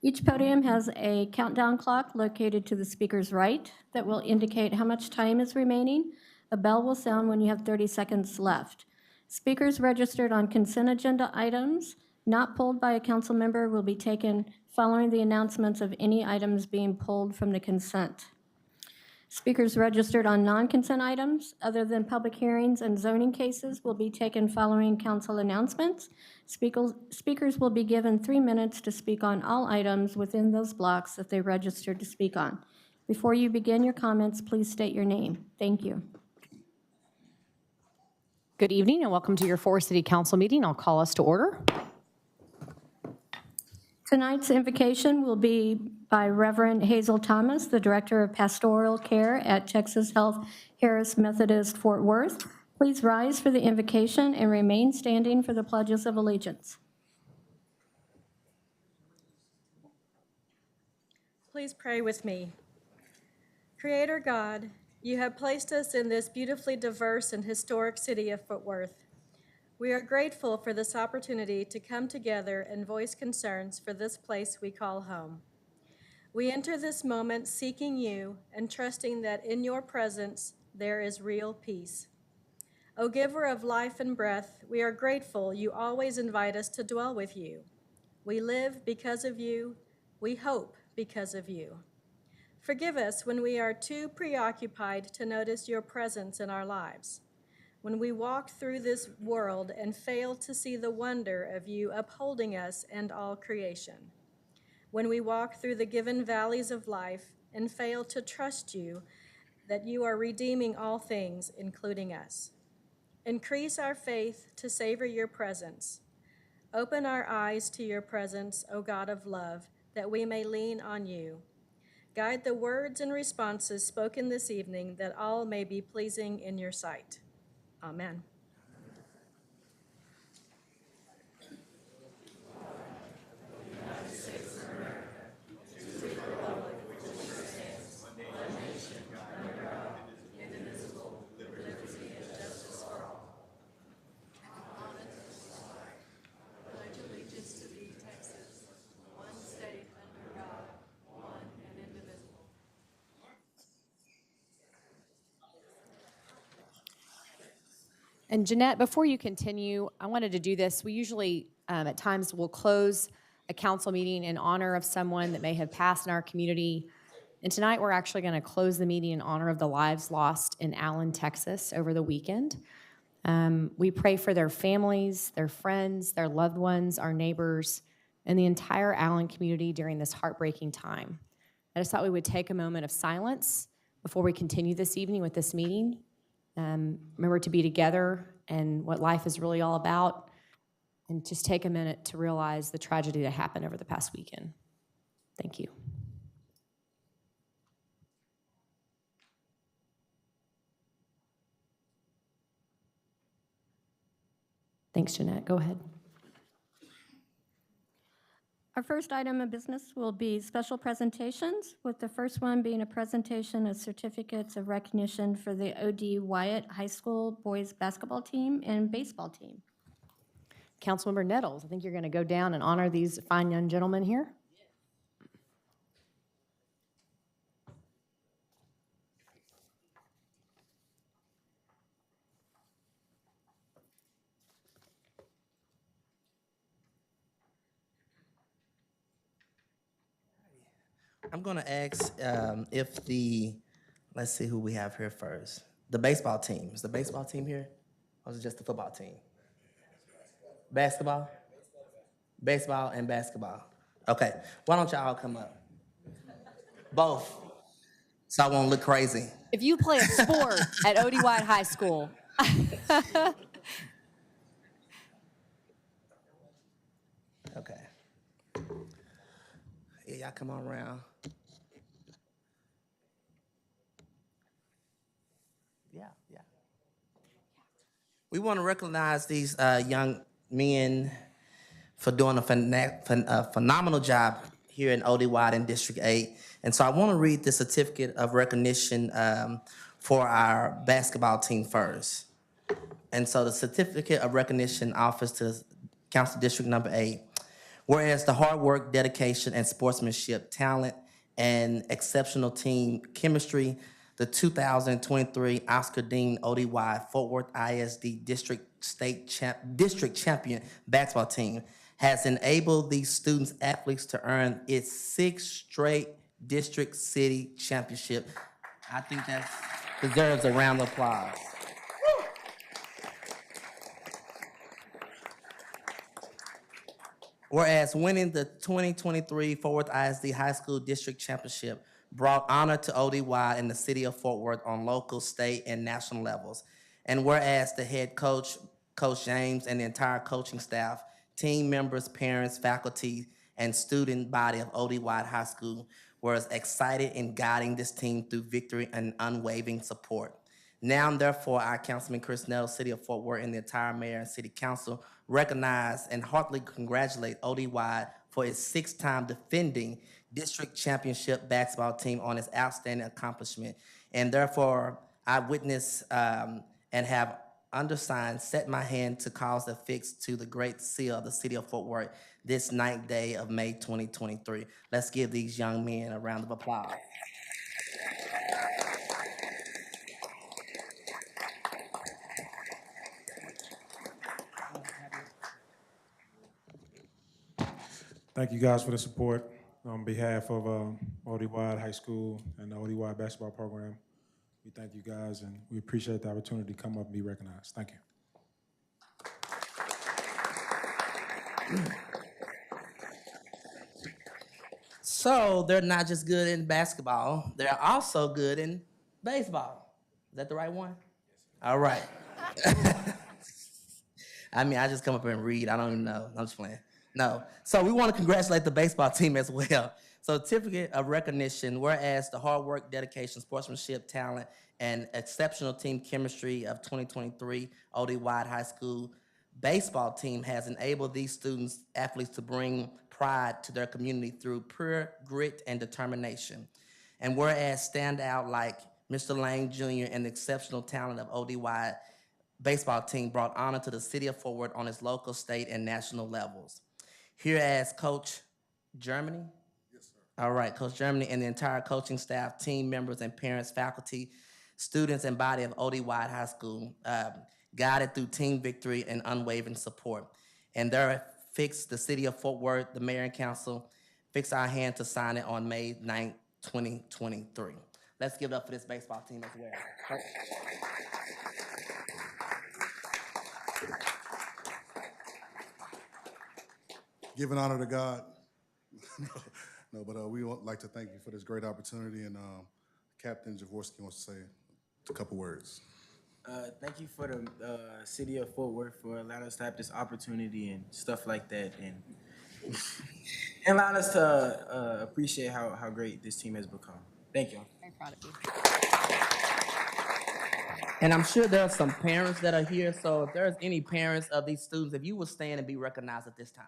Each podium has a countdown clock located to the speaker's right that will indicate how much time is remaining. A bell will sound when you have 30 seconds left. Speakers registered on consent agenda items not pulled by a council member will be taken following the announcements of any items being pulled from the consent. Speakers registered on non-consent items, other than public hearings and zoning cases, will be taken following council announcements. Speakers will be given 3 minutes to speak on all items within those blocks that they registered to speak on. Before you begin your comments, please state your name. Thank you. Good evening and welcome to your Forest City Council meeting. I'll call us to order. Tonight's invocation will be by Reverend Hazel Thomas, the Director of Pastoral Care at Texas Health Harris Methodist Fort Worth. Please rise for the invocation and remain standing for the pledges of allegiance. Please pray with me. Creator God, you have placed us in this beautifully diverse and historic city of Fort Worth. We are grateful for this opportunity to come together and voice concerns for this place we call home. We enter this moment seeking you and trusting that in your presence there is real peace. O giver of life and breath, we are grateful you always invite us to dwell with you. We live because of you. We hope because of you. Forgive us when we are too preoccupied to notice your presence in our lives. When we walk through this world and fail to see the wonder of you upholding us and all creation. When we walk through the given valleys of life and fail to trust you that you are redeeming all things, including us. Increase our faith to savor your presence. Open our eyes to your presence, O God of love, that we may lean on you. Guide the words and responses spoken this evening that all may be pleasing in your sight. Amen. And Jeanette, before you continue, I wanted to do this. We usually, at times, will close a council meeting in honor of someone that may have passed in our community. And tonight, we're actually going to close the meeting in honor of the lives lost in Allen, Texas over the weekend. We pray for their families, their friends, their loved ones, our neighbors, and the entire Allen community during this heartbreaking time. I just thought we would take a moment of silence before we continue this evening with this meeting. Remember to be together and what life is really all about, and just take a minute to realize the tragedy that happened over the past weekend. Thank you. Thanks, Jeanette. Go ahead. Our first item of business will be special presentations, with the first one being a presentation of certificates of recognition for the O.D. Wyatt High School boys basketball team and baseball team. Councilmember Nettles, I think you're going to go down and honor these fine young gentlemen here. I'm going to ask if let's see who we have here first. The baseball team. Is the baseball team here? Or is it just the football team? Basketball? Baseball and basketball. Okay. Why don't y'all come up? Both. So I won't look crazy. If you play a sport at O.D. Wyatt High School. Okay. Yeah, y'all come on around. Yeah. We want to recognize these young men for doing a phenomenal job here in O.D. Wyatt in District 8. And so I want to read the certificate of recognition for our basketball team first. And so the certificate of recognition offers to Council District number 8. Whereas the hard work, dedication, and sportsmanship, talent, and exceptional team chemistry, the 2023 Oscar Dean ODY Fort Worth ISD District Champion basketball team has enabled these students athletes to earn its 6th straight district city championship. I think that deserves a round of applause. Whereas winning the 2023 Fort Worth ISD High School District Championship brought honor to ODY in the city of Fort Worth on local, state, and national levels. And whereas the head coach, Coach James, and the entire coaching staff, team members, parents, faculty, and student body of ODY High School was excited in guiding this team through victory and unwavering support. Now, therefore, our Councilman Chris Nettles, City of Fort Worth, and the entire mayor and city council recognize and heartily congratulate ODY for its 6th-time defending district championship basketball team on its outstanding accomplishment. And therefore, I witness and have undersigned, set my hand to cause affix to the great seal of the city of Fort Worth this 9th day of May 2023. Let's give these young men a round of applause. Thank you guys for the support. On behalf of ODY High School and the ODY basketball program, we thank you guys and we appreciate the opportunity to come up and be recognized. Thank you. So they're not just good in basketball, they're also good in baseball. Is that the right one? All right. I mean, I just come up here and read. I don't even know. I'm just playing. No. So we want to congratulate the baseball team as well. So certificate of recognition, whereas the hard work, dedication, sportsmanship, talent, and exceptional team chemistry of 2023 ODY High School baseball team has enabled these students, athletes to bring pride to their community through pure grit and determination. And whereas stand out like Mr. Lang Jr. and the exceptional talent of ODY baseball team brought honor to the city of Fort Worth on its local, state, and national levels. Here as Coach Germany. Yes, sir. All right, Coach Germany and the entire coaching staff, team members and parents, faculty, students, and body of ODY High School, guided through team victory and unwavering support. And there fixed the city of Fort Worth, the mayor and council, fixed our hand to sign it on May 9th, 2023. Let's give it up for this baseball team as well. Giving honor to God. No, but we would like to thank you for this great opportunity, and Captain Jaworski wants to say a couple words. Thank you for the city of Fort Worth for allowing us to have this opportunity and stuff like that, and allowing us to appreciate how great this team has become. Thank you. Very proud of you. And I'm sure there are some parents that are here, so if there's any parents of these students, if you would stand and be recognized at this time.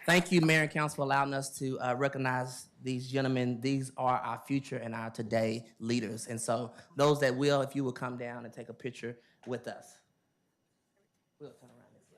Thank you, Mayor and Council, for allowing us to recognize these gentlemen. These are our future and our today leaders. And so those that will, if you will come down and take a picture with us. We'll turn around this way.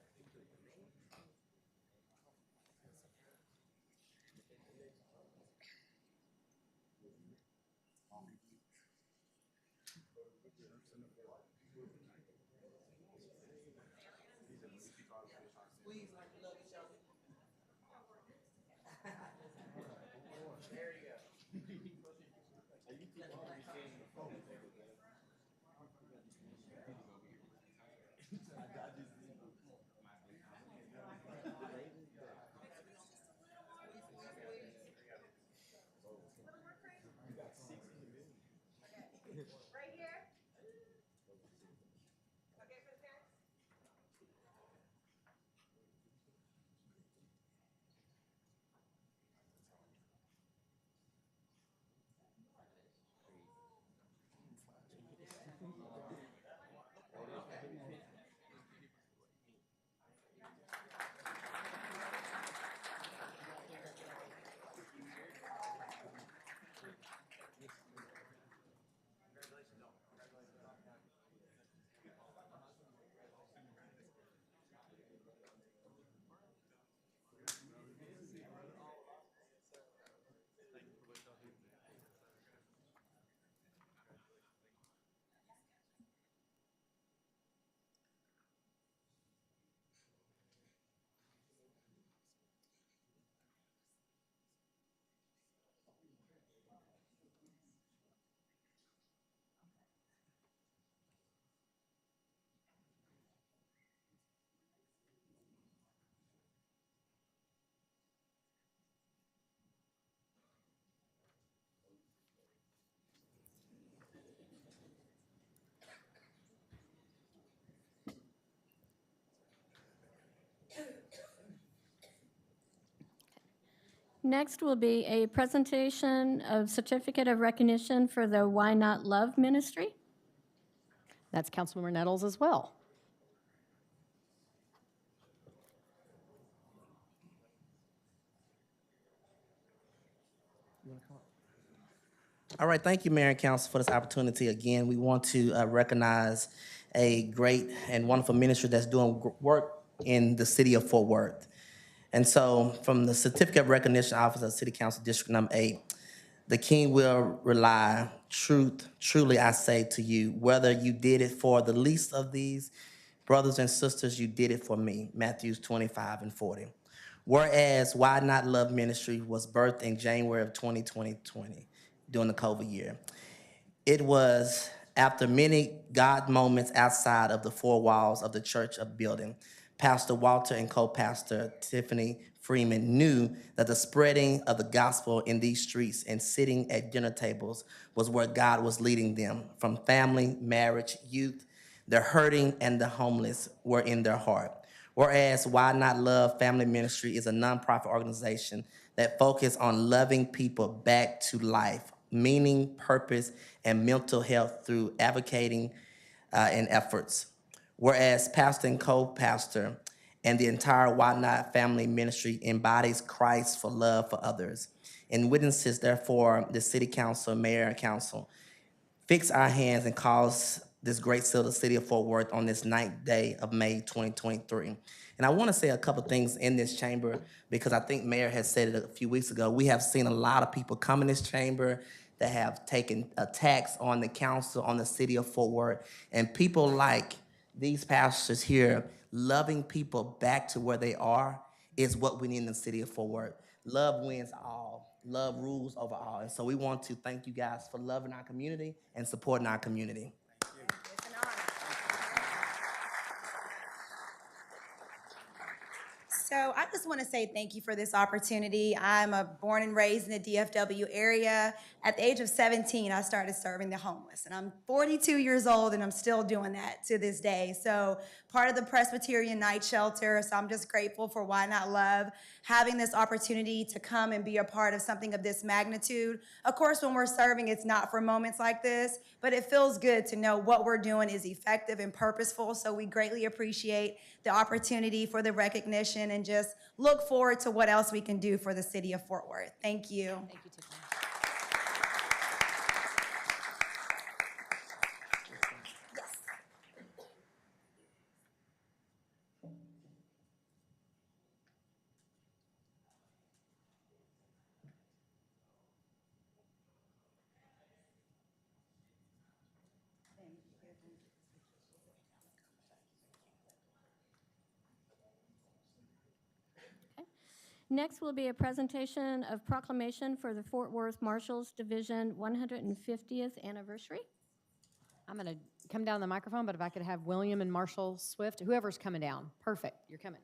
Next will be a presentation of certificate of recognition for the Why Not Love Ministry. That's Councilmember Nettles as well. All right, thank you, Mayor and Council, for this opportunity. Again, we want to recognize a great and wonderful ministry that's doing work in the city of Fort Worth. And so, from the Certificate of Recognition Office of City Council District Number 8, the King will rely, truly I say to you, whether you did it for the least of these brothers and sisters, you did it for me, Matthew 25:40. Whereas Why Not Love Ministry was birthed in January of 2020 during the COVID year. It was after many God moments outside of the four walls of the church of building. Pastor Walter and co-pastor Tiffany Freeman knew that the spreading of the gospel in these streets and sitting at dinner tables was where God was leading them. From family, marriage, youth, the hurting and the homeless were in their heart. Whereas Why Not Love Family Ministry is a nonprofit organization that focuses on loving people back to life, meaning, purpose, and mental health through advocating and efforts. Whereas pastor and co-pastor and the entire Why Not family ministry embodies Christ for love for others. And witnesses, therefore, the city council, mayor, and council, fix our hands and cause this great seal of the city of Fort Worth on this 9th day of May 2023. And I want to say a couple things in this chamber because I think Mayor has said it a few weeks ago. We have seen a lot of people come in this chamber that have taken attacks on the council, on the city of Fort Worth, and people like these pastors here loving people back to where they are is what we need in the city of Fort Worth. Love wins all. Love rules over all. And so we want to thank you guys for loving our community and supporting our community. So I just want to say thank you for this opportunity. I'm born and raised in the DFW area. At the age of 17, I started serving the homeless. And I'm 42 years old, and I'm still doing that to this day. So part of the Presbyterian Night Shelter, so I'm just grateful for Why Not Love, having this opportunity to come and be a part of something of this magnitude. Of course, when we're serving, it's not for moments like this, but it feels good to know what we're doing is effective and purposeful. So we greatly appreciate the opportunity for the recognition and just look forward to what else we can do for the city of Fort Worth. Thank you. Thank you, Tiffany. Next will be a presentation of proclamation for the Fort Worth Marshals Division 150th anniversary. I'm going to come down the microphone, but if I could have William and Marshall Swift, whoever's coming down. Perfect, you're coming.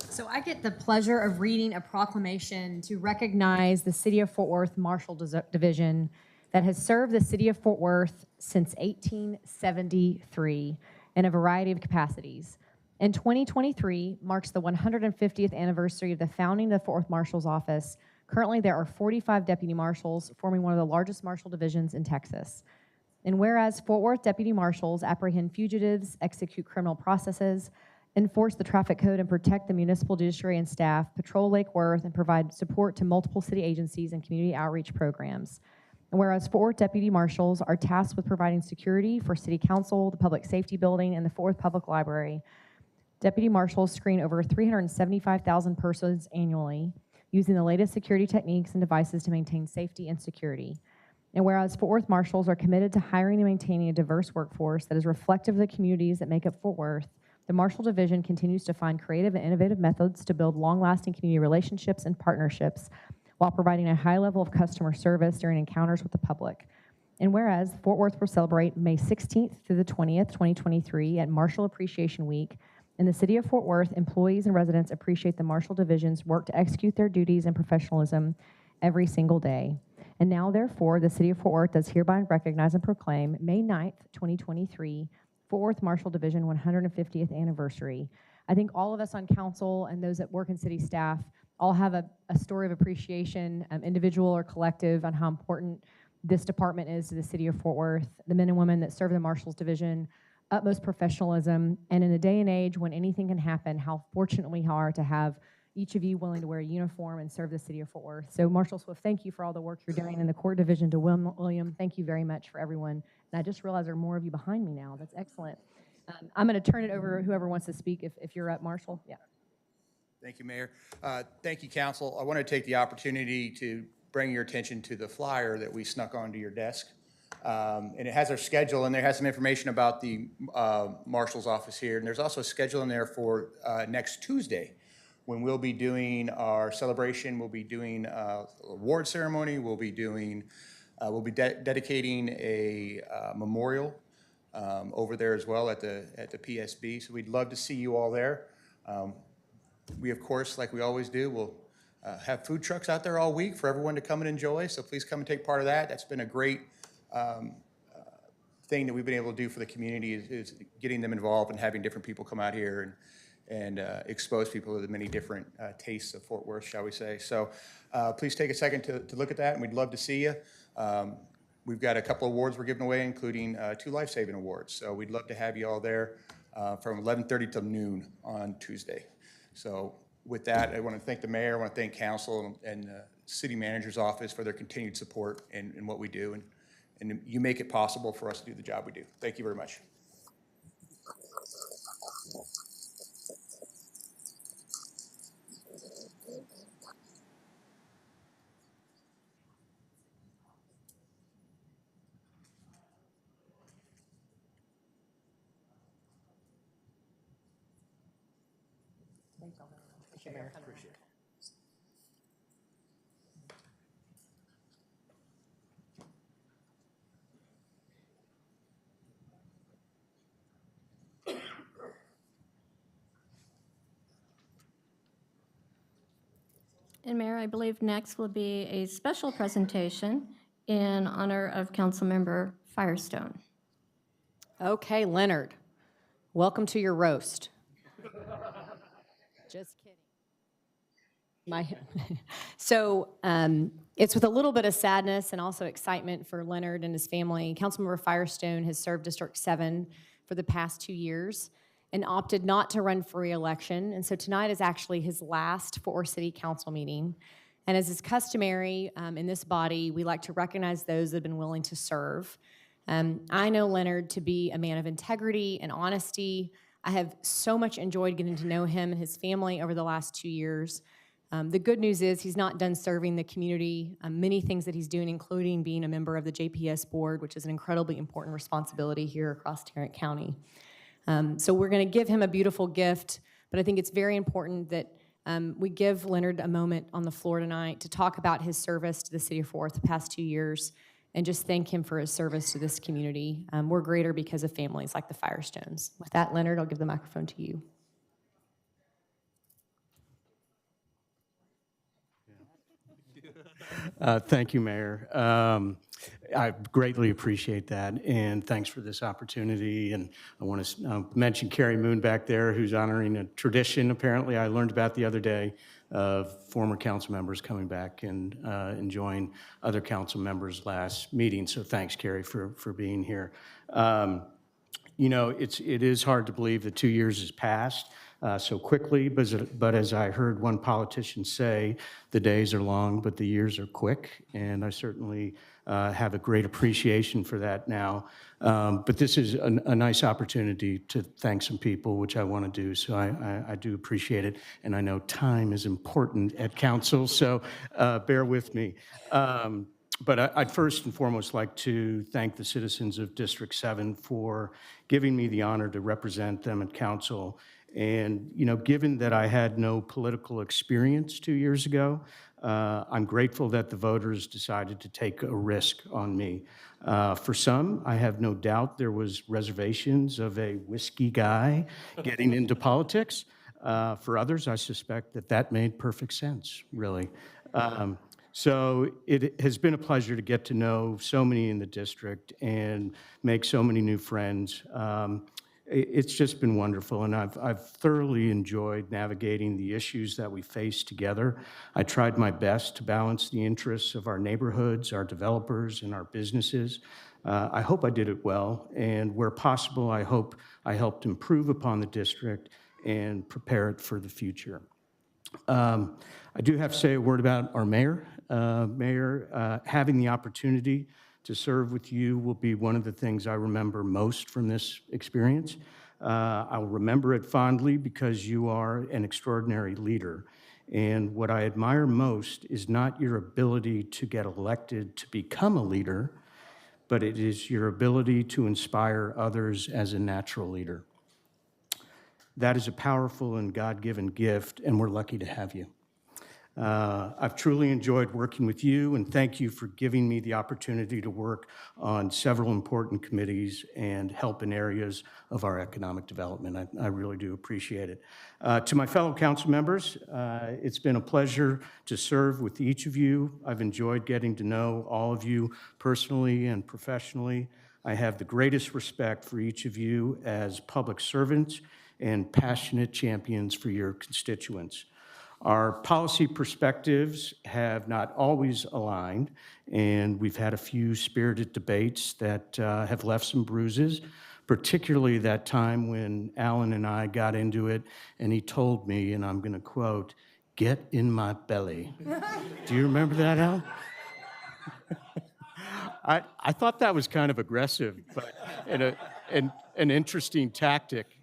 So I get the pleasure of reading a proclamation to recognize the City of Fort Worth Marshal Division that has served the City of Fort Worth since 1873 in a variety of capacities. And 2023 marks the 150th anniversary of the founding of the Fort Worth Marshal's Office. Currently, there are 45 deputy marshals, forming one of the largest marshal divisions in Texas. And whereas Fort Worth deputy marshals apprehend fugitives, execute criminal processes, enforce the traffic code and protect the municipal judiciary and staff, patrol Lake Worth, and provide support to multiple city agencies and community outreach programs. And whereas Fort Worth deputy marshals are tasked with providing security for city council, the public safety building, and the Fort Worth Public Library, deputy marshals screen over 375,000 persons annually using the latest security techniques and devices to maintain safety and security. And whereas Fort Worth marshals are committed to hiring and maintaining a diverse workforce that is reflective of the communities that make up Fort Worth, the Marshal Division continues to find creative and innovative methods to build long-lasting community relationships and partnerships while providing a high level of customer service during encounters with the public. And whereas Fort Worth will celebrate May 16th through the 20th, 2023 at Marshal Appreciation Week In the city of Fort Worth, employees and residents appreciate the Marshall Division's work to execute their duties and professionalism every single day. And now, therefore, the city of Fort Worth does hereby recognize and proclaim May 9th, 2023, Fort Worth Marshall Division 150th anniversary. I think all of us on council and those that work in city staff all have a story of appreciation, individual or collective, on how important this department is to the city of Fort Worth, the men and women that serve the Marshals Division, utmost professionalism, and in a day and age when anything can happen, how fortunate we are to have each of you willing to wear a uniform and serve the city of Fort Worth. So Marshal Swift, thank you for all the work you're doing in the court division. To William, thank you very much for everyone. And I just realized there are more of you behind me now. That's excellent. I'm going to turn it over to whoever wants to speak. If you're up, Marshall. Yeah. Thank you, Mayor. Thank you, Council. I want to take the opportunity to bring your attention to the flyer that we snuck onto your desk. And it has our schedule, and there has some information about the Marshal's office here. And there's also a schedule in there for next Tuesday, when we'll be doing our celebration. We'll be doing award ceremony. We'll be doing, dedicating a memorial over there as well at the PSB. So we'd love to see you all there. We, of course, like we always do, will have food trucks out there all week for everyone to come and enjoy. So please come and take part of that. That's been a great thing that we've been able to do for the community, is getting them involved and having different people come out here and expose people to the many different tastes of Fort Worth, shall we say. So please take a second to look at that, and we'd love to see you. We've got a couple of awards we're giving away, including 2 life-saving awards. So we'd love to have you all there from 11:30 till noon on Tuesday. So with that, I want to thank the mayor, I want to thank council and the city manager's office for their continued support in what we do. And you make it possible for us to do the job we do. Thank you very much. Appreciate it. And Mayor, I believe next will be a special presentation in honor of Councilmember Firestone. Okay, Leonard, welcome to your roast. Just kidding. It's with a little bit of sadness and also excitement for Leonard and his family. Councilmember Firestone has served District 7 for the past 2 years and opted not to run for re-election. And so tonight is actually his last Fort Worth City Council meeting. And as is customary in this body, we like to recognize those that have been willing to serve. I know Leonard to be a man of integrity and honesty. I have so much enjoyed getting to know him and his family over the last 2 years. The good news is he's not done serving the community. Many things that he's doing, including being a member of the JPS board, which is an incredibly important responsibility here across Tarrant County. So we're going to give him a beautiful gift, but I think it's very important that we give Leonard a moment on the floor tonight to talk about his service to the city of Fort Worth the past 2 years and just thank him for his service to this community. We're greater because of families like the Firestones. With that, Leonard, I'll give the microphone to you. Thank you, Mayor. I greatly appreciate that, and thanks for this opportunity. And I want to mention Carrie Moon back there, who's honoring a tradition, apparently, I learned about the other day, of former council members coming back and enjoying other council members' last meeting. So thanks, Carrie, for being here. You know, it is hard to believe that 2 years has passed so quickly, but as I heard one politician say, the days are long, but the years are quick, and I certainly have a great appreciation for that now. But this is a nice opportunity to thank some people, which I want to do, so I do appreciate it, and I know time is important at council, so bear with me. But I'd first and foremost like to thank the citizens of District 7 for giving me the honor to represent them at council. And, you know, given that I had no political experience 2 years ago, I'm grateful that the voters decided to take a risk on me. For some, I have no doubt there was reservations of a whiskey guy getting into politics. For others, I suspect that that made perfect sense, really. So it has been a pleasure to get to know so many in the district and make so many new friends. It's just been wonderful, and I've thoroughly enjoyed navigating the issues that we face together. I tried my best to balance the interests of our neighborhoods, our developers, and our businesses. I hope I did it well, and where possible, I hope I helped improve upon the district and prepare it for the future. I do have to say a word about our mayor. Mayor, having the opportunity to serve with you will be one of the things I remember most from this experience. I'll remember it fondly because you are an extraordinary leader. And what I admire most is not your ability to get elected to become a leader, but it is your ability to inspire others as a natural leader. That is a powerful and God-given gift, and we're lucky to have you. I've truly enjoyed working with you, and thank you for giving me the opportunity to work on several important committees and help in areas of our economic development. I really do appreciate it. To my fellow council members, it's been a pleasure to serve with each of you. I've enjoyed getting to know all of you personally and professionally. I have the greatest respect for each of you as public servants and passionate champions for your constituents. Our policy perspectives have not always aligned, and we've had a few spirited debates that have left some bruises, particularly that time when Alan and I got into it, and he told me, and I'm going to quote, "Get in my belly." Do you remember that, Alan? I thought that was kind of aggressive, but an interesting tactic,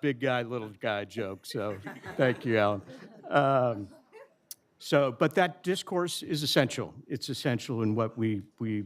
big guy, little guy joke, so thank you, Alan. But that discourse is essential. It's essential in what we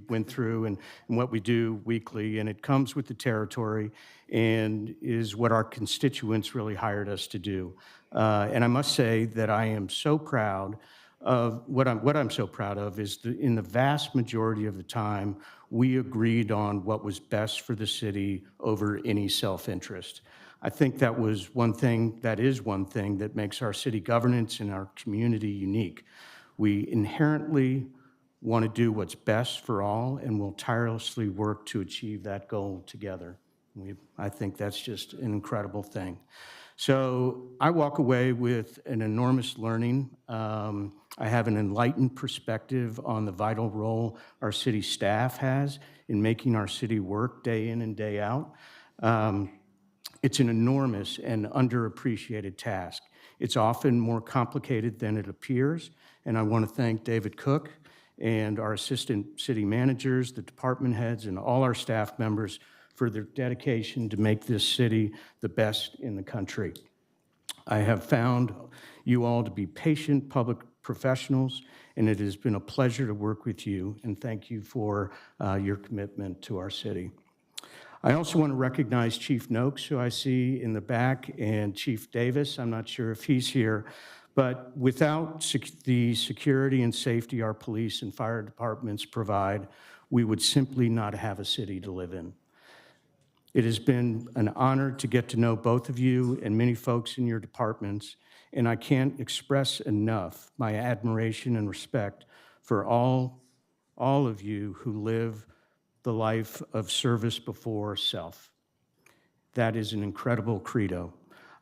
went through and what we do weekly, and it comes with the territory and is what our constituents really hired us to do. And I must say that I am so proud of what I'm so proud of is in the vast majority of the time, we agreed on what was best for the city over any self-interest. I think that is one thing that makes our city governance and our community unique. We inherently want to do what's best for all, and we'll tirelessly work to achieve that goal together. I think that's just an incredible thing. So I walk away with an enormous learning. I have an enlightened perspective on the vital role our city staff has in making our city work day in and day out. It's an enormous and underappreciated task. It's often more complicated than it appears, and I want to thank David Cook and our assistant city managers, the department heads, and all our staff members for their dedication to make this city the best in the country. I have found you all to be patient public professionals, and it has been a pleasure to work with you, and thank you for your commitment to our city. I also want to recognize Chief Noakes, who I see in the back, and Chief Davis. I'm not sure if he's here, but without the security and safety our police and fire departments provide, we would simply not have a city to live in. It has been an honor to get to know both of you and many folks in your departments, and I can't express enough my admiration and respect for all of you who live the life of service before self. That is an incredible credo.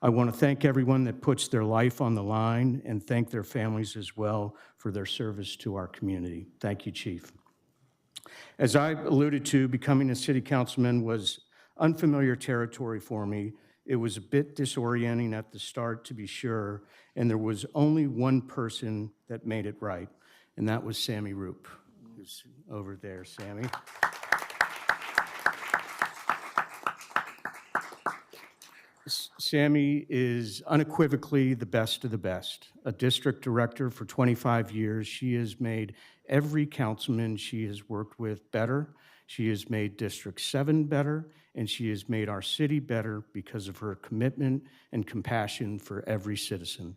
I want to thank everyone that puts their life on the line and thank their families as well for their service to our community. Thank you, Chief. As I alluded to, becoming a city councilman was unfamiliar territory for me. It was a bit disorienting at the start, to be sure, and there was only one person that made it right, and that was Sammy Roop, who's over there. Sammy. Sammy is unequivocally the best of the best. A district director for 25 years, she has made every councilman she has worked with better. She has made District 7 better, and she has made our city better because of her commitment and compassion for every citizen.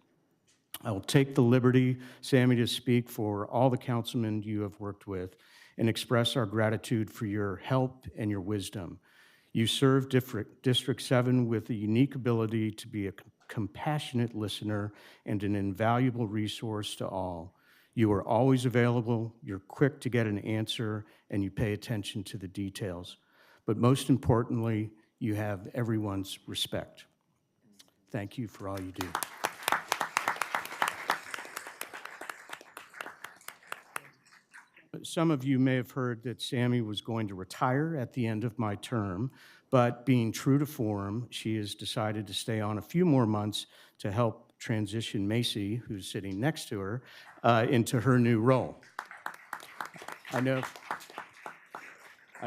I will take the liberty, Sammy, to speak for all the councilmen you have worked with and express our gratitude for your help and your wisdom. You serve District 7 with a unique ability to be a compassionate listener and an invaluable resource to all. You are always available, you're quick to get an answer, and you pay attention to the details. But most importantly, you have everyone's respect. Thank you for all you do. Some of you may have heard that Sammy was going to retire at the end of my term, but being true to form, she has decided to stay on a few more months to help transition Macy, who's sitting next to her, into her new role. I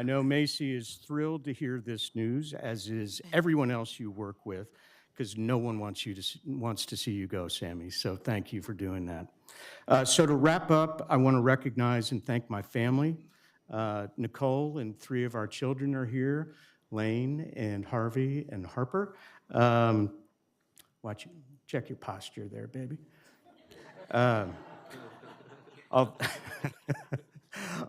know Macy is thrilled to hear this news, as is everyone else you work with, because no one wants to see you go, Sammy. So thank you for doing that. So to wrap up, I want to recognize and thank my family. Nicole and 3 of our children are here, Lane and Harvey and Harper. Check your posture there, baby.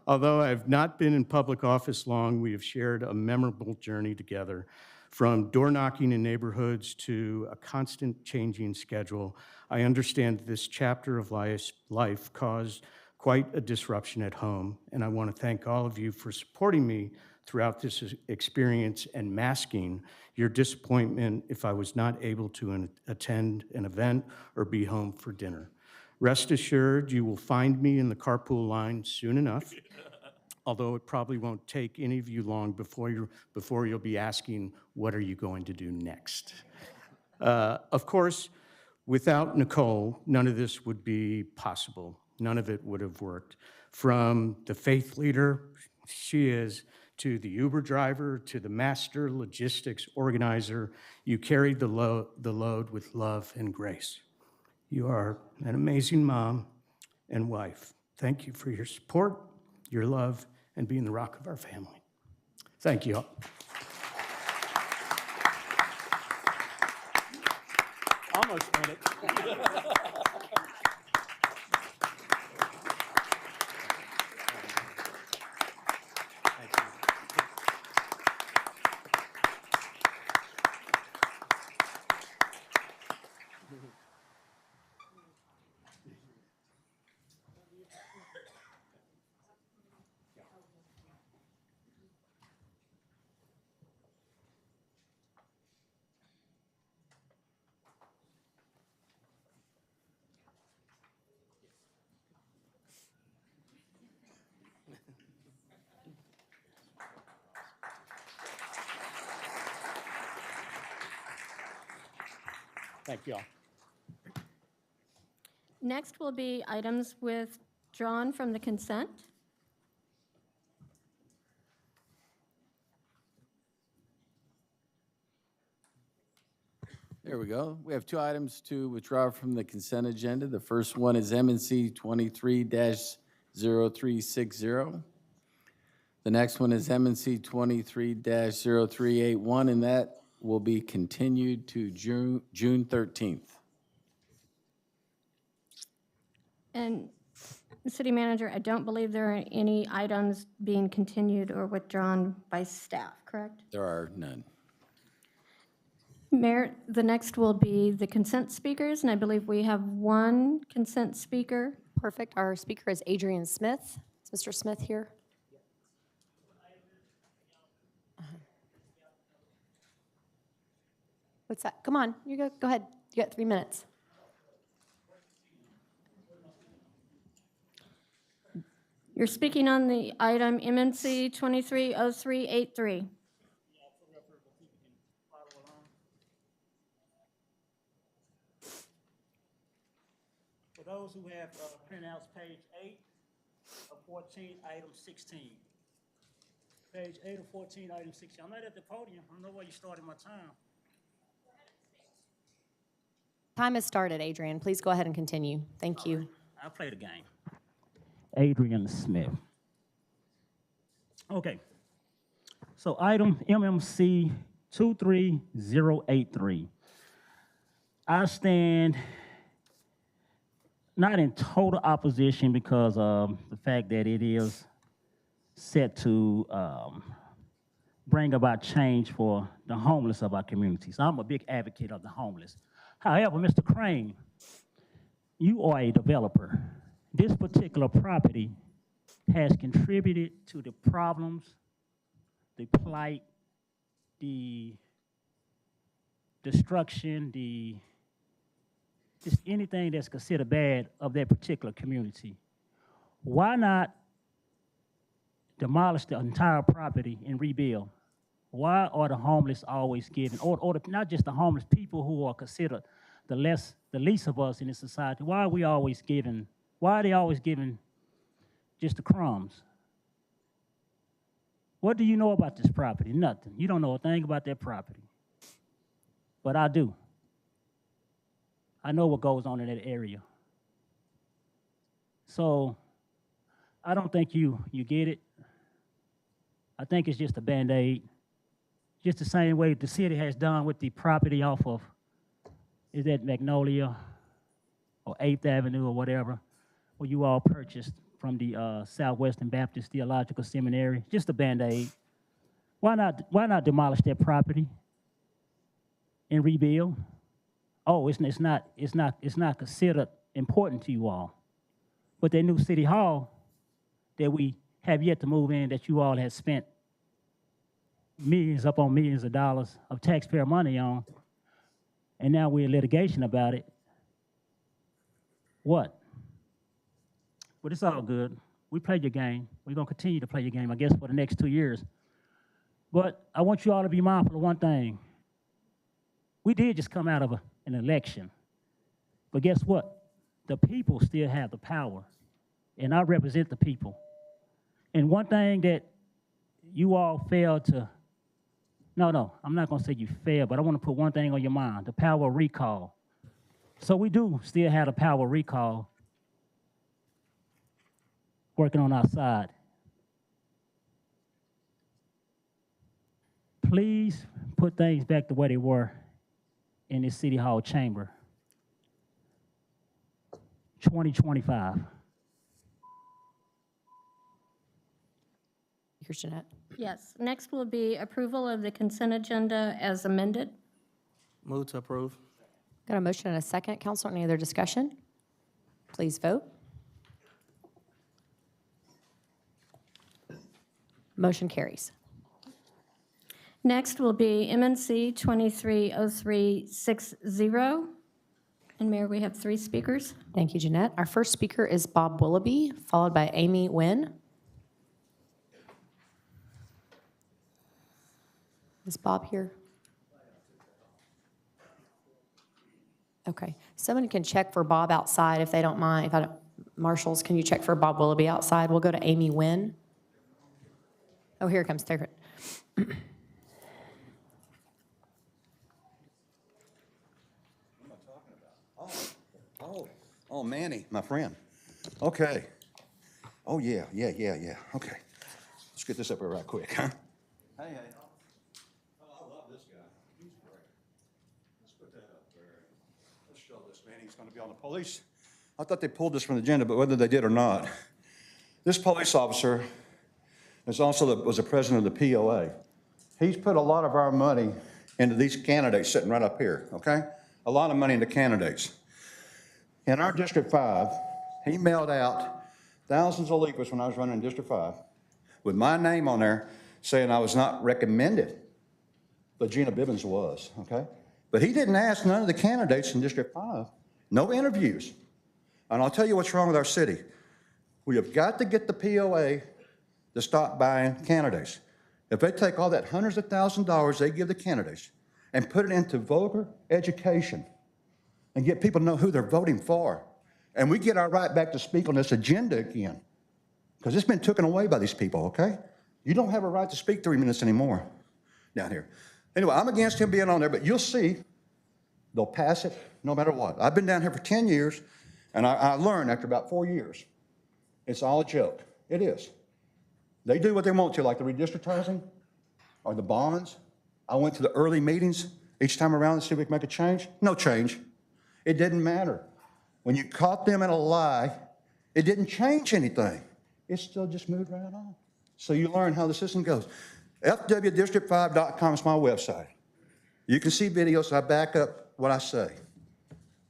Although I've not been in public office long, we have shared a memorable journey together. From door knocking in neighborhoods to a constant changing schedule, I understand this chapter of life caused quite a disruption at home, and I want to thank all of you for supporting me throughout this experience and masking your disappointment if I was not able to attend an event or be home for dinner. Rest assured, you will find me in the carpool line soon enough, although it probably won't take any of you long before you'll be asking, what are you going to do next? Of course, without Nicole, none of this would be possible. None of it would have worked. From the faith leader she is, to the Uber driver, to the master logistics organizer, you carried the load with love and grace. You are an amazing mom and wife. Thank you for your support, your love, and being the rock of our family. Thank you all. Almost made it. Thank you all. Next will be items withdrawn from the consent. There we go. We have 2 items to withdraw from the consent agenda. The first one is M&C 23-0360. The next one is M&C 23-0381, and that will be continued to June 13th. And City Manager, I don't believe there are any items being continued or withdrawn by staff, correct? There are none. Mayor, the next will be the consent speakers, and I believe we have 1 consent speaker. Perfect. Our speaker is Adrian Smith. Is Mr. Smith here? What's that? Come on, you go ahead. You got 3 minutes. You're speaking on the item MNC 230383. For those who have printouts, page 8 of 14, item 16. Page 8 of 14, item 16. I'm not at the podium. I don't know why you started my time. Time has started, Adrian. Please go ahead and continue. Thank you. I'll play the game. Adrian Smith. Okay. So item MMC 23083. I stand not in total opposition because of the fact that it is set to bring about change for the homeless of our community. So I'm a big advocate of the homeless. However, Mr. Crane, you are a developer. This particular property has contributed to the problems, the plight, the destruction, just anything that's considered bad of that particular community. Why not demolish the entire property and rebuild? Why are the homeless always given, or not just the homeless, people who are considered the least of us in this society, why are they always given just the crumbs? What do you know about this property? Nothing. You don't know a thing about that property. But I do. I know what goes on in that area. So I don't think you get it. I think it's just a Band-Aid. Just the same way the city has done with the property off of, is that Magnolia or 8th Avenue or whatever, where you all purchased from the Southwestern Baptist Theological Seminary, just a Band-Aid. Why not demolish that property and rebuild? Oh, it's not considered important to you all. But that new city hall that we have yet to move in, that you all have spent millions upon millions of dollars of taxpayer money on, and now we're in litigation about it. What? But it's all good. We played your game. We're going to continue to play your game, I guess, for the next 2 years. But I want you all to be mindful of one thing. We did just come out of an election. But guess what? The people still have the power, and I represent the people. And one thing that you all failed to, no, I'm not going to say you failed, but I want to put one thing on your mind, the power of recall. So we do still have the power of recall working on our side. Please put things back the way they were in this City Hall chamber. 2025. Here's Jeanette. Yes. Next will be approval of the consent agenda as amended. Move to approve. Got a motion and a second. Council, any other discussion? Please vote. Motion carries. Next will be MNC 230360. And Mayor, we have 3 speakers. Thank you, Jeanette. Our first speaker is Bob Willoughby, followed by Amy Nguyen. Is Bob here? Okay. Someone can check for Bob outside if they don't mind. Marshals, can you check for Bob Willoughby outside? We'll go to Amy Nguyen. Oh, here it comes. There. Oh, Manny, my friend. Okay. Oh, yeah. Okay. Let's get this up here right quick, huh? Hey. Oh, I love this guy. He's great. Let's put that up there. Let's show this man. He's going to be on the police. I thought they pulled this from the agenda, but whether they did or not, this police officer is also was the president of the POA. He's put a lot of our money into these candidates sitting right up here, okay? A lot of money into candidates. In our District 5, he mailed out thousands of leaflets when I was running in District 5 with my name on there saying I was not recommended, but Gina Bibbins was, okay? But he didn't ask none of the candidates in District 5, no interviews. And I'll tell you what's wrong with our city. We have got to get the POA to stop buying candidates. If they take all that hundreds of thousands of dollars they give the candidates and put it into voter education, and get people to know who they're voting for. And we get our right back to speak on this agenda again. Because it's been taken away by these people, okay? You don't have a right to speak 3 minutes anymore down here. Anyway, I'm against him being on there, but you'll see They'll pass it no matter what. I've been down here for 10 years, and I learned after about 4 years, it's all a joke. It is. They do what they want to, like the redistrictizing or the bonds. I went to the early meetings each time around to see if we could make a change. No change. It didn't matter. When you caught them in a lie, it didn't change anything. It still just moved right on. So you learn how the system goes. FWDistrict5.com is my website. You can see videos, so I back up what I say.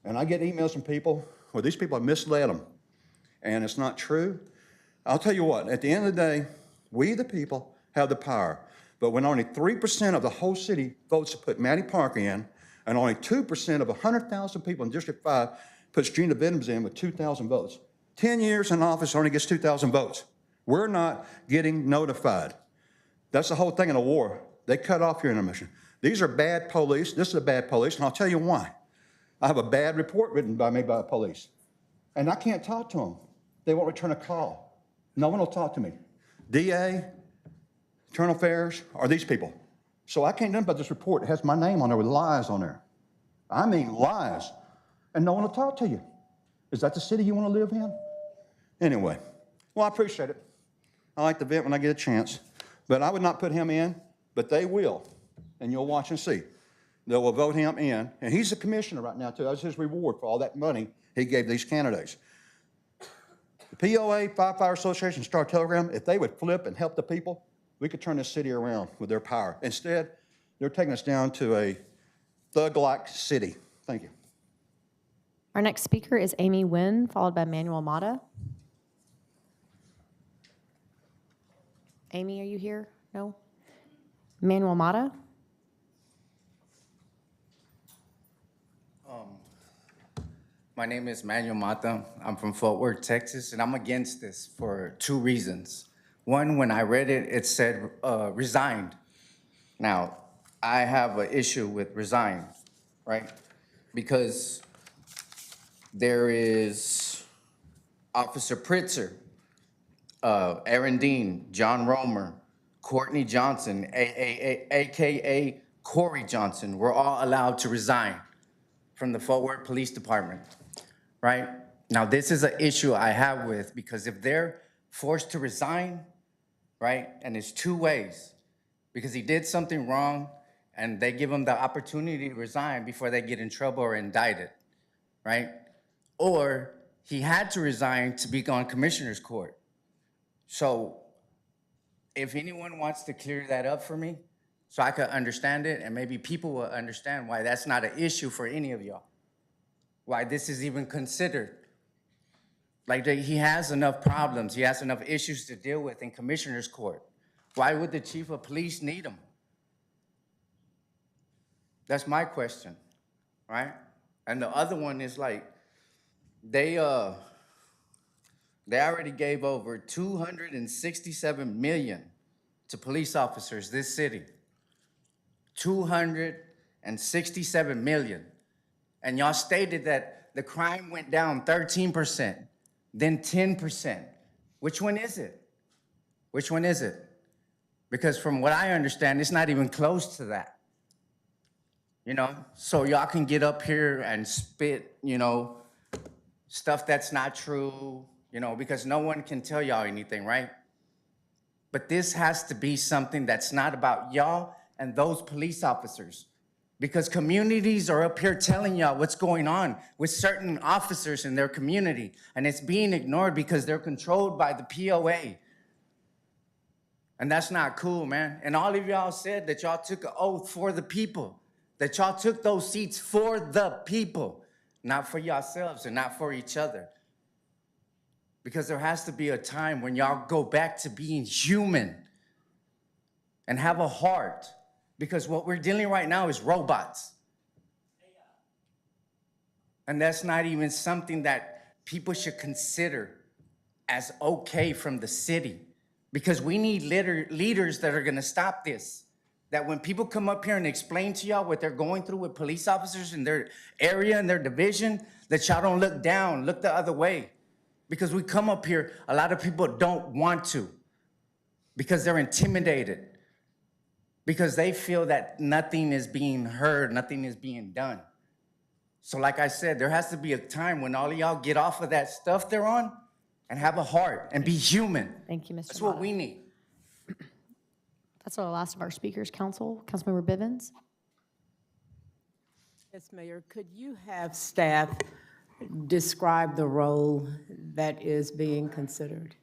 And I get emails from people where these people have misled them, and it's not true. I'll tell you what, at the end of the day, we the people have the power. But when only 3% of the whole city votes to put Mattie Parker in, and only 2% of 100,000 people in District 5 puts Gina Bidens in with 2,000 votes. 10 years in office only gets 2,000 votes. We're not getting notified. That's the whole thing in a war. They cut off your intermission. These are bad police. This is a bad police, and I'll tell you why. I have a bad report written by me by police, and I can't talk to them. They won't return a call. No one will talk to me. DA, Internal Affairs, or these people. So I can't do about this report. It has my name on there with lies on there. I mean lies. And no one will talk to you. Is that the city you want to live in? Anyway, well, I appreciate it. I like to vent when I get a chance. But I would not put him in, but they will. And you'll watch and see. They will vote him in. And he's a commissioner right now, too. That's his reward for all that money he gave these candidates. The POA, Firefighter Association, Star Telegram, if they would flip and help the people, we could turn this city around with their power. Instead, they're taking us down to a thug-like city. Thank you. Our next speaker is Amy Nguyen, followed by Manuel Mata. Amy, are you here? No? Manuel Mata? My name is Manuel Mata. I'm from Fort Worth, Texas, and I'm against this for 2 reasons. One, when I read it, it said resigned. Now, I have an issue with resigned, right? Because there is Officer Pritzker, Aaron Dean, John Romer, Courtney Johnson, AKA Corey Johnson, were all allowed to resign from the Fort Worth Police Department, right? Now, this is an issue I have with, because if they're forced to resign, right, and it's 2 ways, because he did something wrong and they give him the opportunity to resign before they get in trouble or indicted, right? Or he had to resign to be on Commissioner's Court. So if anyone wants to clear that up for me, so I could understand it, and maybe people will understand why that's not an issue for any of y'all, why this is even considered. Like, he has enough problems, he has enough issues to deal with in Commissioner's Court. Why would the chief of police need him? That's my question, right? And the other one is like, they already gave over $267 million to police officers this city. $267 million. And y'all stated that the crime went down 13%, then 10%. Which one is it? Which one is it? Because from what I understand, it's not even close to that. You know, so y'all can get up here and spit, you know, stuff that's not true, you know, because no one can tell y'all anything, right? But this has to be something that's not about y'all and those police officers, because communities are up here telling y'all what's going on with certain officers in their community, and it's being ignored because they're controlled by the POA. And that's not cool, man. And all of y'all said that y'all took an oath for the people, that y'all took those seats for the people, not for yourselves and not for each other. Because there has to be a time when y'all go back to being human and have a heart. Because what we're dealing right now is robots. And that's not even something that people should consider as okay from the city. Because we need leaders that are gonna stop this. That when people come up here and explain to y'all what they're going through with police officers in their area and their division, that y'all don't look down, look the other way. Because we come up here, a lot of people don't want to. Because they're intimidated. Because they feel that nothing is being heard, nothing is being done. So like I said, there has to be a time when all of y'all get off of that stuff they're on and have a heart and be human. Thank you, Mr. That's what Mata. we need. That's the last of our speakers, Council. Councilmember Bivens? Yes, Mayor, could you have staff describe the role that is being considered?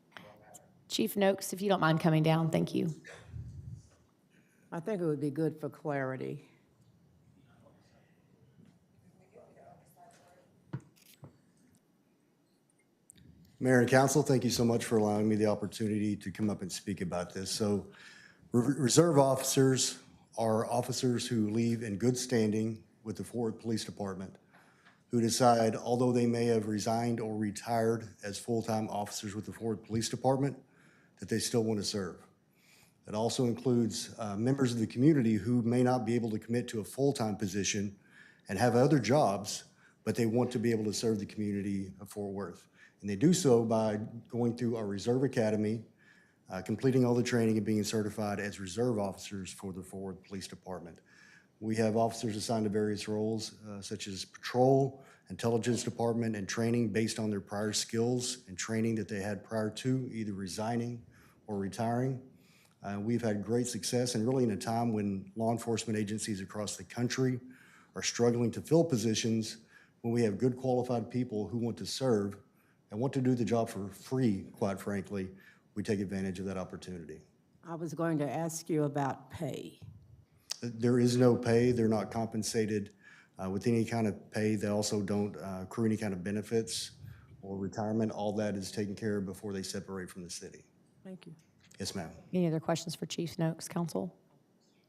Chief Noakes, if you don't mind coming down, thank you. I think it would be good for clarity. Mayor and Council, thank you so much for allowing me the opportunity to come up and speak about this. So reserve officers are officers who leave in good standing with the Fort Worth Police Department, who decide, although they may have resigned or retired as full-time officers with the Fort Worth Police Department, that they still want to serve. It also includes members of the community who may not be able to commit to a full-time position and have other jobs, but they want to be able to serve the community of Fort Worth. And they do so by going through our Reserve Academy, completing all the training and being certified as reserve officers for the Fort Worth Police Department. We have officers assigned to various roles, such as patrol, intelligence department, and training based on their prior skills and training that they had prior to either resigning or retiring. We've had great success, and really in a time when law enforcement agencies across the country are struggling to fill positions, when we have good qualified people who want to serve and want to do the job for free, quite frankly, we take advantage of that opportunity. I was going to ask you about pay. There is no pay. They're not compensated with any kind of pay. They also don't accrue any kind of benefits or retirement. All that is taken care of before they separate from the city. Thank you. Yes, ma'am. Any other questions for Chief Noakes, Council?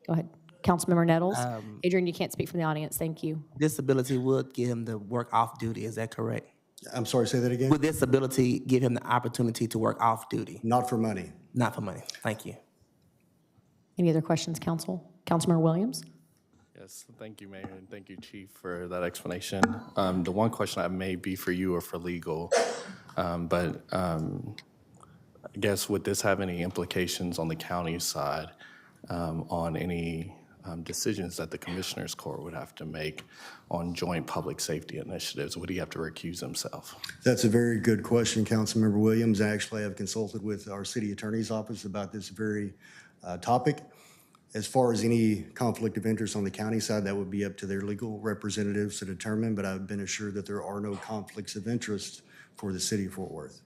Go ahead. Councilmember Nettles? Adrian, you can't speak from the audience. Thank you. Disability would give him the work off duty, is that correct? I'm sorry, say that again? Would this ability give him the opportunity to work off duty? Not for money. Not for money. Thank you. Any other questions, Council? Councilmember Williams? Yes, thank you, Mayor, and thank you, Chief, for that explanation. The one question I may be for you or for legal, but I guess would this have any implications on the county side on any decisions that the Commissioners Court would have to make on joint public safety initiatives? Would he have to recuse himself? That's a very good question, Councilmember Williams. Actually, I've consulted with our city attorney's office about this very topic. As far as any conflict of interest on the county side, that would be up to their legal representatives to determine, but I've been assured that there are no conflicts of interest for the city of Fort Worth.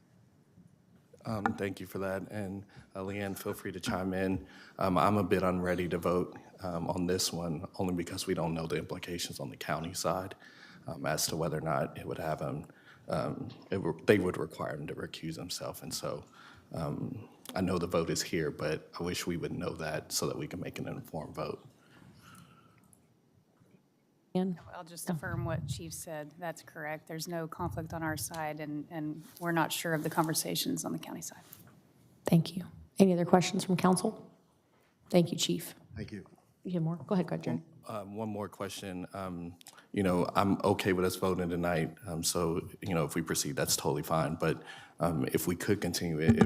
Thank you for that. And Leanne, feel free to chime in. I'm a bit unready to vote on this one, only because we don't know the implications on the county side as to whether or not it would have him, they would require him to recuse himself. And so I know the vote is here, but I wish we would know that so that we can make an informed vote. I'll just affirm what Chief said. That's correct. There's no conflict on our side, and we're not sure of the conversations on the county side. Thank you. Any other questions from Council? Thank you, Chief. Thank you. You have more? Go ahead, Jared. One more question. You know, I'm okay with us voting tonight. So, you know, if we proceed, that's totally fine. But if we could continue it,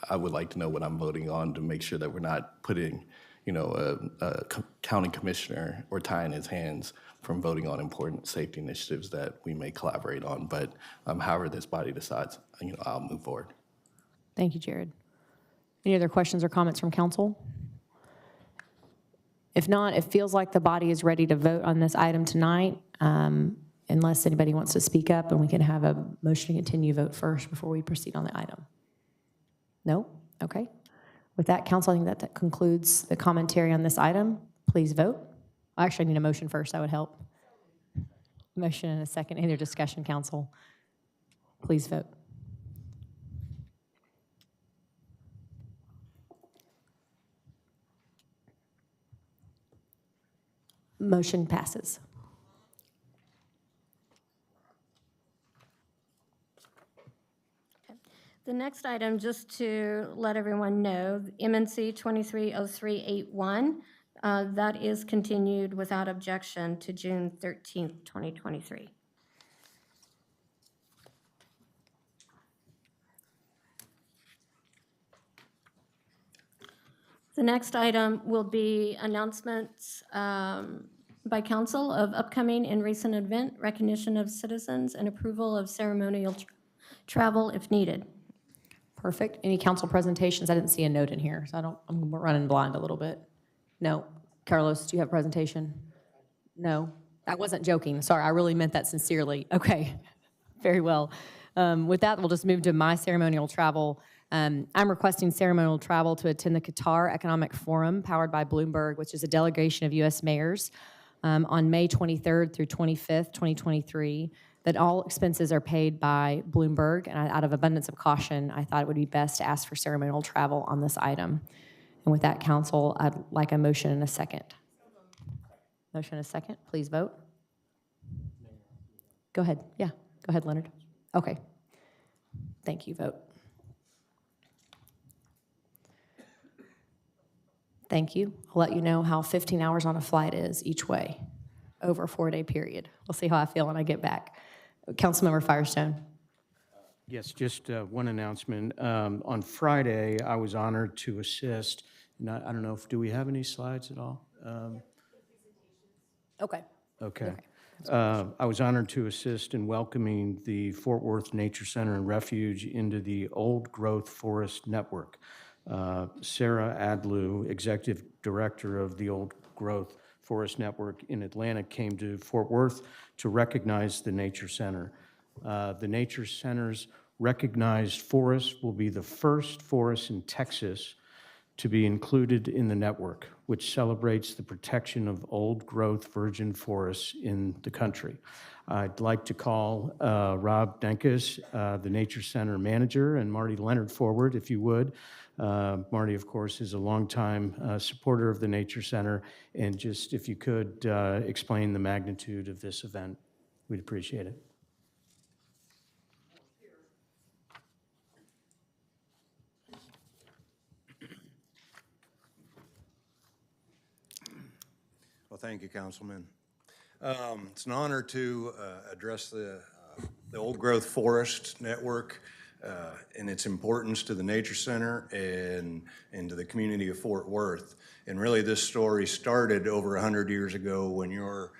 I would like to know what I'm voting on to make sure that we're not putting, you know, a county commissioner or tying his hands from voting on important safety initiatives that we may collaborate on. But however this body decides, you know, I'll move forward. Thank you, Jared. Any other questions or comments from Council? If not, it feels like the body is ready to vote on this item tonight, unless anybody wants to speak up, and we can have a motion to continue vote first before we proceed on the item. No? Okay. With that, Council, I think that concludes the commentary on this item. Please vote. Actually, I need a motion first. That would help. Motion and a second. Any other discussion, Council? Please vote. Motion passes. The next item, just to let everyone know, MNC 230381, that is continued without objection to June 13th, 2023. The next item will be announcements, by council of upcoming and recent event, recognition of citizens, and approval of ceremonial travel if needed. Perfect. Any council presentations? I didn't see a note in here, so I'm running blind a little bit. No. Carlos, do you have a presentation? No. I wasn't joking. Sorry, I really meant that sincerely. Okay, very well. With that, we'll just move to my ceremonial travel. I'm requesting ceremonial travel to attend the Qatar Economic Forum powered by Bloomberg, which is a delegation of U.S. mayors on May 23rd through 25th, 2023, that all expenses are paid by Bloomberg. And out of abundance of caution, I thought it would be best to ask for ceremonial travel on this item. And with that, council, I'd like a motion and a second. Motion and a second. Please vote. Go ahead. Yeah, go ahead, Leonard. Okay. Thank you. Vote. Thank you. I'll let you know how 15 hours on a flight is each way over a 4-day period. We'll see how I feel when I get back. Councilmember Firestone. Yes, just one announcement. On Friday, I was honored to assist, and I don't know if, do we have any slides at all? Okay. Okay. I was honored to assist in welcoming the Fort Worth Nature Center and Refuge into the Old Growth Forest Network. Sarah Adlew, Executive Director of the Old Growth Forest Network in Atlanta, came to Fort Worth to recognize the Nature Center. The Nature Center's recognized forest will be the first forest in Texas to be included in the network, which celebrates the protection of old-growth virgin forests in the country. I'd like to call Rob Denkus, the Nature Center manager, and Marty Leonard forward, if you would. Marty, of course, is a longtime supporter of the Nature Center, and just if you could explain the magnitude of this event, we'd appreciate it. Well, thank you, Councilman. It's an honor to address the Old Growth Forest Network and its importance to the Nature Center and to the community of Fort Worth. And really, this story started over 100 years ago when your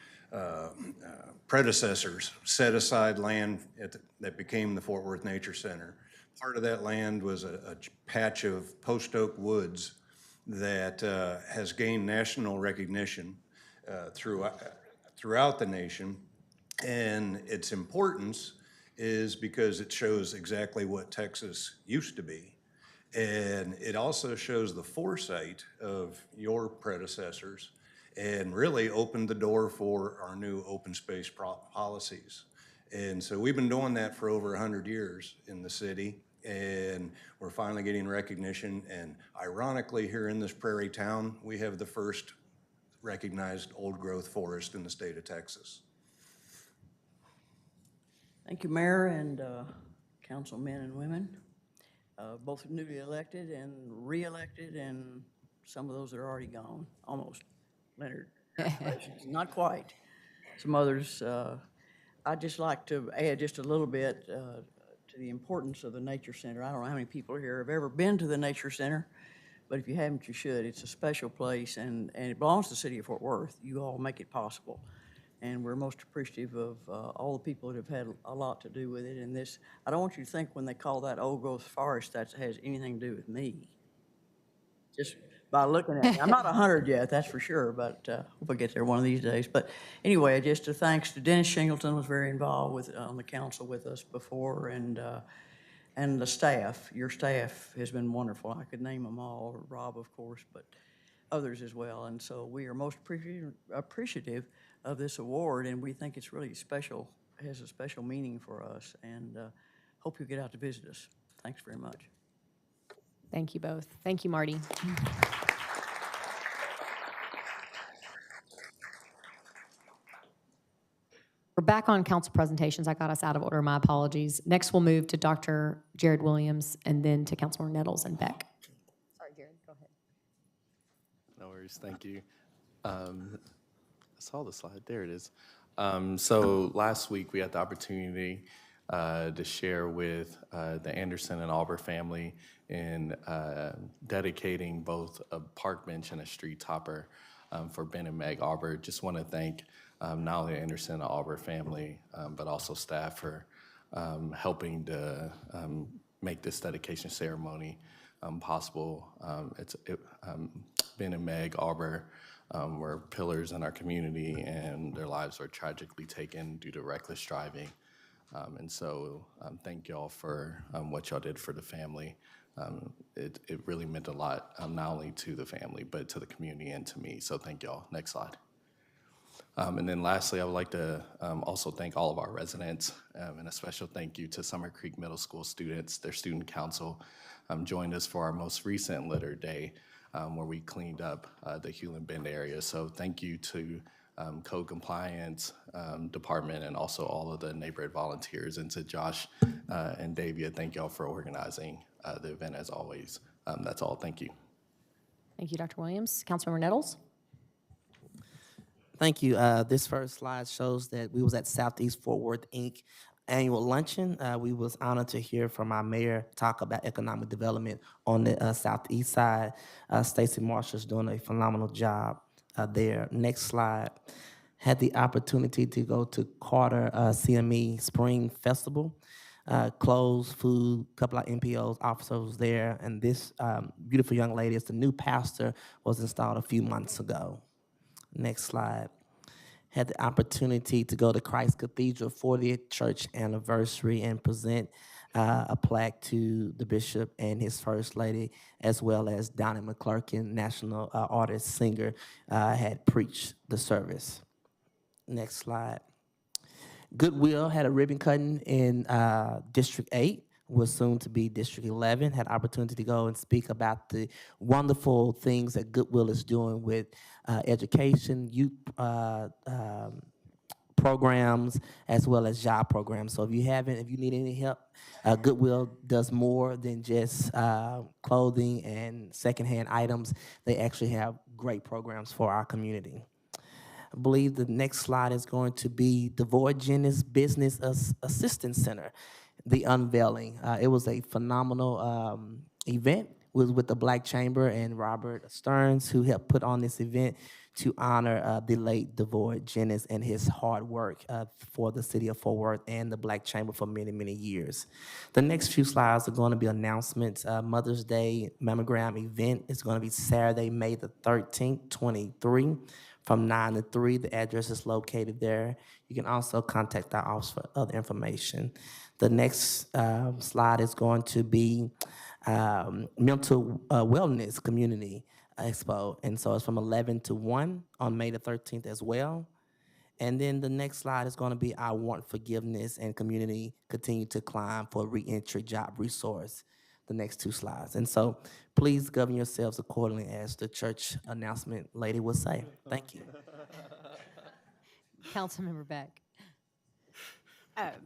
predecessors set aside land that became the Fort Worth Nature Center. Part of that land was a patch of post oak woods that has gained national recognition throughout the nation, and its importance is because it shows exactly what Texas used to be, and it also shows the foresight of your predecessors and really opened the door for our new open space policies. And so we've been doing that for over 100 years in the city, and we're finally getting recognition. And ironically, here in this prairie town, we have the first recognized old growth forest in the state of Texas. Thank you, Mayor and councilmen and women, both newly elected and re-elected, and some of those that are already gone, almost. Leonard, not quite. Some others. I'd just like to add just a little bit to the importance of the Nature Center. I don't know how many people here have ever been to the Nature Center, but if you haven't, you should. It's a special place, and it belongs to the city of Fort Worth. You all make it possible, and we're most appreciative of all the people that have had a lot to do with it. And this, I don't want you to think when they call that old growth forest that has anything to do with me. Just by looking at it. I'm not 100 yet, that's for sure, but hope I get there one of these days. But anyway, just a thanks to Dennis Shingleton, was very involved with on the council with us before, and the staff. Your staff has been wonderful. I could name them all, Rob, of course, but others as well. And so we are most appreciative of this award, and we think it's really special, has a special meaning for us, and hope you'll get out to visit us. Thanks very much. Thank you both. Thank you, Marty. We're back on council presentations. I got us out of order. My apologies. Next, we'll move to Dr. Jared Williams and then to Councilmember Nettles and Beck. Sorry, Jared, go ahead. No worries. Thank you. I saw the slide. There it is. So last week we had the opportunity to share with the Anderson and Auber family in dedicating both a park bench and a street topper for Ben and Meg Arbor. Just want to thank not only the Anderson and Arbor family, but also staff for helping to make this dedication ceremony possible. Ben and Meg Arbor were pillars in our community, and their lives were tragically taken due to reckless driving. And so thank y'all for what y'all did for the family. It really meant a lot, not only to the family, but to the community and to me. So thank y'all. Next slide. And then lastly, I would like to also thank all of our residents, and a special thank you to Summer Creek Middle School students. Their student council joined us for our most recent litter day, where we cleaned up the Hewlin Bend area. So thank you to Code Compliance Department and also all of the neighborhood volunteers, and to Josh and Davia, thank y'all for organizing the event as always. That's all. Thank you. Thank you, Dr. Williams. Councilmember Nettles? Thank you. This first slide shows that we was at Southeast Fort Worth, Inc. annual luncheon. We was honored to hear from our mayor talk about economic development on the southeast side. Stacey Marshall's doing a phenomenal job there. Next slide. Had the opportunity to go to Carter CME Spring Festival. Clothes, food, couple of NPOs, officers there, and this beautiful young lady, as the new pastor, was installed a few months ago. Next slide. Had the opportunity to go to Christ Cathedral 40th church anniversary and present a plaque to the bishop and his first lady, as well as Donnie McClurkin, national artist, singer, had preached the service. Next slide. Goodwill had a ribbon cutting in District 8, was soon to be District 11. Had opportunity to go and speak about the wonderful things that Goodwill is doing with education, youth programs, as well as job programs. So if you need any help, Goodwill does more than just clothing and secondhand items. They actually have great programs for our community. I believe the next slide is going to be DeVoy Jennings Business Assistance Center, the unveiling. It was a phenomenal event. It was with the Black Chamber and Robert Stearns, who helped put on this event to honor the late DeVoy Jennings and his hard work for the city of Fort Worth and the Black Chamber for many, many years. The next few slides are going to be announcements. Mother's Day mammogram event is going to be Saturday, May the 13th, 23. From 9 to 3, the address is located there. You can also contact our office for other information. The next slide is going to be Mental Wellness Community Expo. And so it's from 11 to 1 on May the 13th as well. And then the next slide is going to be I Want Forgiveness and Community Continue to Climb for Reentry Job Resource. The next two slides. And so please govern yourselves accordingly, as the church announcement lady would say. Thank you. Councilmember Beck.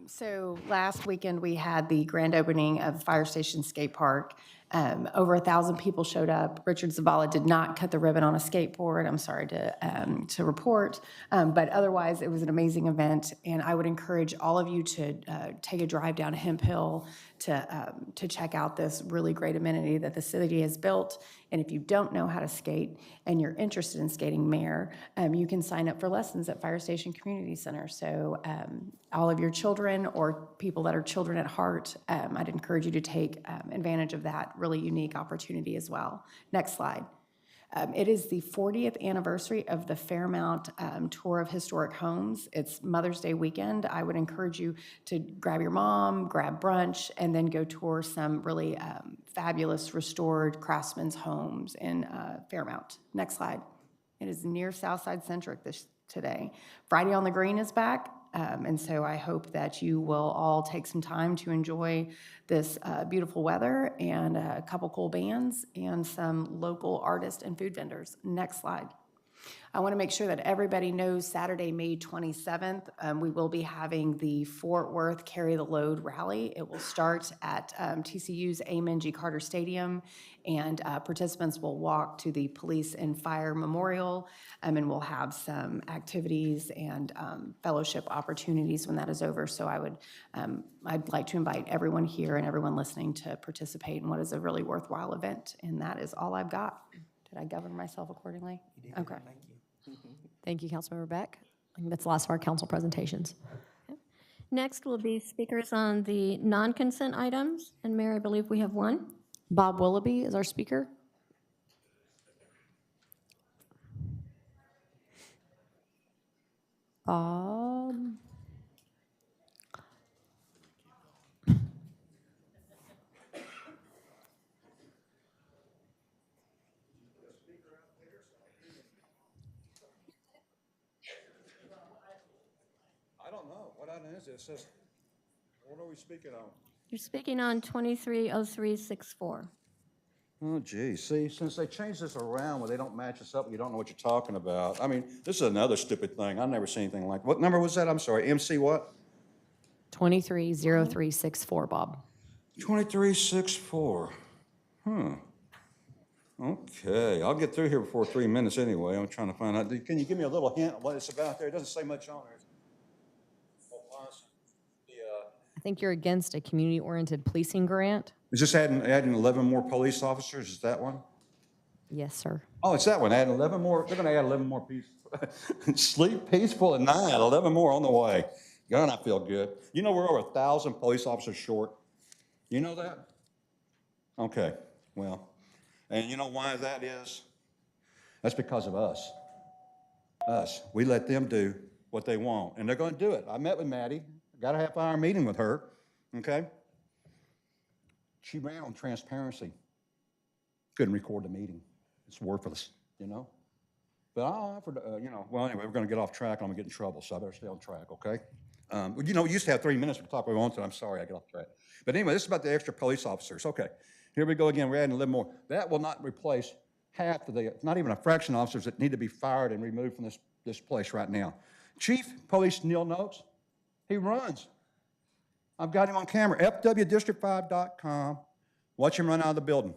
So last weekend, we had the grand opening of Fire Station Skate Park. Over 1,000 people showed up. Richard Zavala did not cut the ribbon on a skateboard, I'm sorry to report, but otherwise it was an amazing event, and I would encourage all of you to take a drive down Hemp Hill to check out this really great amenity that the city has built. And if you don't know how to skate and you're interested in skating Mayor, you can sign up for lessons at Fire Station Community Center. So all of your children or people that are children at heart, I'd encourage you to take advantage of that really unique opportunity as well. Next slide. It is the 40th anniversary of the Fairmount Tour of Historic Homes. It's Mother's Day weekend. I would encourage you to grab your mom, grab brunch, and then go tour some really fabulous restored craftsmen's homes in Fairmount. Next slide. It is near Southside Centric today. Friday on the Green is back. And so I hope that you will all take some time to enjoy this beautiful weather and a couple cool bands and some local artists and food vendors. Next slide. I want to make sure that everybody knows Saturday, May 27th, we will be having the Fort Worth Carry the Load rally. It will start at TCU's Amen G. Carter Stadium, and participants will walk to the Police and Fire Memorial, and we'll have some activities and fellowship opportunities when that is over. So I'd like to invite everyone here and everyone listening to participate in what is a really worthwhile event, and that is all I've got Did I govern myself accordingly? Okay. Thank you, Councilmember Beck. I think that's the last of our council presentations. Next will be speakers on the non-consent items, and Mayor, I believe we have one. Bob Willoughby is our speaker. Bob. I don't know. What item is it? It says, what are we speaking on? You're speaking on 230364. Oh, gee, see, since they changed this around where they don't match us up, you don't know what you're talking about. I mean, this is another stupid thing. I've never seen anything like, what number was that? I'm sorry, MC what? 230364, Bob. 2364. Okay, I'll get through here before 3 minutes anyway. I'm trying to find out. Can you give me a little hint of what it's about there? It doesn't say much on there. I think you're against a community-oriented policing grant. Is this adding 11 more police officers? Is that one? Yes, sir. Oh, it's that one, adding 11 more. They're gonna add 11 more sleep peaceful at night, 11 more on the way. God, I feel good. You know, we're over 1,000 police officers short. You know that? Okay, well, and you know why that is? That's because of us. Us. We let them do what they want, and they're gonna do it. I met with Maddie, got a half-hour meeting with her, okay? She ran on transparency. Couldn't record the meeting. It's worthless, you know? But I offered, well, anyway, we're gonna get off track, and I'm gonna get in trouble, so I better stay on track, okay? You know, we used to have 3 minutes to talk we want to. I'm sorry, I get off track. But anyway, this is about the extra police officers. Okay, here we go again. We're adding a little more. That will not replace half of the, not even a fraction of officers that need to be fired and removed from this place right now. Chief Police Neil Noakes, he runs. I've got him on camera, fwdistrict5.com. Watch him run out of the building.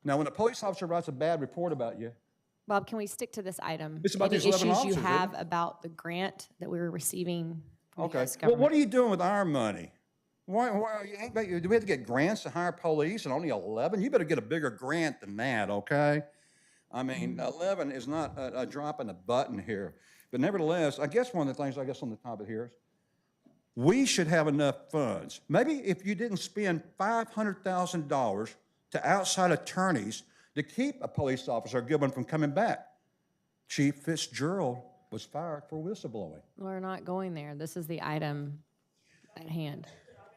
Now, when a police officer writes a bad report about you, Bob, can we stick to this item? It's about Any these 11 issues officers, you isn't have it? about the grant that we were receiving from the okay. U.S. Well, government? what are you doing with our money? Why do we have to get grants to hire police and only 11? You better get a bigger grant than that, okay? I mean, 11 is not a drop in the button here. But nevertheless, I guess one of the things on the top of here is we should have enough funds. Maybe if you didn't spend $500,000 to outside attorneys to keep a police officer, good one, from coming back. Chief Fitzgerald was fired for whistleblowing. We're not going there. This is the item at hand.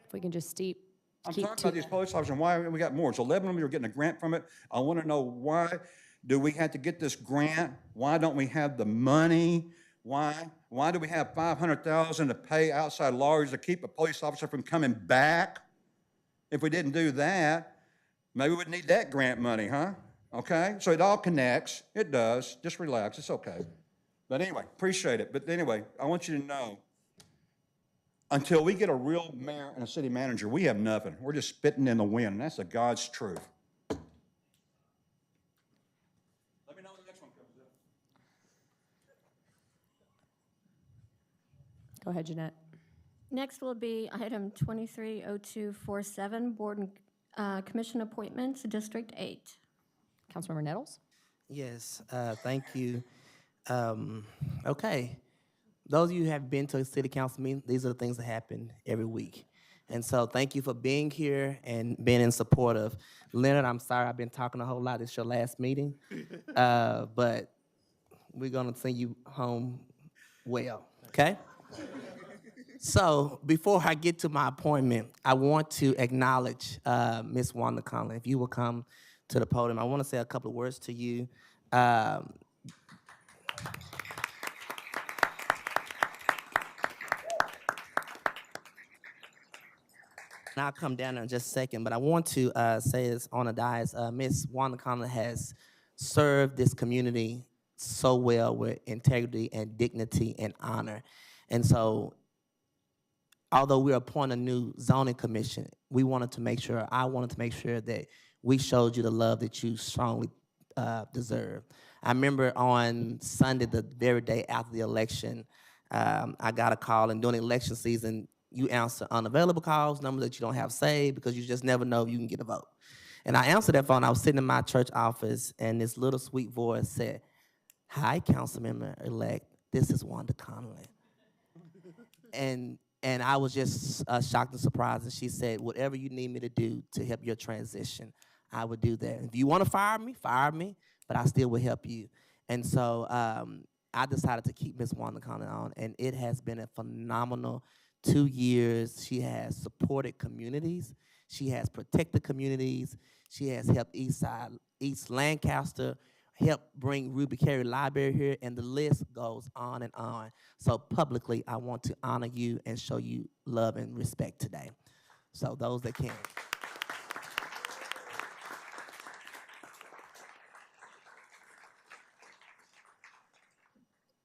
If we can just keep I'm talking about these police officers and why we got more. It's 11 of them, you're getting a grant from it. I want to know why do we have to get this grant? Why don't we have the money? Why do we have $500,000 to pay outside lawyers to keep a police officer from coming back? If we didn't do that, maybe we'd need that grant money, huh? Okay, so it all connects. It does. Just relax. It's okay. But anyway, appreciate it. But anyway, I want you to know, until we get a real mayor and a city manager, we have nothing. We're just spitting in the wind, and that's the God's truth. Let me know when the next one comes up. Go ahead, Jeanette. Next will be item 230247, Board and Commission Appointments, District 8. Councilmember Nettles? Yes, thank you. Okay, those of you who have been to a city council meeting, these are the things that happen every week. And so thank you for being here and being in support of Leonard. I'm sorry I've been talking a whole lot. It's your last meeting, but we're gonna send you home well, okay? So before I get to my appointment, I want to acknowledge Ms. Wanda Conlon. If you will come to the podium, I want to say a couple of words to you. And I'll come down in just a second, but I want to say this on the dais. Ms. Wanda Conlon has served this community so well with integrity and dignity and honor. And so, although we're appointing a new zoning commission, I wanted to make sure that we showed you the love that you strongly deserve. I remember on Sunday, the very day after the election, I got a call, and during the election season, you answer unavailable calls, numbers that you don't have saved, because you just never know if you can get a vote. And I answered that phone. I was sitting in my church office, and this little sweet voice said, "Hi, Councilmember-elect. This is Wanda Connolly." And I was just shocked and surprised. And she said, "Whatever you need me to do to help your transition, I would do that. If you want to fire me, but I still will help you." And so I decided to keep Ms. Wanda Connolly on, and it has been a phenomenal 2 years. She has supported communities. She has protected communities. She has helped East Lancaster, helped bring Ruby Carey Library here, and the list goes on and on. So publicly, I want to honor you and show you love and respect today. So those that can.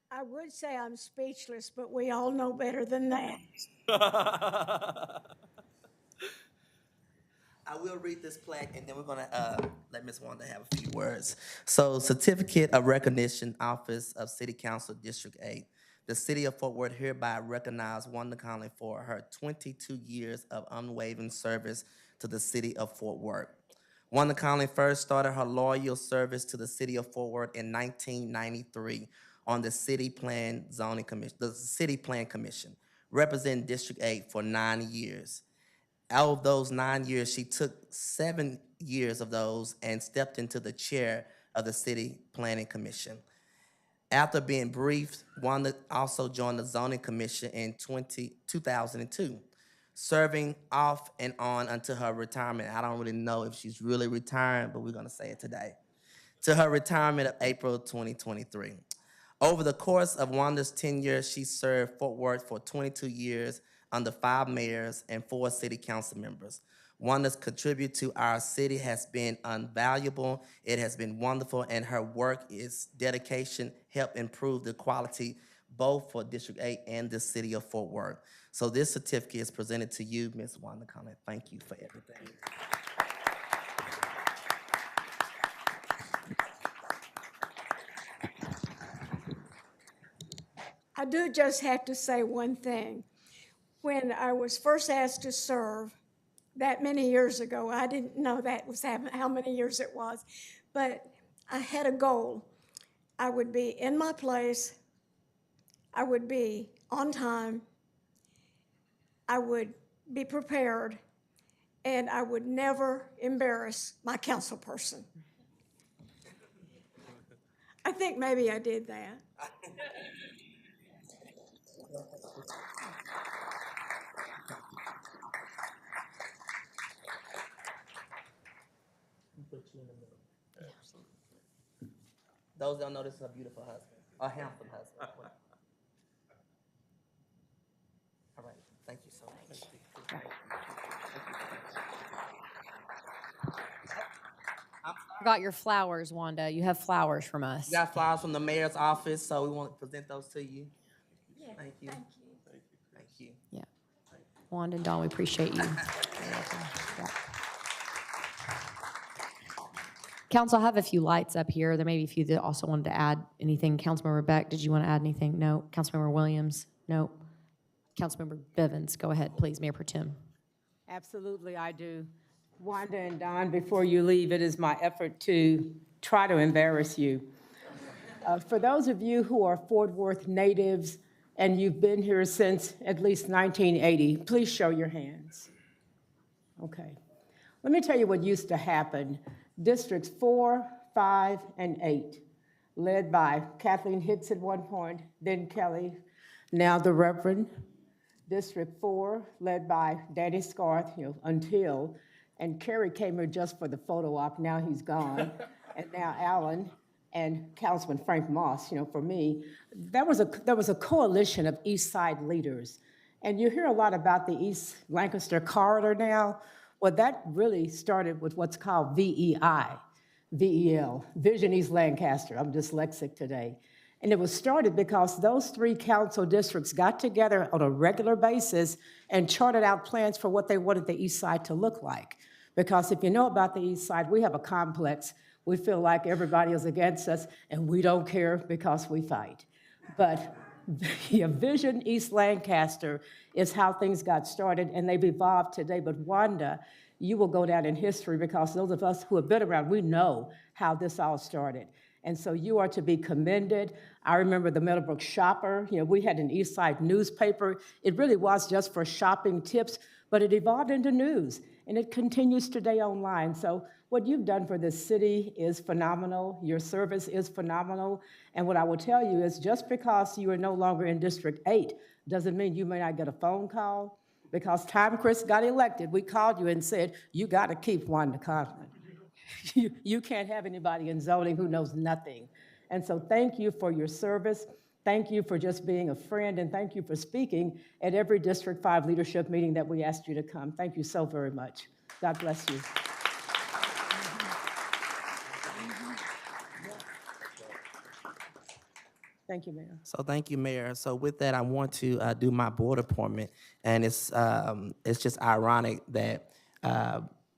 I would say I'm speechless, but we all know better than that. I will read this plaque, and then we're gonna let Ms. Wanda have a few words. So, Certificate of Recognition, Office of City Council, District 8. The City of Fort Worth hereby recognizes Wanda Connolly for her 22 years of unwavering service to the City of Fort Worth. Wanda Connolly first started her loyal service to the City of Fort Worth in 1993 on the City Plan Zoning Commission, the City Plan Commission, representing District 8 for 9 years. Out of those 9 years, she took 7 years of those and stepped into the chair of the City Planning Commission. After being briefed, Wanda also joined the Zoning Commission in 2002, serving off and on until her retirement. I don't really know if she's really retiring, but we're gonna say it today. To her retirement of April 2023. Over the course of Wanda's tenure, she served Fort Worth for 22 years under 5 mayors and 4 city council members. Wanda's contribute to our city has been invaluable. It has been wonderful, and her work is dedication help improve the quality both for District 8 and the city of Fort Worth. So this certificate is presented to you, Ms. Wanda Connolly. Thank you for everything. I do just have to say one thing. When I was first asked to serve that many years ago, I didn't know that was how many years it was, but I had a goal. I would be in my place, I would be on time, I would be prepared, and I would never embarrass my council person. I think maybe I did that. Those that don't know, this is a beautiful husband, a handsome husband. All right, thank you so much. Forgot your flowers, Wanda. You have flowers from us. We got flowers from the mayor's office, so we want to present those to you. Thank you. Thank you. Yeah. Wanda and Dawn, we appreciate you. Yeah. Council, I have a few lights up here. There may be a few that also wanted to add anything. Councilmember Beck, did you want to add anything? No. Councilmember Williams? No. Councilmember Bivens, go ahead, please, Mayor Pro Tem. Absolutely, I do. Wanda and Don, before you leave, it is my effort to try to embarrass you. For those of you who are Fort Worth natives and you've been here since at least 1980, please show your hands. Okay. Let me tell you what used to happen. Districts 4, 5, and 8, led by Kathleen Hicks at one point, then Kelly, now the Reverend. District 4, led by Danny Scarth, until, and Kerry came here just for the photo op, now he's gone, and now Alan and Councilman Frank Moss, for me. There was a coalition of East Side leaders, and you hear a lot about the East Lancaster corridor now. Well, that really started with what's called VEI, VEL, Vision East Lancaster. I'm dyslexic today. And it was started because those 3 council districts got together on a regular basis and charted out plans for what they wanted the East Side to look like. Because if you know about the East Side, we have a complex. We feel like everybody is against us, and we don't care because we fight. But Vision East Lancaster is how things got started, and they've evolved today. But Wanda you will go down in history because those of us who have been around, we know how this all started. And so you are to be commended. I remember the Meadowbrook Shopper. We had an East Side newspaper. It really was just for shopping tips, but it evolved into news, and it continues today online. So what you've done for this city is phenomenal. Your service is phenomenal. And what I will tell you is just because you are no longer in District 8 doesn't mean you may not get a phone call. Because time Chris got elected, we called you and said, you got to keep Wanda Conklin. You can't have anybody in zoning who knows nothing. And so thank you for your service. Thank you for just being a friend, and thank you for speaking at every District 5 leadership meeting that we asked you to come. Thank you so very much. God bless you. Thank you, Mayor. So thank you, Mayor. So with that, I want to do my board appointment, and it's just ironic that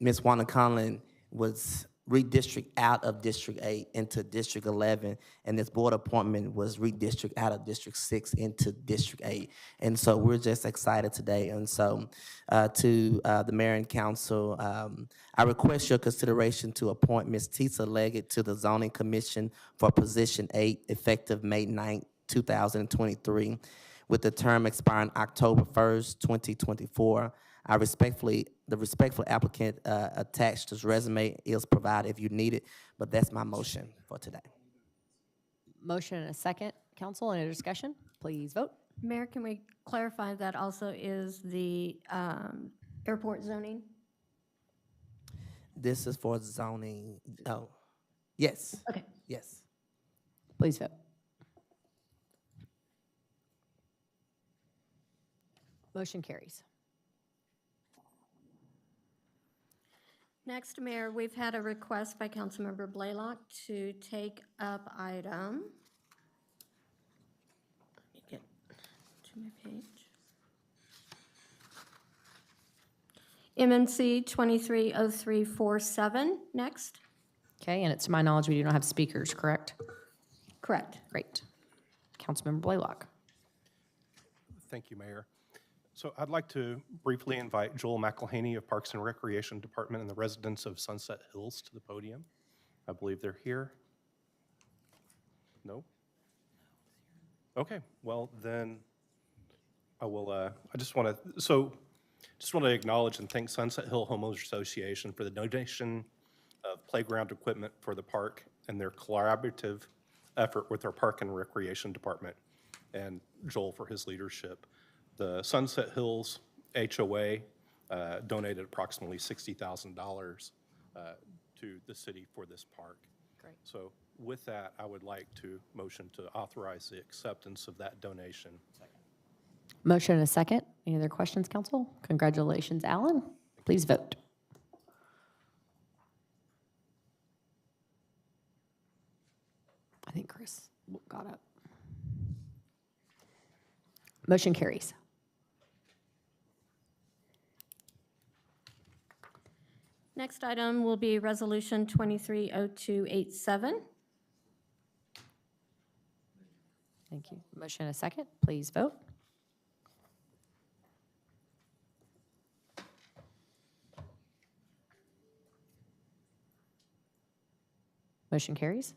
Ms. Wanda Conlon was redistricted out of District 8 into District 11, and this board appointment was redistricted out of District 6 into District 8. And so we're just excited today. And so to the mayor and council, I request your consideration to appoint Ms. Tisa Leggett to the Zoning Commission for position 8, effective May 9th, 2023, with the term expiring October 1st, 2024. The respectful applicant attached his resume is provided if you need it, but that's my motion for today. Motion and a second. Council, any discussion? Please vote. Mayor, can we clarify that also is the airport zoning? This is for zoning. Oh, yes. Okay. Yes. Please vote. Motion carries. Next, Mayor, we've had a request by Councilmember Blaylock to take up item. Let me get to my page. MNC 230347, next. Okay, and it's to my knowledge, we do not have speakers, correct? Correct. Great. Councilmember Blaylock. Thank you, Mayor. So I'd like to briefly invite Joel McElhaney of Parks and Recreation Department and the residents of Sunset Hills to the podium. I believe they're here. No? Okay, well then I will, I just want to acknowledge and thank Sunset Hill Homeowners Association for the donation of playground equipment for the park and their collaborative effort with our Park and Recreation Department, and Joel for his leadership. The Sunset Hills HOA donated approximately $60,000 to the city for this park. Great. So with that, I would like to motion to authorize the acceptance of that donation. Motion and a second. Any other questions, council? Congratulations, Alan. Please vote. I think Chris got up. Motion carries. Next item will be Resolution 230287. Thank you. Motion and a second. Please vote. Motion carries.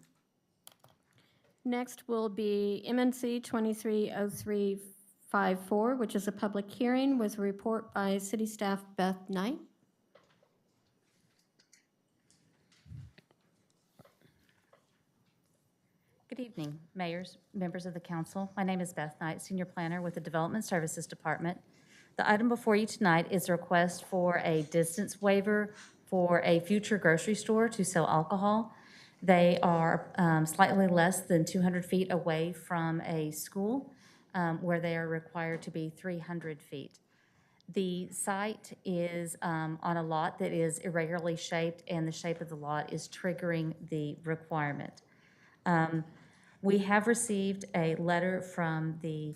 Next will be MNC 230354, which is a public hearing with a report by City Staff Beth Knight. Good evening, mayors, members of the council. My name is Beth Knight, Senior Planner with the Development Services Department. The item before you tonight is a request for a distance waiver for a future grocery store to sell alcohol. They are slightly less than 200 feet away from a school where they are required to be 300 feet. The site is on a lot that is irregularly shaped, and the shape of the lot is triggering the requirement. We have received a letter from the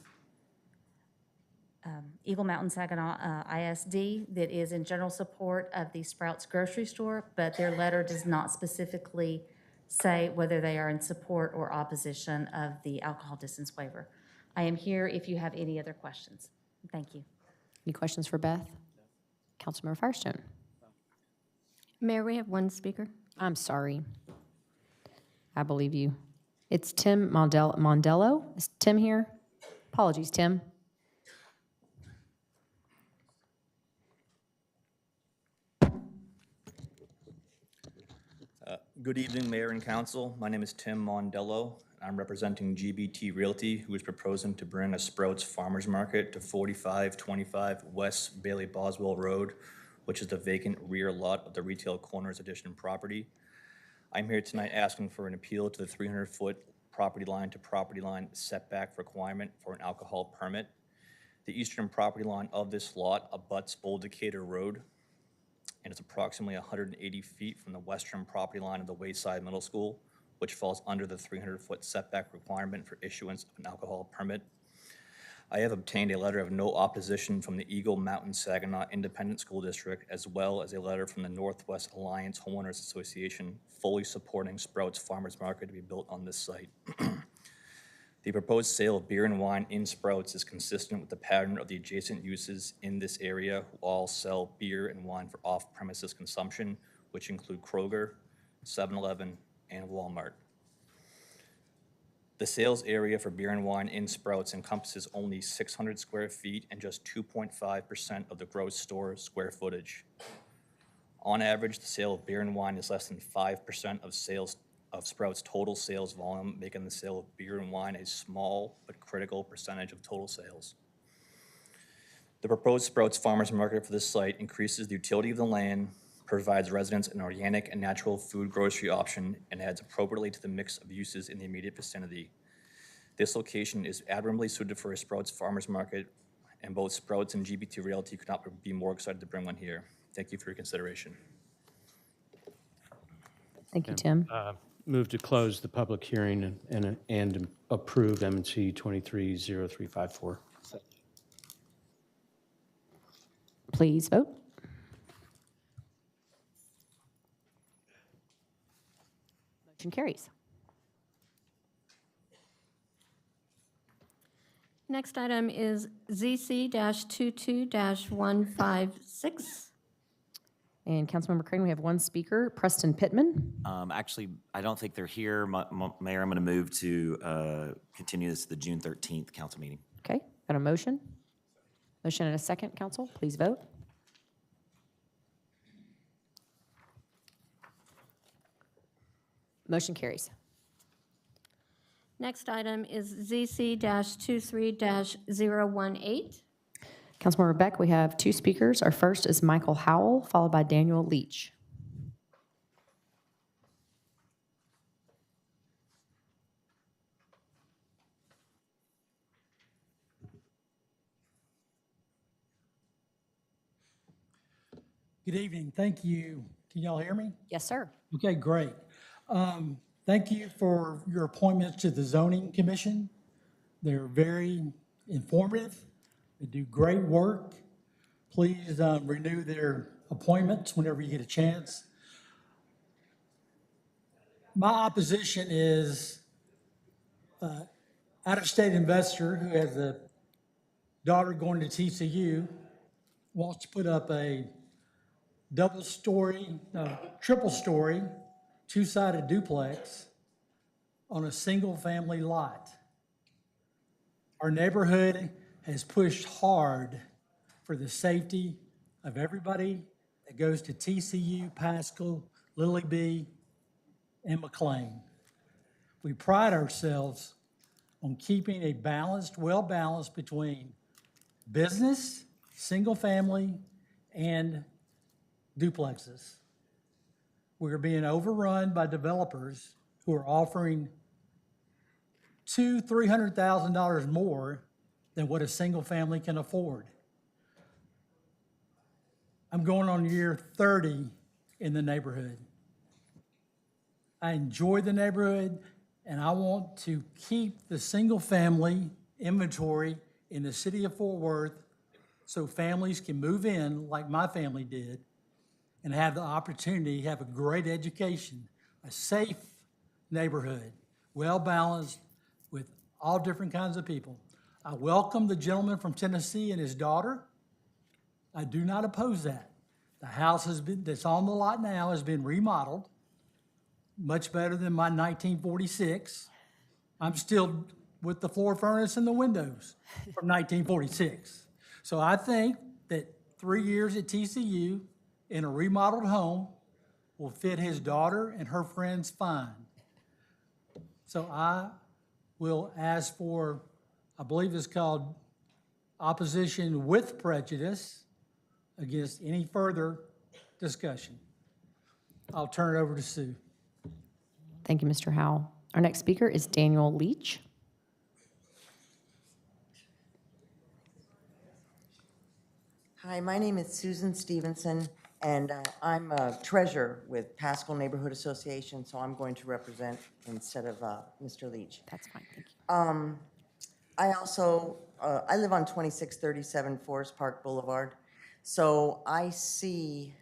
Eagle Mountain Saginaw ISD that is in general support of the Sprouts grocery store, but their letter does not specifically say whether they are in support or opposition of the alcohol distance waiver. I am here if you have any other questions. Thank you. Any questions for Beth? Councilmember Firestone. Mayor, we have one speaker. I'm sorry. I believe you. It's Tim Mondello. Is Tim here? Apologies, Tim. Good evening, Mayor and Council. My name is Tim Mondello. I'm representing GBT Realty, who is proposing to bring a Sprouts Farmers Market to 4525 West Bailey Boswell Road, which is the vacant rear lot of the Retail Corners Edition property. I'm here tonight asking for an appeal to the 300-foot property line to property line setback requirement for an alcohol permit. The eastern property line of this lot abuts Old Decatur Road, and it's approximately 180 feet from the western property line of the Wayside Middle School, which falls under the 300-foot setback requirement for issuance of an alcohol permit. I have obtained a letter of no opposition from the Eagle Mountain Saginaw Independent School District, as well as a letter from the Northwest Alliance Homeowners Association fully supporting Sprouts Farmers Market to be built on this site. The proposed sale of beer and wine in Sprouts is consistent with the pattern of the adjacent uses in this area, who all sell beer and wine for off-premises consumption, which include Kroger, 7-Eleven, and Walmart. The sales area for beer and wine in Sprouts encompasses only 600 square feet and just 2.5% of the gross store square footage. On average, the sale of beer and wine is less than 5% of sales of Sprouts' total sales volume, making the sale of beer and wine a small but critical percentage of total sales. The proposed Sprouts Farmers Market for this site increases the utility of the land, provides residents an organic and natural food grocery option, and adds appropriately to the mix of uses in the immediate vicinity. This location is admirably suited for a Sprouts Farmers Market, and both Sprouts and GBT Realty could not be more excited to bring one here. Thank you for your consideration. Thank you, Tim. Move to close the public hearing and approve M&C 230354. Please vote. Motion carries. Next item is ZC-22-156. And Councilmember Crane, we have one speaker, Preston Pittman. Actually, I don't think they're here. Mayor, I'm going to move to continue this to the June 13th council meeting. Okay, got a motion? Motion and a second, council, please vote. Motion carries. Next item is ZC-23-018. Councilmember Beck, we have two speakers. Our first is Michael Howell, followed by Daniel Leach. Good evening. Thank you. Can y'all hear me? Yes, sir. Okay, great. Thank you for your appointments to the Zoning Commission. They're very informative. They do great work. Please renew their appointments whenever you get a chance. My opposition is out-of-state investor who has a daughter going to TCU, wants to put up a triple-story, two-sided duplex on a single-family lot. Our neighborhood has pushed hard for the safety of everybody that goes to TCU, Pascal, Lily B, and McLean. We pride ourselves on keeping a balanced, well-balanced between business, single-family, and duplexes. We're being overrun by developers who are offering $200,000-$300,000 more than what a single family can afford. I'm going on year 30 in the neighborhood. I enjoy the neighborhood, and I want to keep the single family inventory in the city of Fort Worth so families can move in like my family did and have the opportunity to have a great education, a safe neighborhood, well-balanced with all different kinds of people. I welcome the gentleman from Tennessee and his daughter. I do not oppose that. The house that's on the lot now has been remodeled, much better than my 1946. I'm still with the floor furnace and the windows from 1946. So I think that 3 years at TCU in a remodeled home will fit his daughter and her friends fine. So I will ask for, I believe it's called opposition with prejudice against any further discussion. I'll turn it over to Sue. Thank you, Mr. Howell. Our next speaker is Daniel Leach. Hi, my name is Susan Stevenson, and I'm a treasurer with Pascal Neighborhood Association, so I'm going to represent instead of Mr. Leach. That's fine, thank you. I also, I live on 2637 Forest Park Boulevard, so I see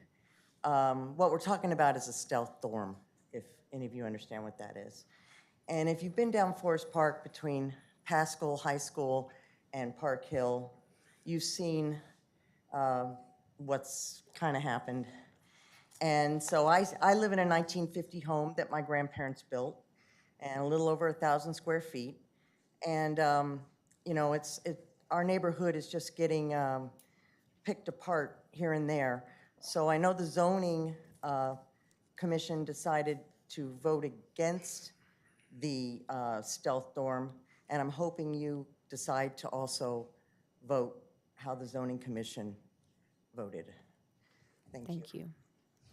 what we're talking about is a stealth dorm, if any of you understand what that is. And if you've been down Forest Park between Pascal High School and Park Hill, you've seen what's kind of happened. And so I live in a 1950 home that my grandparents built, and a little over 1,000 square feet. And, you know, our neighborhood is just getting picked apart here and there. So I know the zoning commission decided to vote against the stealth dorm, and I'm hoping you decide to also vote how the zoning commission voted. Thank you. Thank you.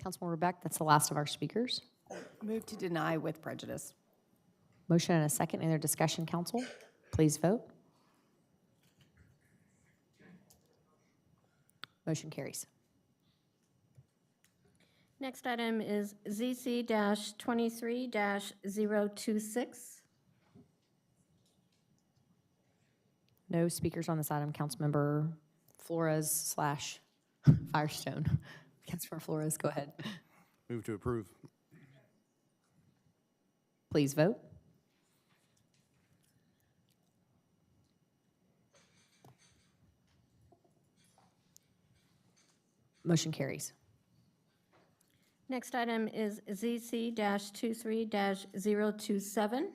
Councilwoman Rebeck, that's the last of our speakers. Move to deny with prejudice. Motion and a second. Any other discussion, council? Please vote. Motion carries. Next item is ZC-23-026. No speakers on this item. Councilmember Flores / Firestone. Councilmember Flores, go ahead. Move to approve. Please vote. Motion carries. Next item is ZC-23-027.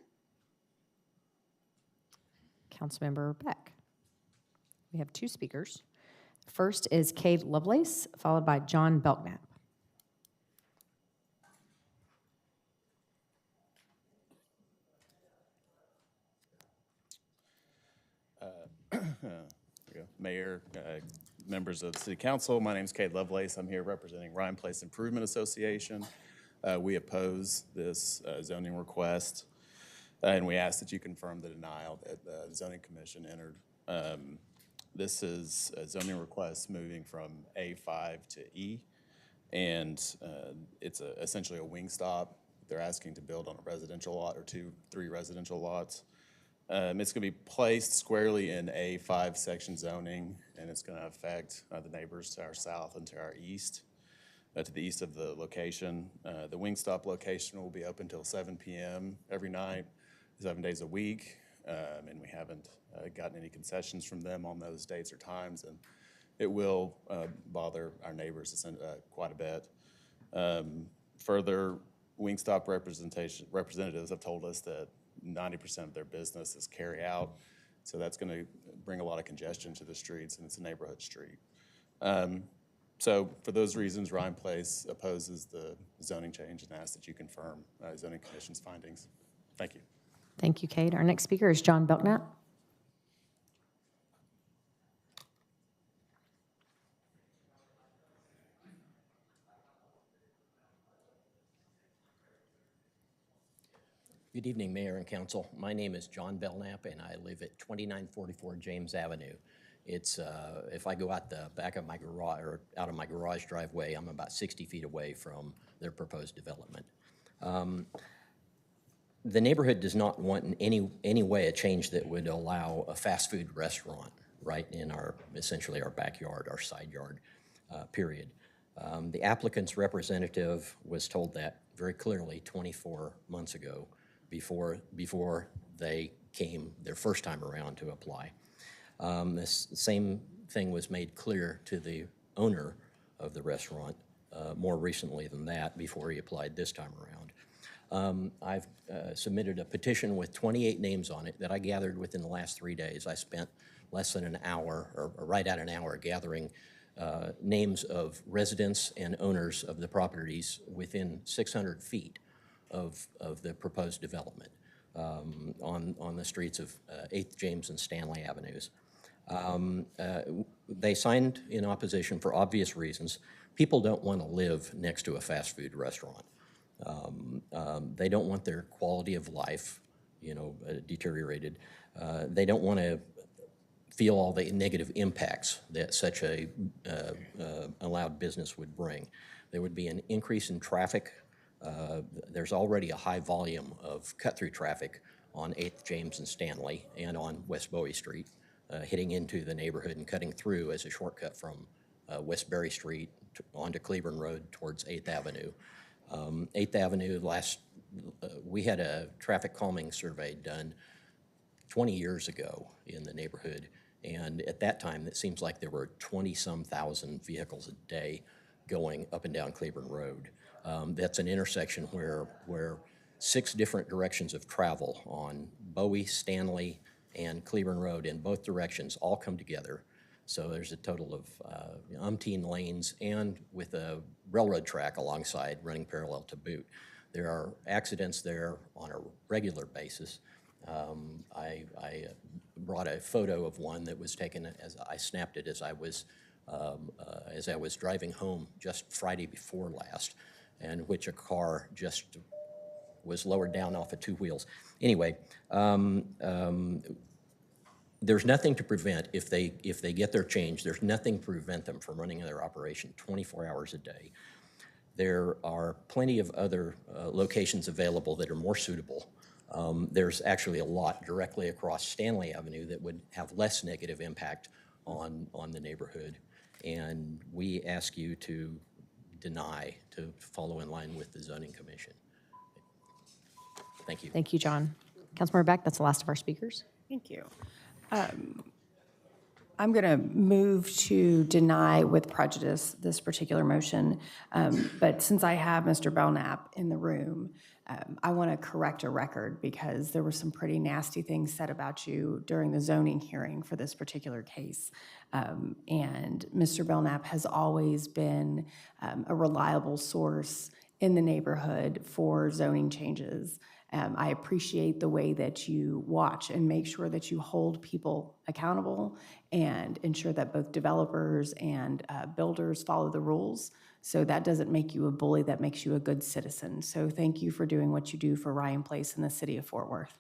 Councilmember Beck. We have two speakers. First is Cade Lovelace, followed by John Belknap. Mayor, members of the City Council, my name is Cade Lovelace. I'm here representing Ryan Place Improvement Association. We oppose this zoning request, and we ask that you confirm the denial that the zoning commission entered. This is a zoning request moving from A5 to E, and it's essentially a wing stop. They're asking to build on a residential lot or three residential lots. It's going to be placed squarely in A5 section zoning, and it's going to affect the neighbors to our south and to our east, to the east of the location. The Wingstop location will be open till 7 p.m. every night, 7 days a week, and we haven't gotten any concessions from them on those dates or times, and it will bother our neighbors quite a bit. Further, Wingstop representatives have told us that 90% of their business is carry out, so that's going to bring a lot of congestion to the streets, and it's a neighborhood street. So for those reasons, Ryan Place opposes the zoning change and asks that you confirm zoning commission's findings. Thank you. Thank you, Cade. Our next speaker is John Belknap. Good evening, Mayor and Council. My name is John Belknap, and I live at 2944 James Avenue. It's, if I go out the back of my garage, or out of my garage driveway, I'm about 60 feet away from their proposed development. The neighborhood does not want in any way a change that would allow a fast food restaurant right in essentially our backyard, our side yard, period. The applicant's representative was told that very clearly 24 months ago, before they came their first time around to apply. This same thing was made clear to the owner of the restaurant more recently than that before he applied this time around. I've submitted a petition with 28 names on it that I gathered within the last 3 days. I spent less than an hour, or right at an hour, gathering names of residents and owners of the properties within 600 feet of the proposed development on the streets of 8th James and Stanley Avenues. They signed in opposition for obvious reasons. People don't want to live next to a fast food restaurant. They don't want their quality of life, deteriorated. They don't want to feel all the negative impacts that such a allowed business would bring. There would be an increase in traffic. There's already a high volume of cut-through traffic on 8th James and Stanley and on West Bowie Street, hitting into the neighborhood and cutting through as a shortcut from West Berry Street onto Cleburne Road towards 8th Avenue. 8th Avenue, we had a traffic calming survey done 20 years ago in the neighborhood, and at that time it seems like there were 20-some thousand vehicles a day going up and down Cleburne Road. That's an intersection where 6 different directions of travel on Bowie, Stanley, and Cleburne Road in both directions all come together. So there's a total of umpteen lanes, and with a railroad track alongside running parallel to boot. There are accidents there on a regular basis. I brought a photo of one that was taken as I snapped it as I was driving home just Friday before last, in which a car just was lowered down off of 2 wheels. Anyway, there's nothing to prevent, if they get their change, there's nothing to prevent them from running their operation 24 hours a day. There are plenty of other locations available that are more suitable. There's actually a lot directly across Stanley Avenue that would have less negative impact on the neighborhood. And we ask you to deny, to follow in line with the Zoning Commission. Thank you. Thank you, John. Councilmember Beck, that's the last of our speakers. Thank you. I'm going to move to deny with prejudice this particular motion, but since I have Mr. Belknap in the room, I want to correct a record because there were some pretty nasty things said about you during the zoning hearing for this particular case. And Mr. Belknap has always been a reliable source in the neighborhood for zoning changes. I appreciate the way that you watch and make sure that you hold people accountable and ensure that both developers and builders follow the rules. So that doesn't make you a bully, that makes you a good citizen. So thank you for doing what you do for Ryan Place in the city of Fort Worth.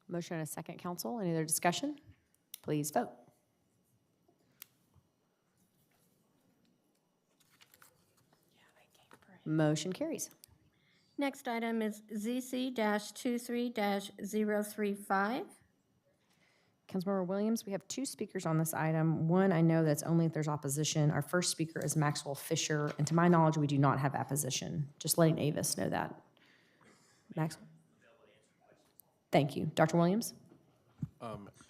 Motion and a second, council. Any other discussion? Please vote. Motion carries. Next item is ZC-23-035. Councilmember Williams, we have 2 speakers on this item. One, I know that's only if there's opposition. Our first speaker is Maxwell Fisher, and to my knowledge, we do not have opposition. Just letting Avis know that. Maxwell? Thank you. Dr. Williams?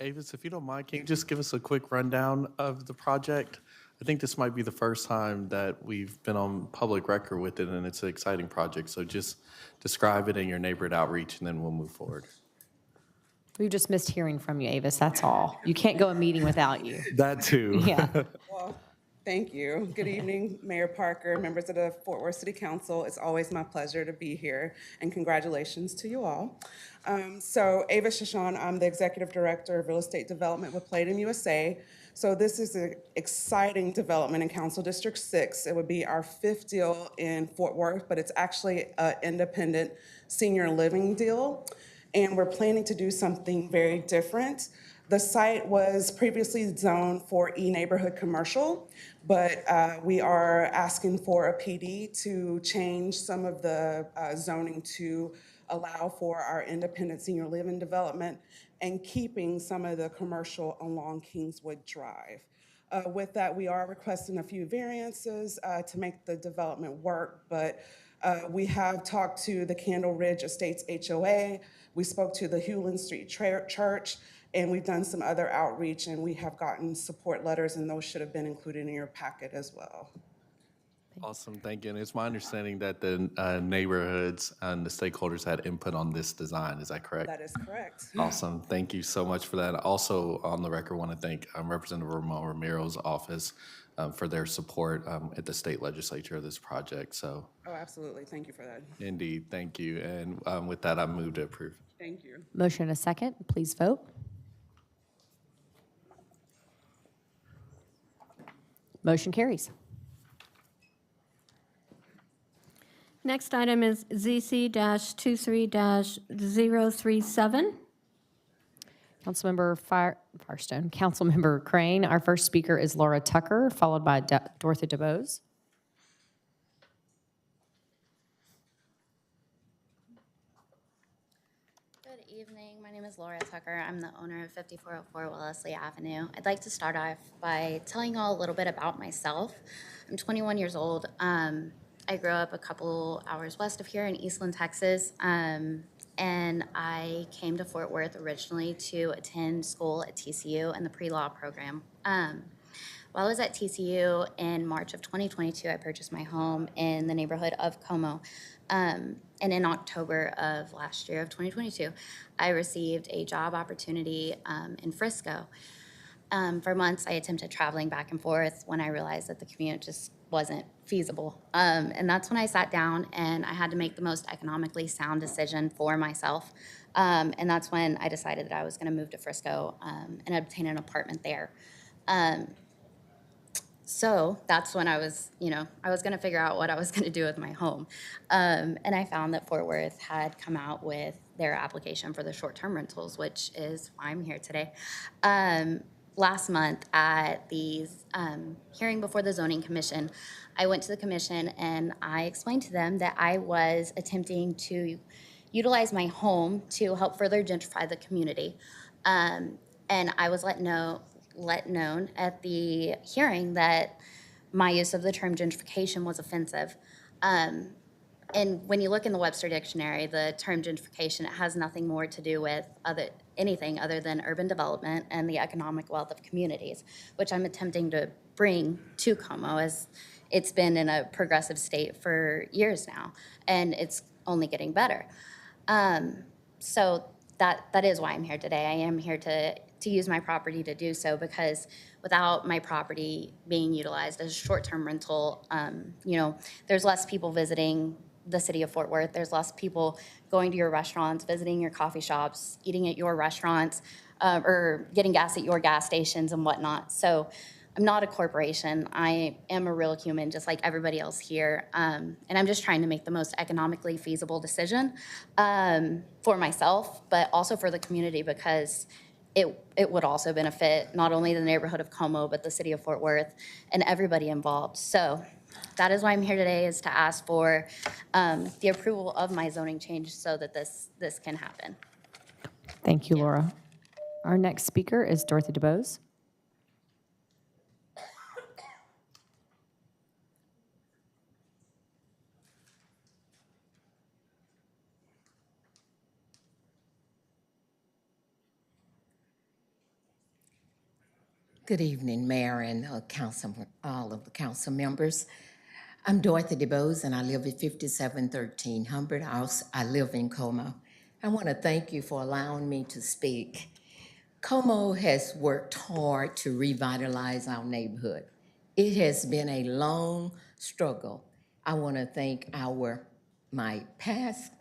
Avis, if you don't mind, can you just give us a quick rundown of the project? I think this might be the first time that we've been on public record with it, and it's an exciting project. So just describe it in your neighborhood outreach, and then we'll move forward. We've just missed hearing from you, Avis, that's all. You can't go a meeting without you. That too. Yeah. Well, thank you. Good evening, Mayor Parker, members of the Fort Worth City Council. It's always my pleasure to be here, and congratulations to you all. So Avis Shashan, I'm the Executive Director of Real Estate Development with Platinum USA. So this is an exciting development in Council District 6. It would be our 5th deal in Fort Worth, but it's actually an independent senior living deal. And we're planning to do something very different. The site was previously zoned for e-neighborhood commercial, but we are asking for a PD to change some of the zoning to allow for our independent senior living development and keeping some of the commercial along Kingswood Drive. With that, we are requesting a few variances to make the development work, but we have talked to the Candle Ridge Estates HOA, we spoke to the Hewlin Street Church, and we've done some other outreach, and we have gotten support letters, and those should have been included in your packet as well. Awesome, thank you. And it's my understanding that the neighborhoods and the stakeholders had input on this design. Is that correct? That is correct. Awesome. Thank you so much for that. Also, on the record, want to thank Representative Ramon Ramiro's office for their support at the state legislature of this project. So, Oh, absolutely. Thank you for that. indeed, thank you. And with that, I move to approve. Thank you. Motion and a second. Please vote. Motion carries. Next item is ZC-23-037. Councilmember Firestone, Councilmember Crane. Our first speaker is Laura Tucker, followed by Dorothy DeBose. Good evening. My name is Laura Tucker. I'm the owner of 5404 Wellesley Avenue. I'd like to start off by telling you all a little bit about myself. I'm 21 years old. I grew up a couple hours west of here in Eastland, Texas, and I came to Fort Worth originally to attend school at TCU in the pre-law program. While I was at TCU in March of 2022, I purchased my home in the neighborhood of Como. And in October of last year, of 2022, I received a job opportunity in Frisco. For months, I attempted traveling back and forth when I realized that the commute just wasn't feasible. And that's when I sat down and I had to make the most economically sound decision for myself. And that's when I decided that I was going to move to Frisco and obtain an apartment there. So that's when I was going to figure out what I was going to do with my home. And I found that Fort Worth had come out with their application for the short-term rentals, which is why I'm here today. Last month at the hearing before the Zoning Commission, I went to the commission and I explained to them that I was attempting to utilize my home to help further gentrify the community. And I was let known at the hearing that my use of the term gentrification was offensive. And when you look in the Webster Dictionary, the term gentrification, it has nothing more to do with anything other than urban development and the economic wealth of communities, which I'm attempting to bring to Como, as it's been in a progressive state for years now, and it's only getting better. So that is why I'm here today. I am here to use my property to do so, because without my property being utilized as a short-term rental, there's less people visiting the city of Fort Worth. There's less people going to your restaurants, visiting your coffee shops, eating at your restaurants, or getting gas at your gas stations and whatnot. So I'm not a corporation. I am a real human, just like everybody else here. And I'm just trying to make the most economically feasible decision for myself, but also for the community, because it would also benefit not only the neighborhood of Como, but the city of Fort Worth and everybody involved. So that is why I'm here today, is to ask for the approval of my zoning change so that this can happen. Thank you, Laura. Our next speaker is Dorothy DeBose. Good evening, Mayor and all of the council members. I'm Dorothy DeBose, and I live at 5713 Humbert House. I live in Como. I want to thank you for allowing me to speak. Como has worked hard to revitalize our neighborhood. It has been a long struggle. I want to thank my past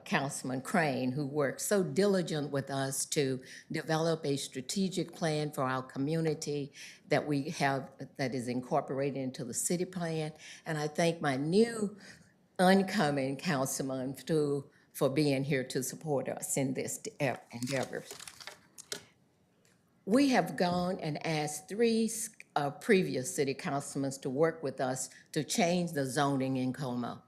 Councilman Crane, who worked so diligent with us to develop a strategic plan for our community that we have, that is incorporated into the city plan. And I thank my new oncoming councilman for being here to support us in this endeavor. We have gone and asked three previous city councilmen to work with us to change the zoning in Como.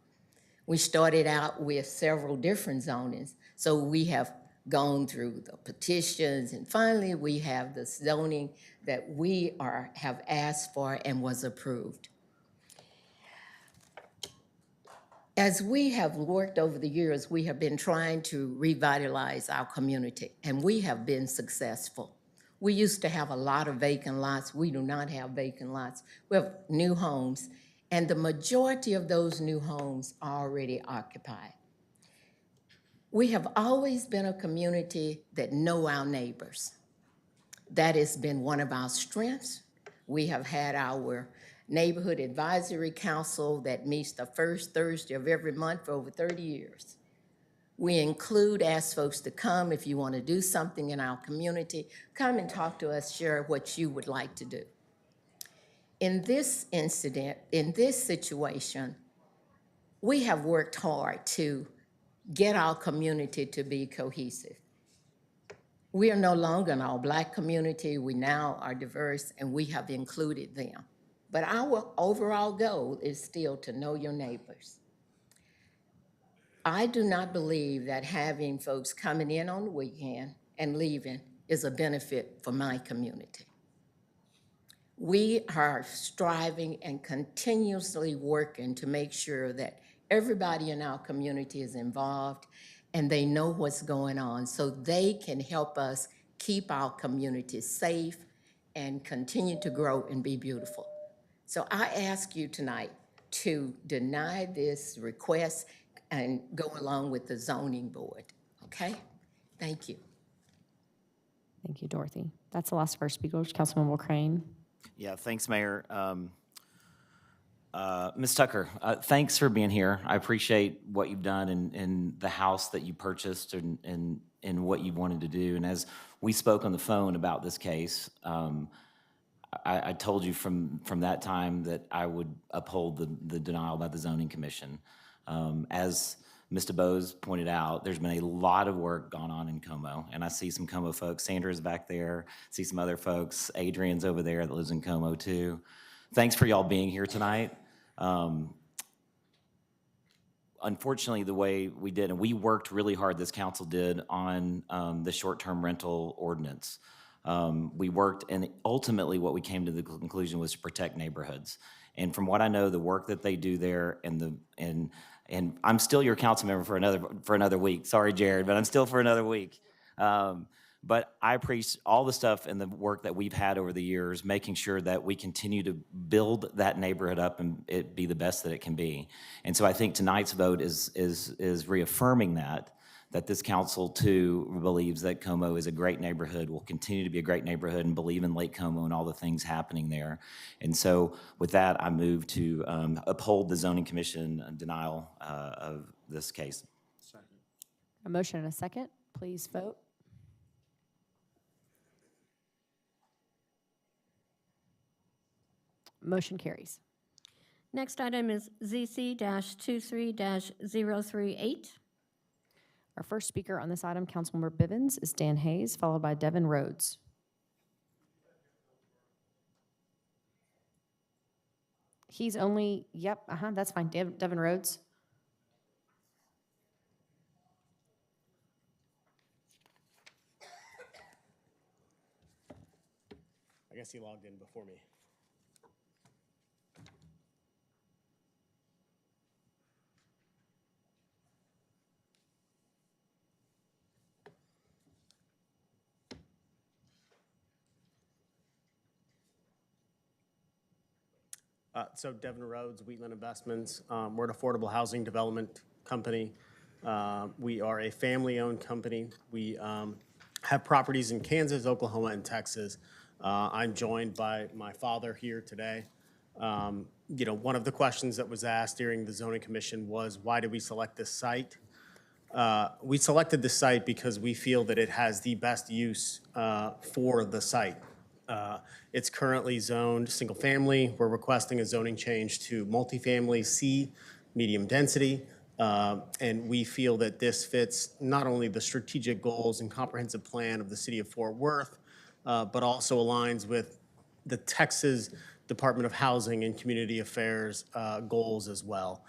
We started out with several different zonings, so we have gone through the petitions, and finally we have the zoning that we have asked for and was approved. As we have worked over the years, we have been trying to revitalize our community, and we have been successful. We used to have a lot of vacant lots. We do not have vacant lots. We have new homes, And the majority of those new homes are already occupied. We have always been a community that know our neighbors. That has been one of our strengths. We have had our Neighborhood Advisory Council that meets the first Thursday of every month for over 30 years. We ask folks to come if you want to do something in our community, come and talk to us, share what you would like to do. In this incident, in this situation, we have worked hard to get our community to be cohesive. We are no longer an all-Black community. We now are diverse, and we have included them. But our overall goal is still to know your neighbors. I do not believe that having folks coming in on the weekend and leaving is a benefit for my community. We are striving and continuously working to make sure that everybody in our community is involved and they know what's going on so they can help us keep our community safe and continue to grow and be beautiful. So I ask you tonight to deny this request and go along with the zoning board, okay? Thank you. Thank you, Dorothy. That's the last of our speakers. Councilmember Crane. Yeah, thanks, Mayor. Ms. Tucker, thanks for being here. I appreciate what you've done in the house that you purchased and what you wanted to do. And as we spoke on the phone about this case, I told you from that time that I would uphold the denial by the Zoning Commission. As Mr. Bose pointed out, there's been a lot of work gone on in Como, and I see some Como folks. Sandra's back there, see some other folks. Adrian's over there that lives in Como too. Thanks for y'all being here tonight. Unfortunately, the way we did, and we worked really hard, this council did, on the short-term rental ordinance. We worked, and ultimately what we came to the conclusion was to protect neighborhoods. And from what I know, the work that they do there and I'm still your council member for another week. Sorry, Jared, but I'm still for another week. But I appreciate all the stuff and the work that we've had over the years, making sure that we continue to build that neighborhood up and it be the best that it can be. And so I think tonight's vote is reaffirming that this council too believes that Como is a great neighborhood, will continue to be a great neighborhood, and believe in Lake Como and all the things happening there. And so with that, I move to uphold the Zoning Commission denial of this case. A motion and a second. Please vote. Motion carries. Next item is ZC-23-038. Our first speaker on this item, Councilmember Bivens, is Dan Hayes, followed by Devin Rhodes. He's only, yep, that's fine. Devin Rhodes. I guess he logged in before me. So Devin Rhodes, Wheatland Investments. We're an affordable housing development company. We are a family-owned company. We have properties in Kansas, Oklahoma, and Texas. I'm joined by my father here today. One of the questions that was asked during the Zoning Commission was, why did we select this site? We selected this site because we feel that it has the best use for the site. It's currently zoned single family. We're requesting a zoning change to multifamily C, medium density. And we feel that this fits not only the strategic goals and comprehensive plan of the city of Fort Worth, but also aligns with the Texas Department of Housing and Community Affairs goals as well.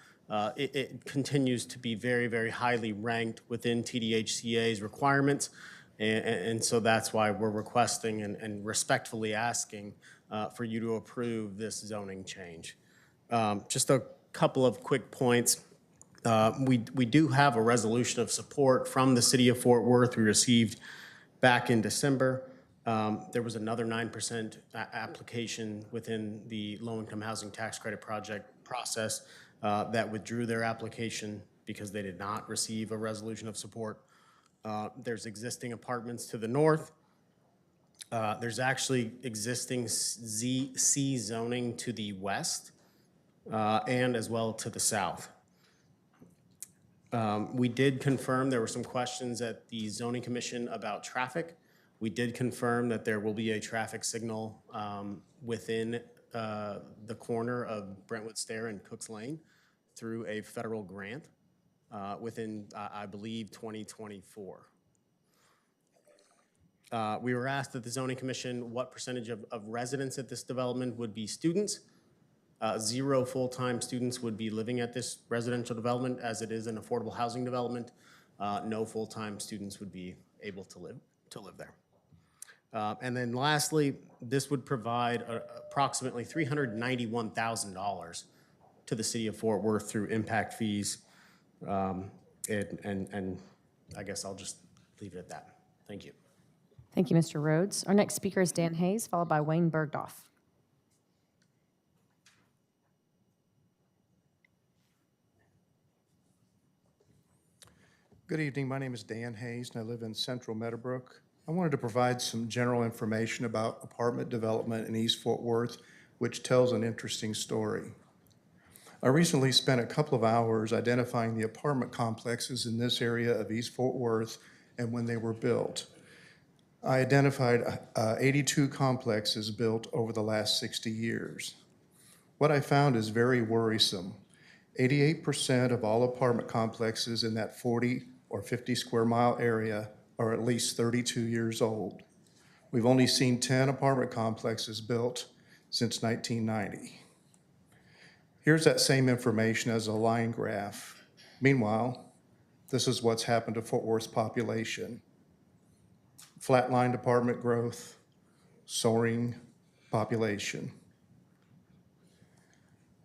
It continues to be very, very highly ranked within TDHCA's requirements. And so that's why we're requesting and respectfully asking for you to approve this zoning change. Just a couple of quick points. We do have a resolution of support from the city of Fort Worth we received back in December. There was another 9% application within the low-income housing tax credit project process that withdrew their application because they did not receive a resolution of support. There's existing apartments to the north. There's actually existing C zoning to the west and as well to the south. We did confirm, there were some questions at the zoning commission about traffic. We did confirm that there will be a traffic signal within the corner of Brentwood Stair and Cooks Lane through a federal grant within, I believe, 2024. We were asked at the zoning commission what percentage of residents at this development would be students. 0 full-time students would be living at this residential development as it is an affordable housing development. No full-time students would be able to live there. And then lastly, this would provide approximately $391,000 to the city of Fort Worth through impact fees. And I guess I'll just leave it at that. Thank you. Thank you, Mr. Rhodes. Our next speaker is Dan Hayes, followed by Wayne Bergdorf. Good evening. My name is Dan Hayes, and I live in Central Meadowbrook. I wanted to provide some general information about apartment development in East Fort Worth, which tells an interesting story. I recently spent a couple of hours identifying the apartment complexes in this area of East Fort Worth and when they were built. I identified 82 complexes built over the last 60 years. What I found is very worrisome. 88% of all apartment complexes in that 40 or 50 square mile area are at least 32 years old. We've only seen 10 apartment complexes built since 1990. Here's that same information as a line graph. Meanwhile, this is what's happened to Fort Worth's population. Flatlined apartment growth, soaring population.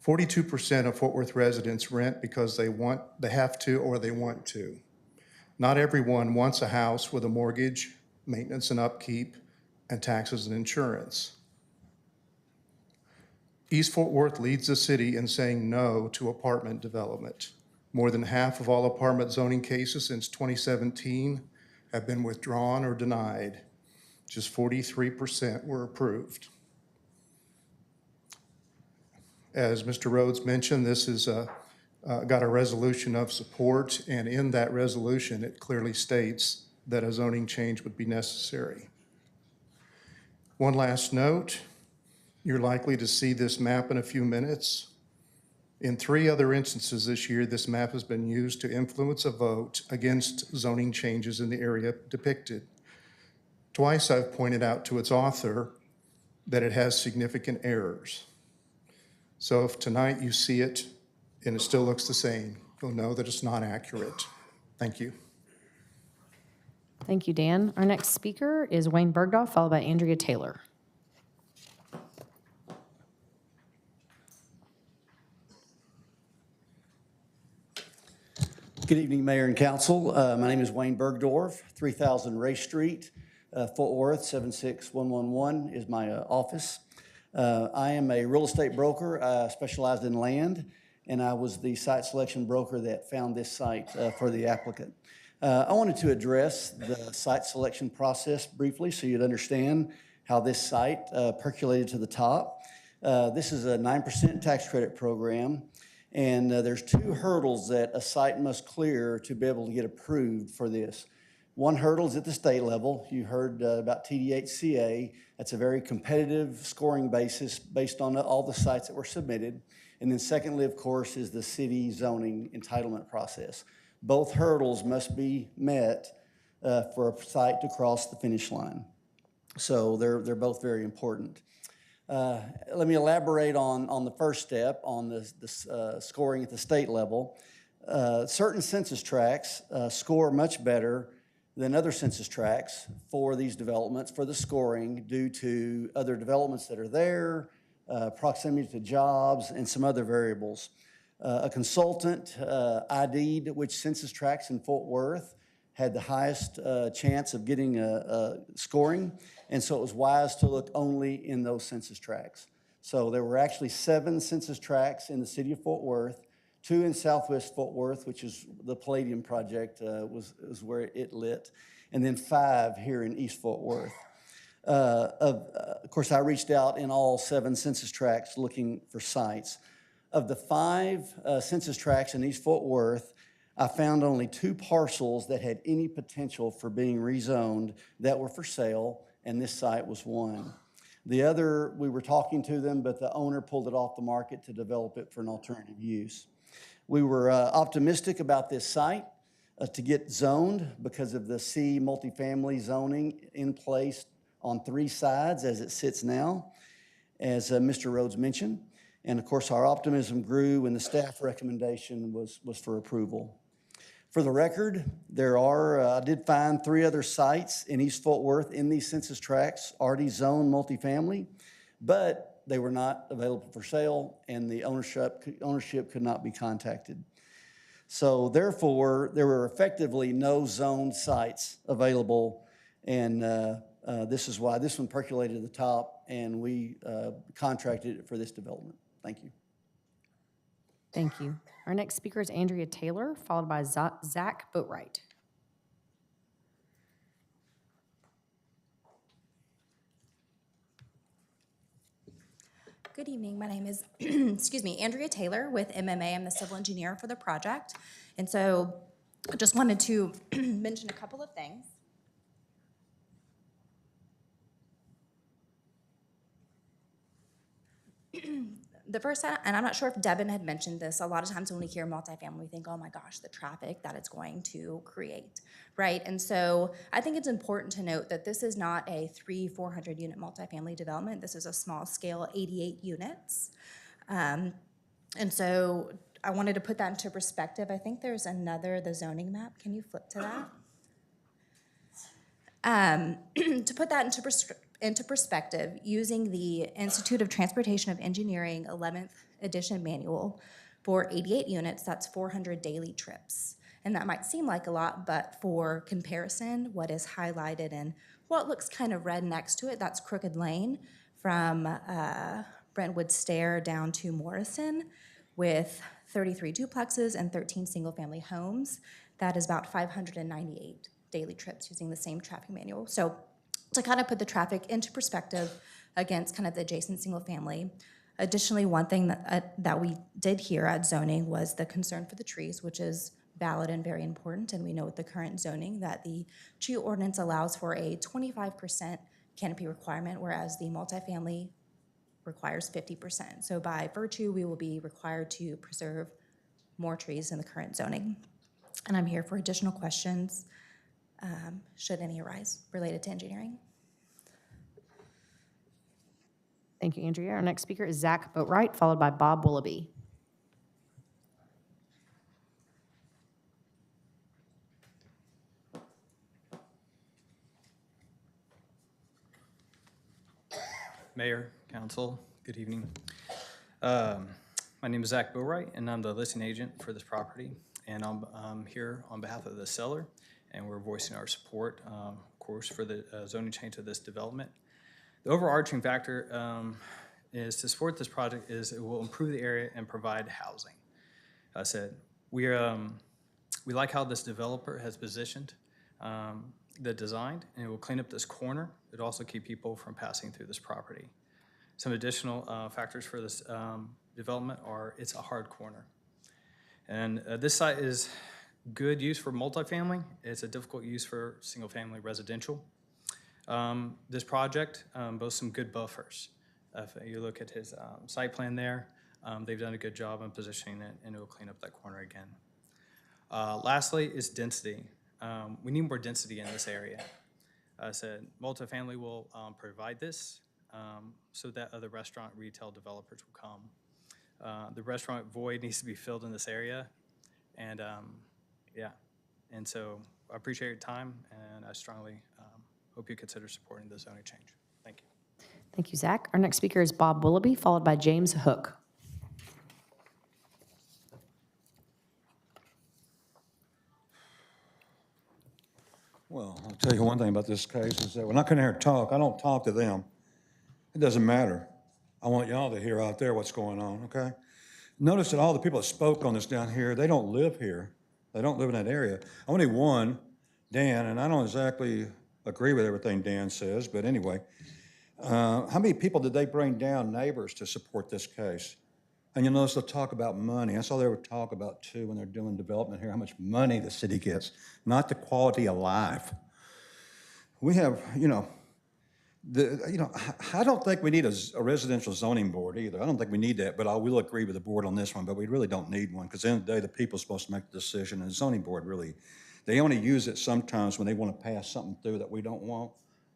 42% of Fort Worth residents rent because they have to, or they want to. Not everyone wants a house with a mortgage, maintenance and upkeep, and taxes and insurance. East Fort Worth leads the city in saying no to apartment development. More than half of all apartment zoning cases since 2017 have been withdrawn or denied. Just 43% were approved. As Mr. Rhodes mentioned, this is got a resolution of support, and in that resolution, it clearly states that a zoning change would be necessary. One last note, you're likely to see this map in a few minutes. In 3 other instances this year, this map has been used to influence a vote against zoning changes in the area depicted. Twice I've pointed out to its author that it has significant errors. So if tonight you see it and it still looks the same, you'll know that it's not accurate. Thank you. Thank you, Dan. Our next speaker is Wayne Bergdorf, followed by Andrea Taylor. Good evening, Mayor and Council. My name is Wayne Bergdorf, 3000 Ray Street, Fort Worth, 76111 is my office. I am a real estate broker. I specialized in land, and I was the site selection broker that found this site for the applicant. I wanted to address the site selection process briefly so you'd understand how this site percolated to the top. This is a 9% tax credit program. And there's 2 hurdles that a site must clear to be able to get approved for this. One hurdle is at the state level. You heard about TDHCA. That's a very competitive scoring basis based on all the sites that were submitted. And then secondly, of course, is the city zoning entitlement process. Both hurdles must be met for a site to cross the finish line. So they're both very important. Let me elaborate on the first step, on the scoring at the state level. Certain census tracts score much better than other census tracts for these developments, for the scoring, due to other developments that are there, proximity to jobs, and some other variables. A consultant ID'd which census tracts in Fort Worth had the highest chance of getting a scoring, and so it was wise to look only in those census tracts. So there were actually 7 census tracts in the city of Fort Worth, 2 in Southwest Fort Worth, which is the Palladium Project was where it lit, and then 5 here in East Fort Worth. Of course, I reached out in all 7 census tracts looking for sites. Of the 5 census tracts in East Fort Worth, I found only 2 parcels that had any potential for being rezoned that were for sale, and this site was one. The other, we were talking to them, but the owner pulled it off the market to develop it for an alternative use. We were optimistic about this site to get zoned because of the C multifamily zoning in place on 3 sides as it sits now, as Mr. Rhodes mentioned. And of course, our optimism grew when the staff recommendation was for approval. For the record, I did find 3 other sites in East Fort Worth in these census tracts, already zoned multifamily, but they were not available for sale and the ownership could not be contacted. So therefore, there were effectively no zoned sites available, and this is why this one percolated to the top and we contracted it for this development. Thank you. Thank you. Our next speaker is Andrea Taylor, followed by Zach Boatwright. Good evening. My name is, Andrea Taylor with MMA. I'm the civil engineer for the project. And so I just wanted to mention a couple of things. The first, and I'm not sure if Devin had mentioned this, a lot of times when we hear multifamily, we think, oh my gosh, the traffic that it's going to create, right? And so I think it's important to note that this is not a 300-400 unit multifamily development. This is a small scale, 88 units. And so I wanted to put that into perspective. I think there's the zoning map. Can you flip to that? To put that into perspective, using the Institute of Transportation of Engineering 11th edition manual for 88 units, that's 400 daily trips. And that might seem like a lot, but for comparison, what is highlighted in what looks kind of red next to it, that's Crooked Lane from Brentwood Stair down to Morrison with 33 duplexes and 13 single-family homes. That is about 598 daily trips using the same traffic manual. So to kind of put the traffic into perspective against kind of the adjacent single family. Additionally, one thing that we did hear at zoning was the concern for the trees, which is valid and very important. And we know with the current zoning that the tree ordinance allows for a 25% canopy requirement, whereas the multifamily requires 50%. So by virtue, we will be required to preserve more trees in the current zoning. And I'm here for additional questions, should any arise related to engineering. Thank you, Andrea. Our next speaker is Zach Boatwright, followed by Bob Willoughby. Mayor, Council, good evening. My name is Zach Boatwright, and I'm the listing agent for this property. And I'm here on behalf of the seller, and we're voicing our support, of course, for the zoning change of this development. The overarching factor is to support this project is it will improve the area and provide housing. I said, we like how this developer has positioned the design, and it will clean up this corner. It'll also keep people from passing through this property. Some additional factors for this development are it's a hard corner. And this site is good use for multifamily. It's a difficult use for single-family residential. This project boasts some good buffers. If you look at his site plan there, they've done a good job in positioning it, and it will clean up that corner again. Lastly is density. We need more density in this area. I said multifamily will provide this so that other restaurant retail developers will come. The restaurant void needs to be filled in this area, and yeah. And so I appreciate your time, and I strongly hope you consider supporting the zoning change. Thank you. Thank you, Zach. Our next speaker is Bob Willoughby, followed by James Hook. Well, I'll tell you one thing about this case is that when I come here and talk, I don't talk to them. It doesn't matter. I want y'all to hear out there what's going on, okay? Notice that all the people that spoke on this down here, they don't live here. They don't live in that area. Only one, Dan, and I don't exactly agree with everything Dan says, but anyway. How many people did they bring down, neighbors, to support this case? And you'll notice they'll talk about money. That's all they would talk about too when they're doing development here, how much money the city gets, not the quality of life. We have, I don't think we need a residential zoning board either. I don't think we need that, but I will agree with the board on this one, but we really don't need one, because at the end of the day, the people are supposed to make the decision, and the zoning board really, they only use it sometimes when they want to pass something through that we don't want.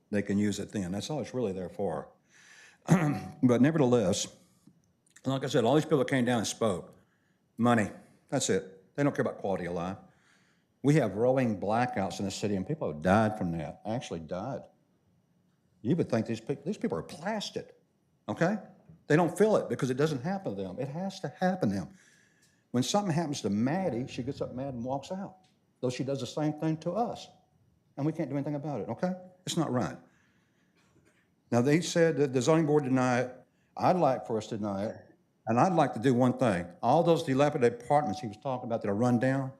They can use it then. That's all it's really there for. But nevertheless, like I said, all these people that came down and spoke, money, that's it. They don't care about quality of life. We have rolling blackouts in the city, and people have died from that, actually died. You would think these people are plastic, okay? They don't feel it because it doesn't happen to them. It has to happen to them. When something happens to Maddie, she gets up mad and walks out, though she does the same thing to us, and we can't do anything about it, okay? It's not right. Now, they said that the zoning board denied it. I'd like for us to deny it, and I'd like to do one thing. All those dilapidated apartments he was talking about that are run down,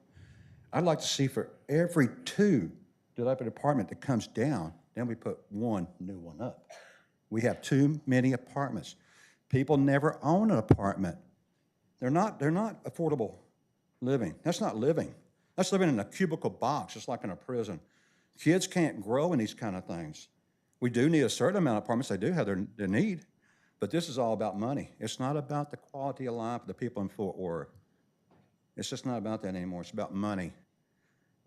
I'd like to see for every 2 dilapidated apartment that comes down, then we put 1 new one up. We have too many apartments. People never own an apartment. They're not affordable living. That's not living. That's living in a cubicle box, just like in a prison. Kids can't grow in these kind of things. We do need a certain amount of apartments. They do have their need, but this is all about money. It's not about the quality of life of the people in Fort Worth. It's just not about that anymore. It's about money.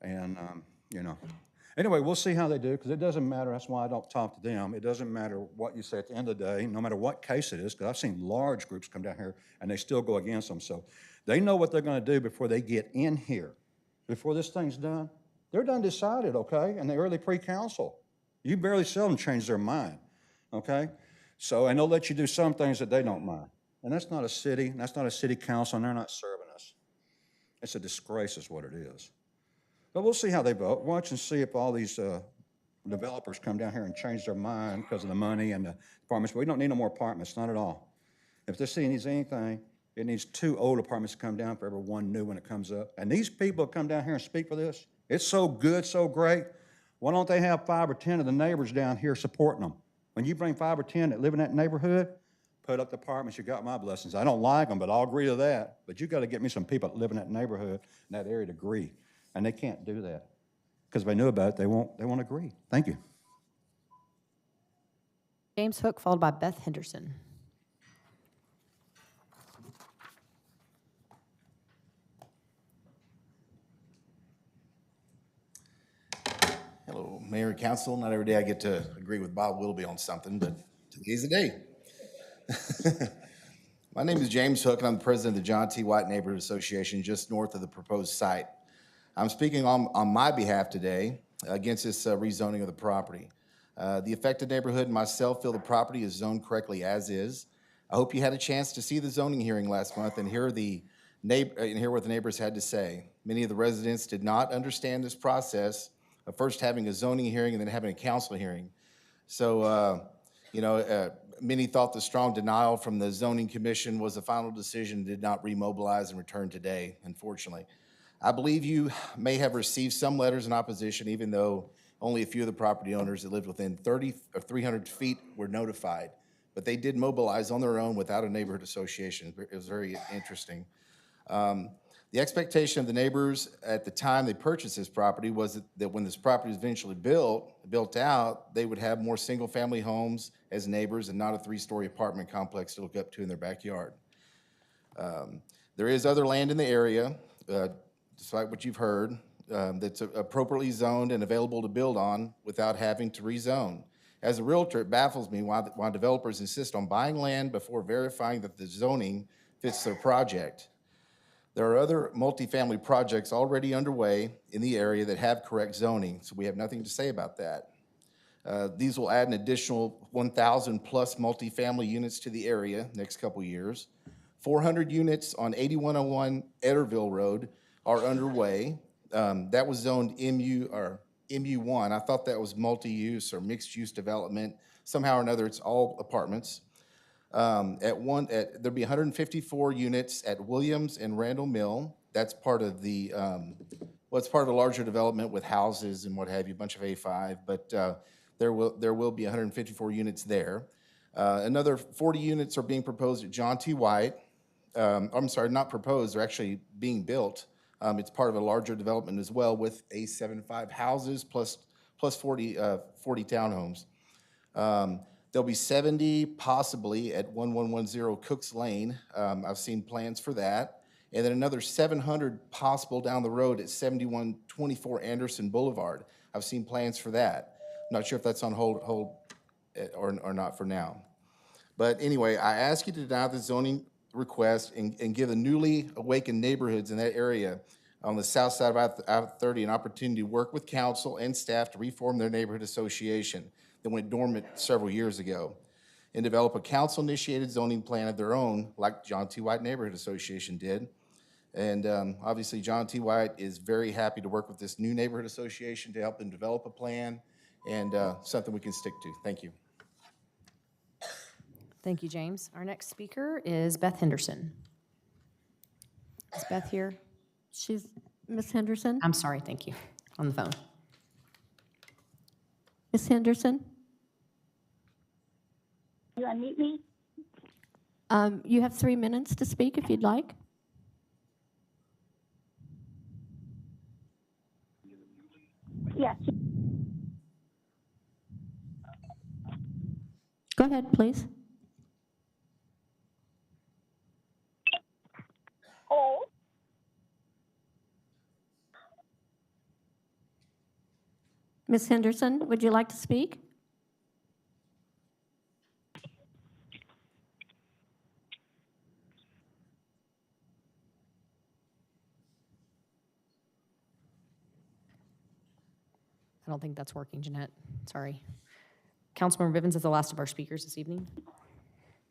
And, Anyway, we'll see how they do, because it doesn't matter. That's why I don't talk to them. It doesn't matter what you say at the end of the day, no matter what case it is, because I've seen large groups come down here, and they still go against them. So they know what they're going to do before they get in here. Before this thing's done, they're done decided, okay, in the early pre-council. You barely seldom change their mind, okay? So, and they'll let you do some things that they don't mind. And that's not a city, that's not a city council, and they're not serving us. It's a disgrace is what it is. But we'll see how they vote. Watch and see if all these developers come down here and change their mind because of the money and the apartments. But we don't need no more apartments, not at all. If this city needs anything, it needs 2 old apartments to come down for every 1 new one that comes up. And these people come down here and speak for this. It's so good, so great. Why don't they have 5 or 10 of the neighbors down here supporting them? When you bring 5 or 10 that live in that neighborhood, put up the apartments, you got my blessings. I don't like them, but I'll agree to that. But you got to get me some people that live in that neighborhood, in that area to agree. And they can't do that. Because if they knew about it, they won't agree. Thank you. James Hook, followed by Beth Henderson. Hello, Mayor and Council. Not every day I get to agree with Bob Willoughby on something, but today's the day. My name is James Hook, and I'm the president of the John T. White Neighborhood Association, just north of the proposed site. I'm speaking on my behalf today against this rezoning of the property. The affected neighborhood and myself feel the property is zoned correctly as is. I hope you had a chance to see the zoning hearing last month and hear what the neighbors had to say. Many of the residents did not understand this process of first having a zoning hearing and then having a council hearing. So, many thought the strong denial from the zoning commission was the final decision and did not remobilize and return today, unfortunately. I believe you may have received some letters in opposition, even though only a few of the property owners that lived within 30 or 300 feet were notified. But they did mobilize on their own without a neighborhood association. It was very interesting. The expectation of the neighbors at the time they purchased this property was that when this property is eventually built out, they would have more single-family homes as neighbors and not a 3-story apartment complex to look up to in their backyard. There is other land in the area, despite what you've heard, that's appropriately zoned and available to build on without having to rezone. As a realtor, it baffles me why developers insist on buying land before verifying that the zoning fits their project. There are other multifamily projects already underway in the area that have correct zoning, so we have nothing to say about that. These will add an additional 1,000 plus multifamily units to the area next couple years. 400 units on 8101 Etterville Road are underway. That was zoned MU1. I thought that was multi-use or mixed-use development. Somehow or another, it's all apartments. There'll be 154 units at Williams and Randall Mill. That's part of the, it's part of a larger development with houses and what have you, a bunch of A5, but there will be 154 units there. Another 40 units are being proposed at John T. White. I'm sorry, not proposed, they're actually being built. It's part of a larger development as well with A75 houses plus 40 townhomes. There'll be 70 possibly at 1110 Cooks Lane. I've seen plans for that. And then another 700 possible down the road at 7124 Anderson Boulevard. I've seen plans for that. Not sure if that's on hold or not for now. But anyway, I ask you to deny the zoning request and give the newly awakened neighborhoods in that area on the south side of I-30 an opportunity to work with council and staff to reform their neighborhood association that went dormant several years ago and develop a council-initiated zoning plan of their own, like John T. White Neighborhood Association did. And obviously, John T. White is very happy to work with this new neighborhood association to help them develop a plan and something we can stick to. Thank you. Thank you, James. Our next speaker is Beth Henderson. Is Beth here? She's Ms. Henderson? I'm sorry, thank you. On the phone. Ms. Henderson? You unmute me? You have 3 minutes to speak if you'd like. Yes. Go ahead, please. Oh. Ms. Henderson, would you like to speak? I don't think that's working, Jeanette. Sorry. Councilmember Bivens is the last of our speakers this evening.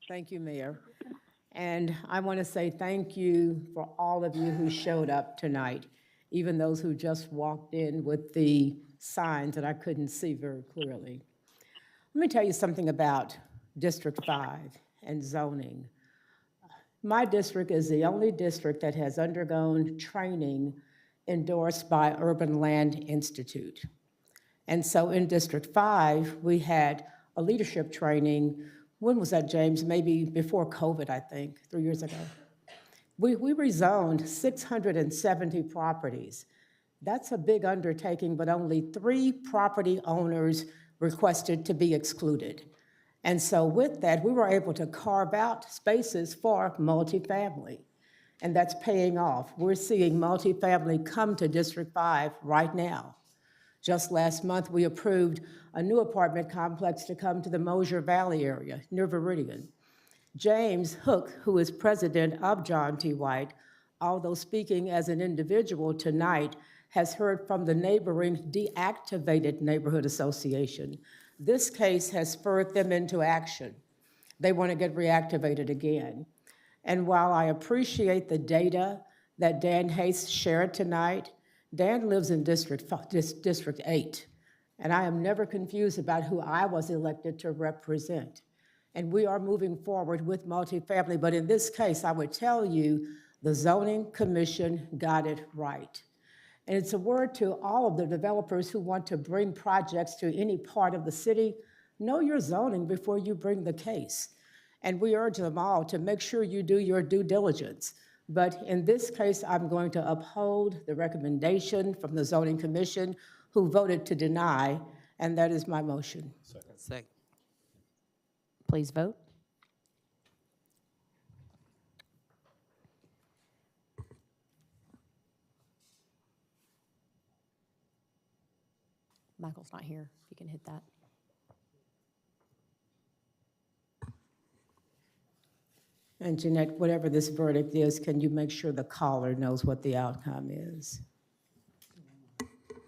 Thank you, Mayor. And I want to say thank you for all of you who showed up tonight, even those who just walked in with the signs that I couldn't see very clearly. Let me tell you something about District 5 and zoning. My district is the only district that has undergone training endorsed by Urban Land Institute. And so in District 5, we had a leadership training. When was that, James? Maybe before COVID, I think, 3 years ago. We rezoned 670 properties. That's a big undertaking, but only 3 property owners requested to be excluded. And so with that, we were able to carve out spaces for multifamily, and that's paying off. We're seeing multifamily come to District 5 right now. Just last month, we approved a new apartment complex to come to the Mosier Valley area near Viridian. James Hook, who is president of John T. White, although speaking as an individual tonight, has heard from the neighboring deactivated neighborhood association. This case has spurred them into action. They want to get reactivated again. And while I appreciate the data that Dan Hayes shared tonight, Dan lives in District 8, and I am never confused about who I was elected to represent. And we are moving forward with multifamily, but in this case, I would tell you, the Zoning Commission got it right. And it's a word to all of the developers who want to bring projects to any part of the city, know your zoning before you bring the case. And we urge them all to make sure you do your due diligence. But in this case, I'm going to uphold the recommendation from the Zoning Commission who voted to deny, and that is my motion. Second. Please vote. Michael's not here. If you can hit that. And Jeanette, whatever this verdict is, can you make sure the caller knows what the outcome is?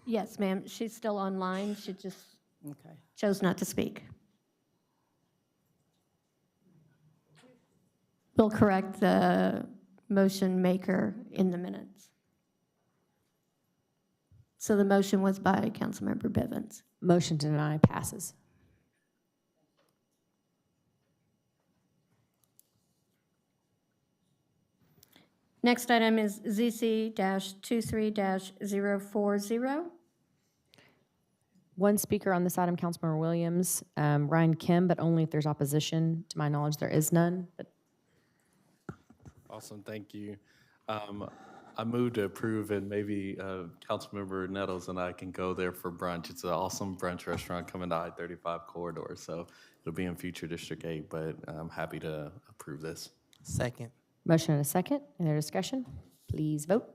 Yes, ma'am. She's still online. She just Okay. chose not to speak. We'll correct the motion maker in the minutes. So the motion was by Councilmember Bivens. Motion to deny passes. Next item is ZC-23-04. One speaker on this item, Councilmember Williams, Ryan Kim, but only if there's opposition. To my knowledge, there is none. But Awesome, thank you. I move to approve, and maybe Councilmember Nettles and I can go there for brunch. It's an awesome brunch restaurant coming to I-35 corridor, so it'll be in future District 8, but I'm happy to approve this. Second. motion and a second. Any other discussion? Please vote.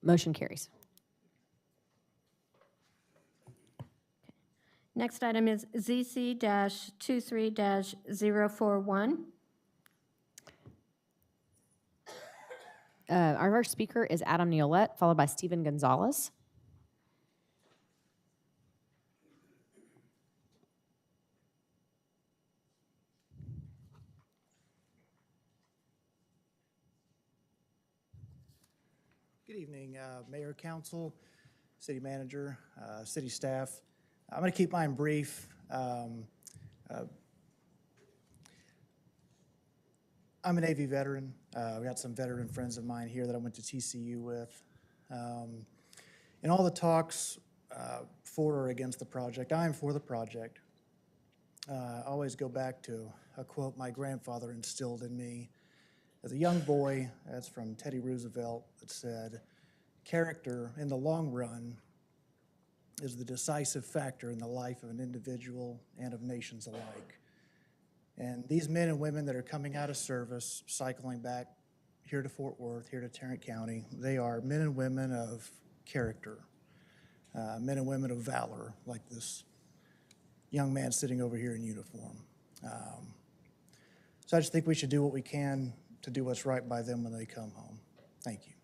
Motion carries. Next item is ZC-23-041. Our first speaker is Adam Neolette, followed by Stephen Gonzalez. Good evening, Mayor, Council, City Manager, City staff. I'm going to keep mine brief. I'm a Navy veteran. We got some veteran friends of mine here that I went to TCU with. In all the talks for or against the project, I am for the project. I always go back to a quote my grandfather instilled in me as a young boy. That's from Teddy Roosevelt, that said, "Character in the long run is the decisive factor in the life of an individual and of nations alike." And these men and women that are coming out of service, cycling back here to Fort Worth, here to Tarrant County, they are men and women of character, men and women of valor, like this young man sitting over here in uniform. So I just think we should do what we can to do what's right by them when they come home. Thank you.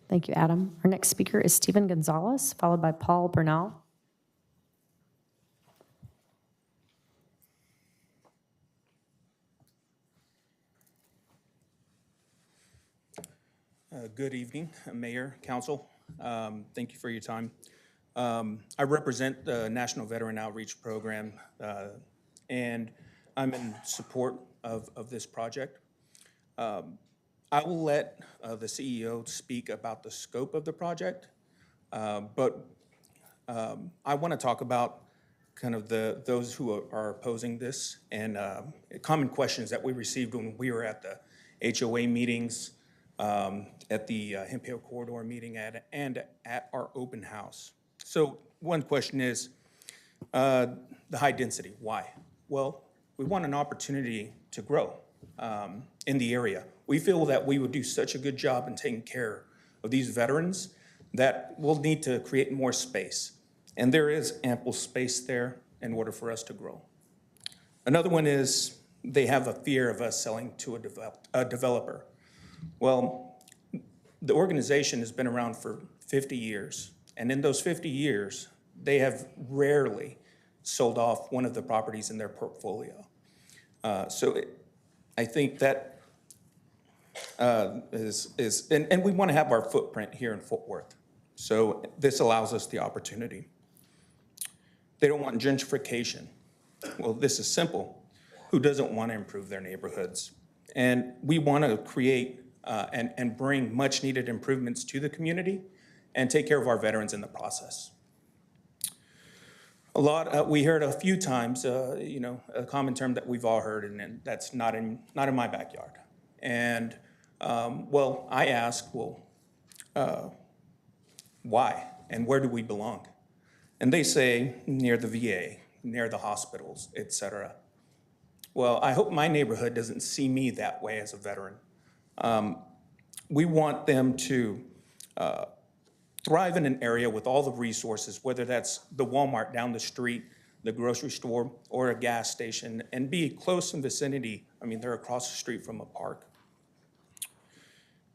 Thank you, Adam. Our next speaker is Stephen Gonzalez, followed by Paul Bernal. Good evening, Mayor, Council. Thank you for your time. I represent the National Veteran Outreach Program, and I'm in support of this project. I will let the CEO speak about the scope of the project, but I want to talk about kind of those who are opposing this and common questions that we received when we were at the HOA meetings, at the Hemphill Corridor meeting, and at our open house. So one question is the high density. Why? Well, we want an opportunity to grow in the area. We feel that we would do such a good job in taking care of these veterans that we'll need to create more space. And there is ample space there in order for us to grow. Another one is they have a fear of us selling to a developer. Well, the organization has been around for 50 years. And in those 50 years, they have rarely sold off one of the properties in their portfolio. I think that and we want to have our footprint here in Fort Worth. So this allows us the opportunity. They don't want gentrification. Well, this is simple. Who doesn't want to improve their neighborhoods? And we want to create and bring much needed improvements to the community and take care of our veterans in the process. We heard a few times, a common term that we've all heard, and that's not in my backyard. And well, I ask, why and where do we belong? And they say near the VA, near the hospitals, et cetera. Well, I hope my neighborhood doesn't see me that way as a veteran. We want them to thrive in an area with all the resources, whether that's the Walmart down the street, the grocery store, or a gas station, and be close in vicinity. I mean, they're across the street from a park.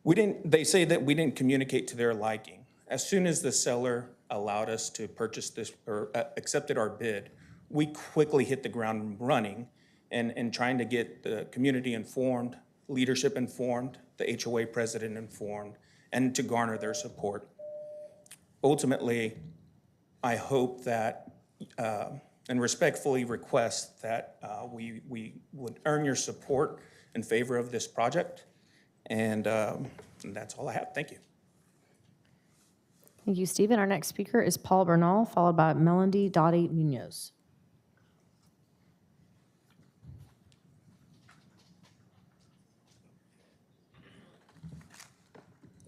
They say that we didn't communicate to their liking. As soon as the seller allowed us to purchase this or accepted our bid, we quickly hit the ground running and trying to get the community informed leadership informed, the HOA president informed, and to garner their support. Ultimately, I hope that, and respectfully request that we would earn your support in favor of this project. And that's all I have. Thank you. Thank you, Stephen. Our next speaker is Paul Bernal, followed by Melody Dottie Munoz.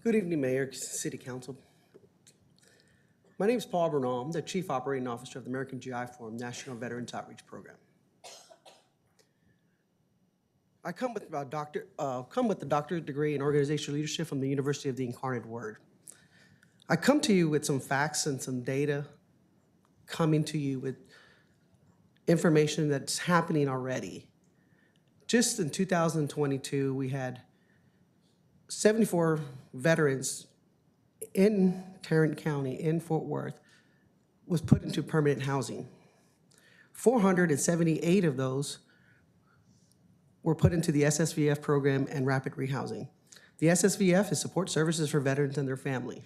Good evening, Mayor, City Council. My name is Paul Bernal. I'm the Chief Operating Officer of the American GI Forum National Veterans Outreach Program. I come with a doctorate degree in organizational leadership from the University of the Incarnate Word. I come to you with some facts and some data, coming to you with information that's happening already. Just in 2022, we had 74 veterans in Tarrant County, in Fort Worth, was put into permanent housing. 478 of those were put into the SSVF program and rapid rehousing. The SSVF is support services for veterans and their family.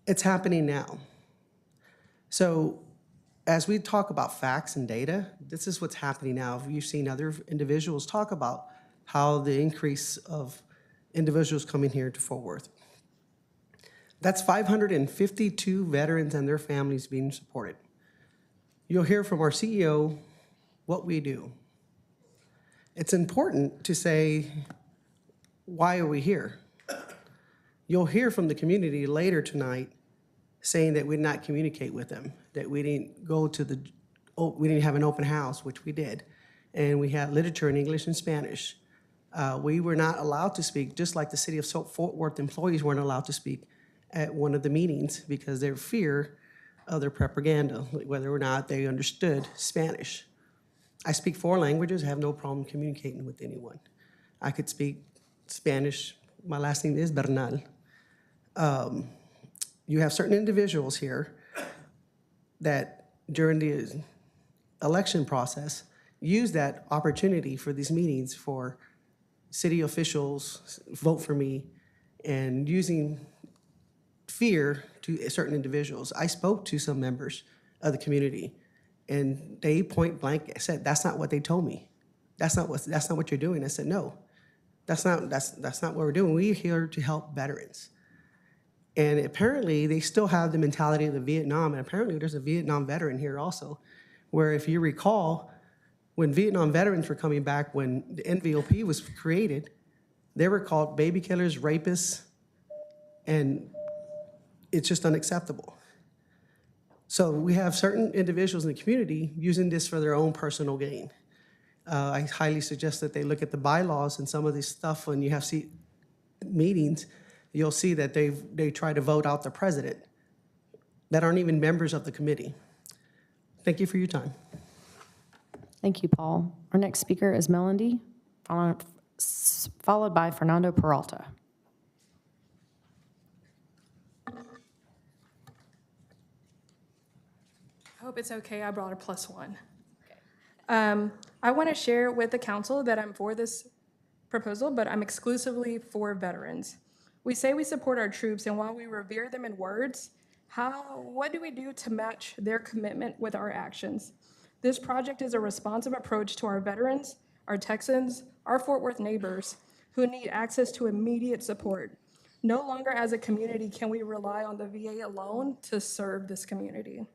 It's happening now. So as we talk about facts and data, this is what's happening now. You've seen other individuals talk about how the increase of individuals coming here to Fort Worth. That's 552 veterans and their families being supported. You'll hear from our CEO what we do. It's important to say, why are we here? You'll hear from the community later tonight saying that we did not communicate with them, that we didn't go to we didn't have an open house, which we did, and we had literature in English and Spanish. We were not allowed to speak, just like the city of Fort Worth employees weren't allowed to speak at one of the meetings because their fear of their propaganda, whether or not they understood Spanish. I speak 4 languages, I have no problem communicating with anyone. I could speak Spanish, my last name is Bernal. You have certain individuals here that during the election process use that opportunity for these meetings for city officials, vote for me, and using fear to certain individuals. I spoke to some members of the community, and they point blank said, "That's not what they told me. That's not what you're doing." I said, "No, that's not what we're doing. We're here to help veterans." And apparently, they still have the mentality of the Vietnam, and apparently there's a Vietnam veteran here also, where if you recall, when Vietnam veterans were coming back, when the NVOP was created, they were called baby killers, rapists, and it's just unacceptable. So we have certain individuals in the community using this for their own personal gain. I highly suggest that they look at the bylaws and some of this stuff. When you have meetings, you'll see that they try to vote out the president that aren't even members of the committee. Thank you for your time. Thank you, Paul. Our next speaker is Melody, followed by Fernando Peralta. I hope it's okay. I brought a +1. I want to share with the council that I'm for this proposal, but I'm exclusively for veterans. We say we support our troops, and while we revere them in words, what do we do to match their commitment with our actions? This project is a responsive approach to our veterans, our Texans, our Fort Worth neighbors who need access to immediate support. No longer as a community can we rely on the VA alone to serve this community.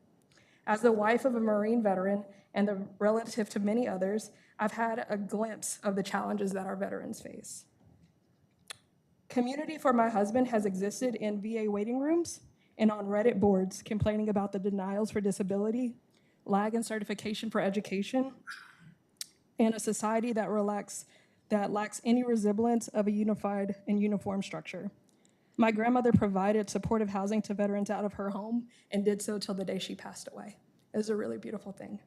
As the wife of a Marine veteran and the relative to many others, I've had a glimpse of the challenges that our veterans face. Community for my husband has existed in VA waiting rooms and on Reddit boards complaining about the denials for disability, lag in certification for education, and a society that lacks any resemblance of a unified and uniform structure. My grandmother provided supportive housing to veterans out of her home and did so till the day she passed away. It was a really beautiful thing.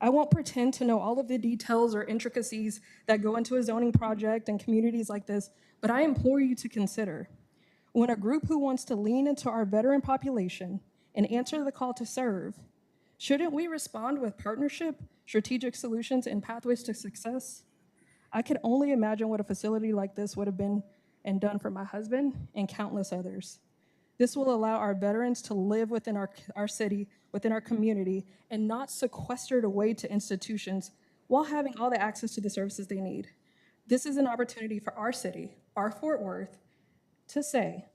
I won't pretend to know all of the details or intricacies that go into a zoning project and communities like this, but I implore you to consider, when a group who wants to lean into our veteran population and answer the call to serve, shouldn't we respond with partnership, strategic solutions, and pathways to success? I could only imagine what a facility like this would have been and done for my husband and countless others. This will allow our veterans to live within our city, within our community, and not sequestered away to institutions while having all the access to the services they need. This is an opportunity for our city, our Fort Worth, to say,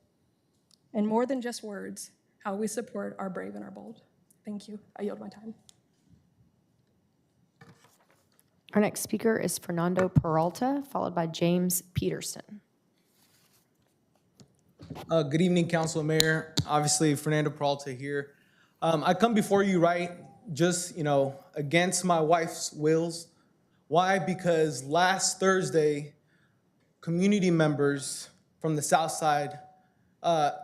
and more than just words, how we support our brave and our bold. Thank you. I yield my time. Our next speaker is Fernando Peralta, followed by James Peterson. Good evening, Council and Mayor. Obviously, Fernando Peralta here. I come before you, just, against my wife's wills. Why? Because last Thursday, community members from the South Side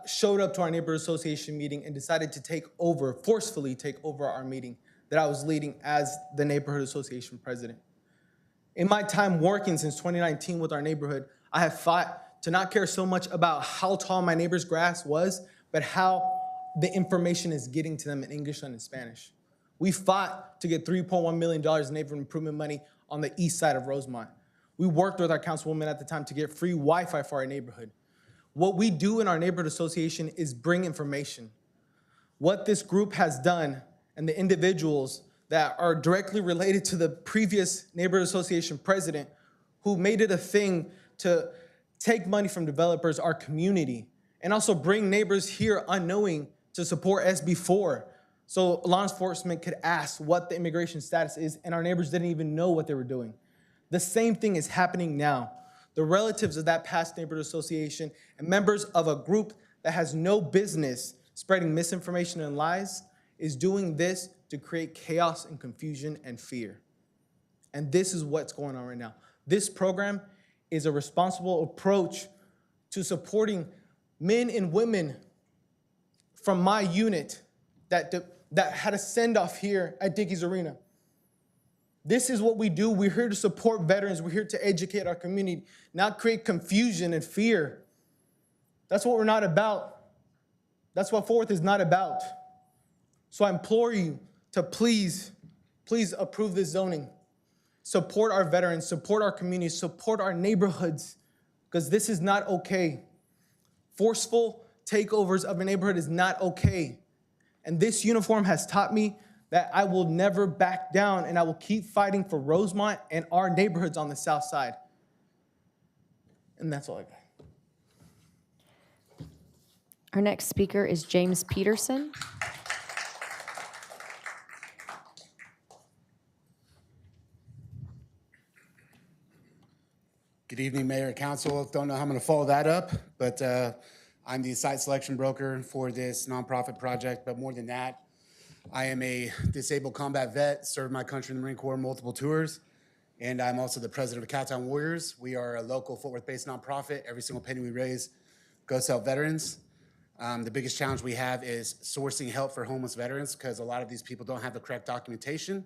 showed up to our neighborhood association meeting and decided to forcefully take over our meeting that I was leading as the neighborhood association president. In my time working since 2019 with our neighborhood, I have fought to not care so much about how tall my neighbor's grass was, but how the information is getting to them in English and in Spanish. We fought to get $3.1 million in neighborhood improvement money on the east side of Rosemont. We worked with our councilwoman at the time to get free Wi-Fi for our neighborhood. What we do in our neighborhood association is bring information. What this group has done and the individuals that are directly related to the previous neighborhood association president who made it a thing to take money from developers, our community, and also bring neighbors here unknowing to support SB4. So law enforcement could ask what the immigration status is, and our neighbors didn't even know what they were doing. The same thing is happening now. The relatives of that past neighborhood association and members of a group that has no business spreading misinformation and lies is doing this to create chaos and confusion and fear. And this is what's going on right now. This program is a responsible approach to supporting men and women from my unit that had a send-off here at Dickies Arena. This is what we do. We're here to support veterans. We're here to educate our community, not create confusion and fear. That's what we're not about. That's what Fort Worth is not about. So I implore you to please approve this zoning. Support our veterans, support our community, support our neighborhoods, because this is not okay. Forceful takeovers of a neighborhood is not okay. And this uniform has taught me that I will never back down, and I will keep fighting for Rosemont and our neighborhoods on the South Side. And that's all I got. Our next speaker is James Peterson. Good evening, Mayor and Council. Don't know how I'm going to follow that up, but I'm the site selection broker for this nonprofit project. But more than that, I am a disabled combat vet, served my country in the Marine Corps multiple tours, and I'm also the president of Cowtown Warriors. We are a local Fort Worth-based nonprofit. Every single penny we raise goes to help veterans. The biggest challenge we have is sourcing help for homeless veterans because a lot of these people don't have the correct documentation.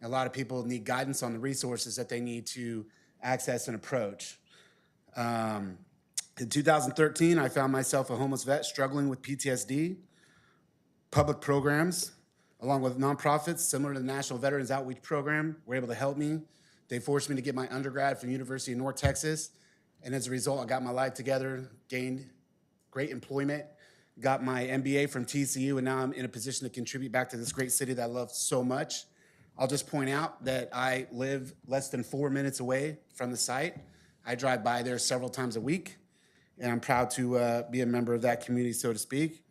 A lot of people need guidance on the resources that they need to access and approach. In 2013, I found myself a homeless vet struggling with PTSD. Public programs, along with nonprofits similar to the National Veterans Outreach Program, were able to help me. They forced me to get my undergrad from University of North Texas. And as a result, I got my life together, gained great employment, got my MBA from TCU, and now I'm in a position to contribute back to this great city that I love so much. I'll just point out that I live less than 4 minutes away from the site. I drive by there several times a week, and I'm proud to be a member of that community, so to speak.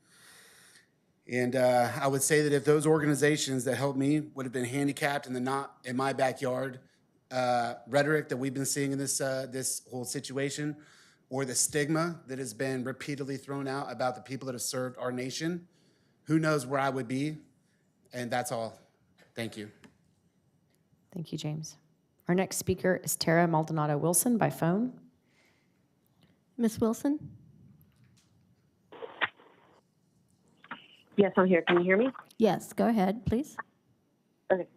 And I would say that if those organizations that helped me would have been handicapped in the not in my backyard rhetoric that we've been seeing in this whole situation, or the stigma that has been repeatedly thrown out about the people that have served our nation, who knows where I would be? And that's all. Thank you. Thank you, James. Our next speaker is Tara Maldonado Wilson by phone. Ms. Wilson? Yes, I'm here. Can you hear me? Yes, go ahead, please. Okay.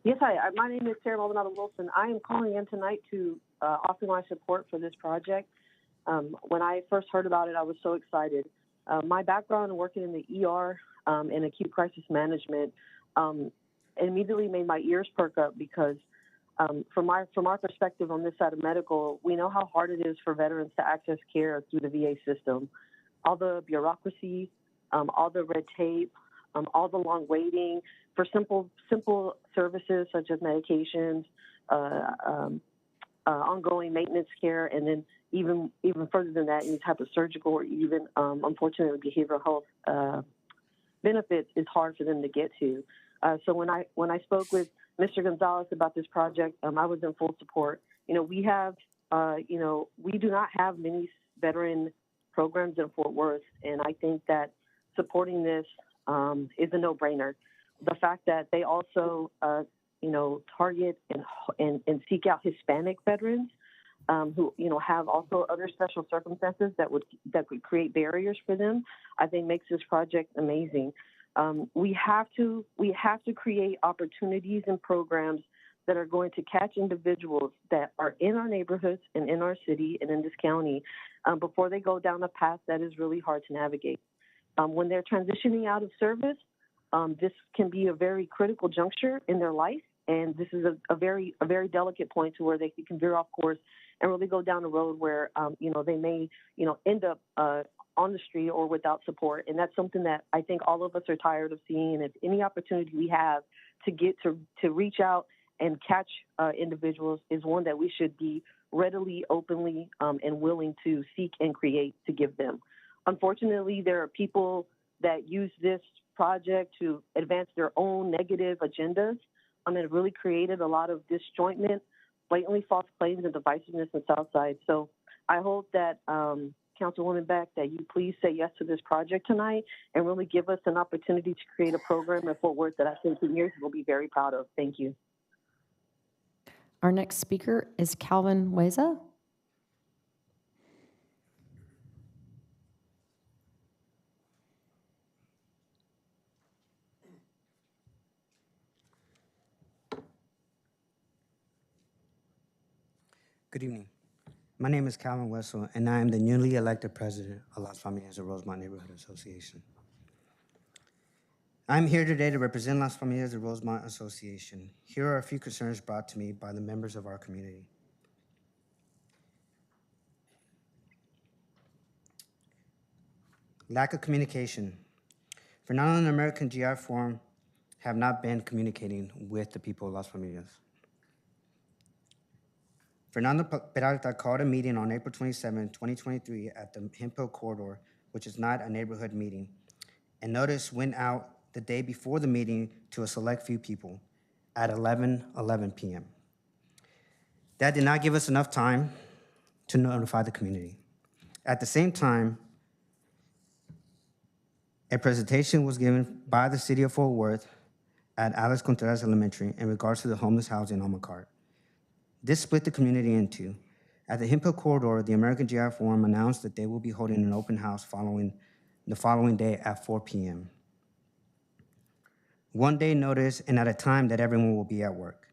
Yes, hi. My name is Sarah Maldonado Wilson. I am calling in tonight to offer my support for this project. When I first heard about it, I was so excited. My background working in the ER in acute crisis management immediately made my ears perk up because From our perspective on this side of medical, we know how hard it is for veterans to access care through the VA system. All the bureaucracy, all the red tape, all the long waiting for simple services such as medications, ongoing maintenance care, and then even further than that, any type of surgical or even unfortunately behavioral health benefits is hard for them to get to. So when I spoke with Mr. Gonzalez about this project, I was in full support. We have, we do not have many veteran programs in Fort Worth, and I think that supporting this is a no-brainer. The fact that they also, target and seek out Hispanic veterans who, have also other special circumstances that could create barriers for them, I think makes this project amazing. We have to create opportunities and programs that are going to catch individuals that are in our neighborhoods and in our city and in this county before they go down a path that is really hard to navigate. When they're transitioning out of service, this can be a very critical juncture in their life, and this is a very delicate point to where they can veer off course and really go down a road where they may end up on the street or without support. And that's something that I think all of us are tired of seeing. If any opportunity we have to get to reach out and catch individuals is one that we should be readily, openly, and willing to seek and create to give them. Unfortunately, there are people that use this project to advance their own negative agendas. It really created a lot of disjointment, blatantly false claims, and divisiveness in Southside. So I hope that Councilwoman Beck, that you please say yes to this project tonight and really give us an opportunity to create a program at Fort Worth that I think in years we'll be very proud of. Thank you. Our next speaker is Calvin Weza. Good evening. My name is Calvin Wessel, and I am the newly elected president of Las Familias de Rosemont Neighborhood Association. I'm here today to represent Las Familias de Rosemont Association. Here are a few concerns brought to me by the members of our community. Lack of communication. Fernando and the American GI Forum have not been communicating with the people of Las Familias. Fernando Peralta called a meeting on April 27, 2023 at the Hemphill Corridor, which is not a neighborhood meeting, and notice went out the day before the meeting to a select few people at 11:11 p.m. That did not give us enough time to notify the community. At the same time, a presentation was given by the city of Fort Worth at Alex Contreras Elementary in regards to the homeless housing on McCart. This split the community in two. At the Hemphill Corridor, the American GI Forum announced that they will be holding an open house the following day at 4 p.m. One day notice and at a time that everyone will be at work.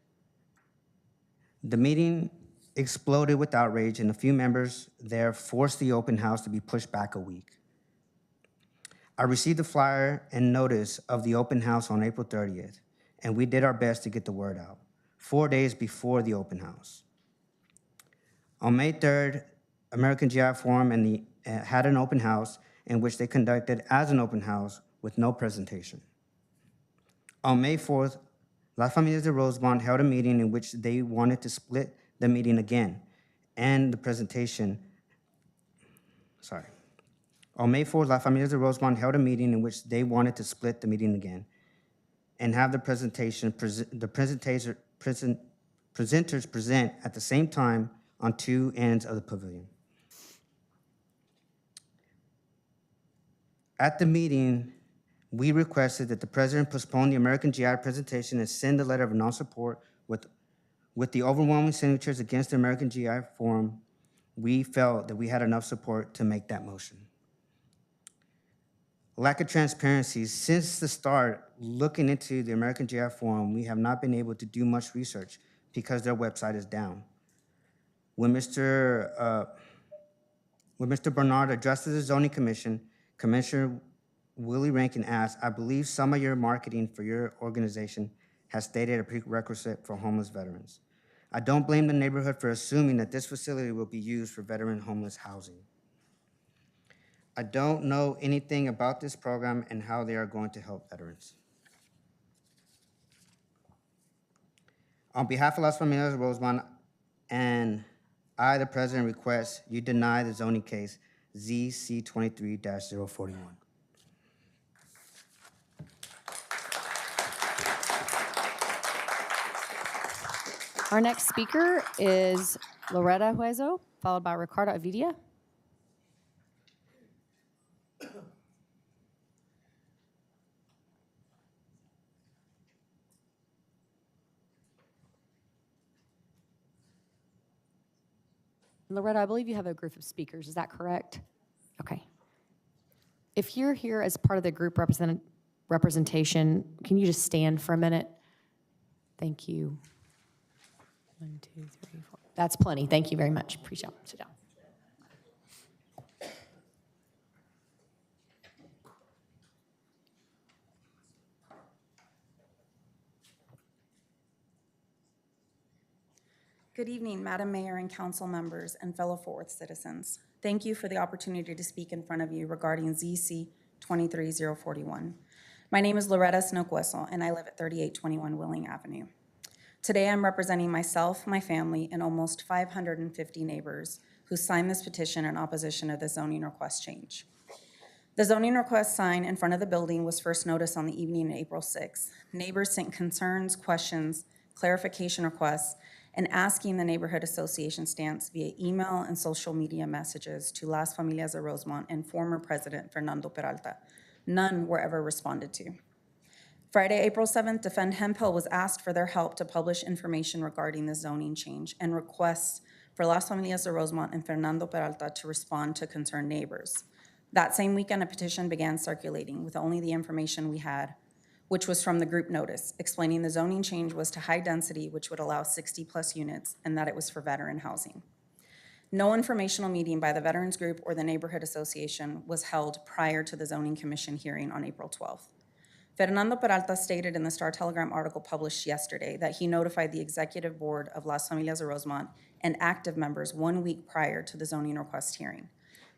The meeting exploded with outrage, and a few members there forced the open house to be pushed back a week. I received a flyer and notice of the open house on April 30th, and we did our best to get the word out 4 days before the open house. On May 3rd, American GI Forum had an open house in which they conducted as an open house with no presentation. On May 4th, Las Familias de Rosemont held a meeting in which they wanted to split the meeting again and the presentation. On May 4th, Las Familias de Rosemont held a meeting in which they wanted to split the meeting again and have the presenters present at the same time on two ends of the pavilion. At the meeting, we requested that the president postpone the American GI presentation and send a letter of non-support with the overwhelming signatures against the American GI Forum. We felt that we had enough support to make that motion. Lack of transparency. Since the start, looking into the American GI Forum, we have not been able to do much research because their website is down. When Mr. Bernard addressed the Zoning Commission, Commissioner Willie Rankin asked, I believe some of your marketing for your organization has stated a prerequisite for homeless veterans. I don't blame the neighborhood for assuming that this facility will be used for veteran homeless housing. I don't know anything about this program and how they are going to help veterans. On behalf of Las Familias Rosemont and I, the president, request you deny the zoning case ZC 23-041. Our next speaker is Loretta Hueso, followed by Ricardo Avidia. Loretta, I believe you have a group of speakers. Is that correct? Okay. If you're here as part of the group representation, can you just stand for a minute? Thank you. 1, 2, 3, 4. That's plenty. Thank you very much. Appreciate it. Sit down. Good evening, Madam Mayor and council members and fellow Fort Worth citizens. Thank you for the opportunity to speak in front of you regarding ZC 23041. My name is Loretta Snoqueso, and I live at 3821 Willing Avenue. Today, I'm representing myself, my family, and almost 550 neighbors who signed this petition in opposition of the zoning request change. The zoning request sign in front of the building was first noticed on the evening of April 6th. Neighbors sent concerns, questions, clarification requests, and asking the neighborhood association stance via email and social media messages to Las Familias de Rosemont and former president Fernando Peralta. None were ever responded to. Friday, April 7th, Defend Hemphill was asked for their help to publish information regarding the zoning change and requests for Las Familias de Rosemont and Fernando Peralta to respond to concerned neighbors. That same weekend, a petition began circulating with only the information we had, which was from the group notice, explaining the zoning change was to high density, which would allow 60+ units, and that it was for veteran housing. No informational meeting by the Veterans Group or the Neighborhood Association was held prior to the Zoning Commission hearing on April 12th. Fernando Peralta stated in the Star Telegram article published yesterday that he notified the executive board of Las Familias de Rosemont and active members 1 week prior to the zoning request hearing.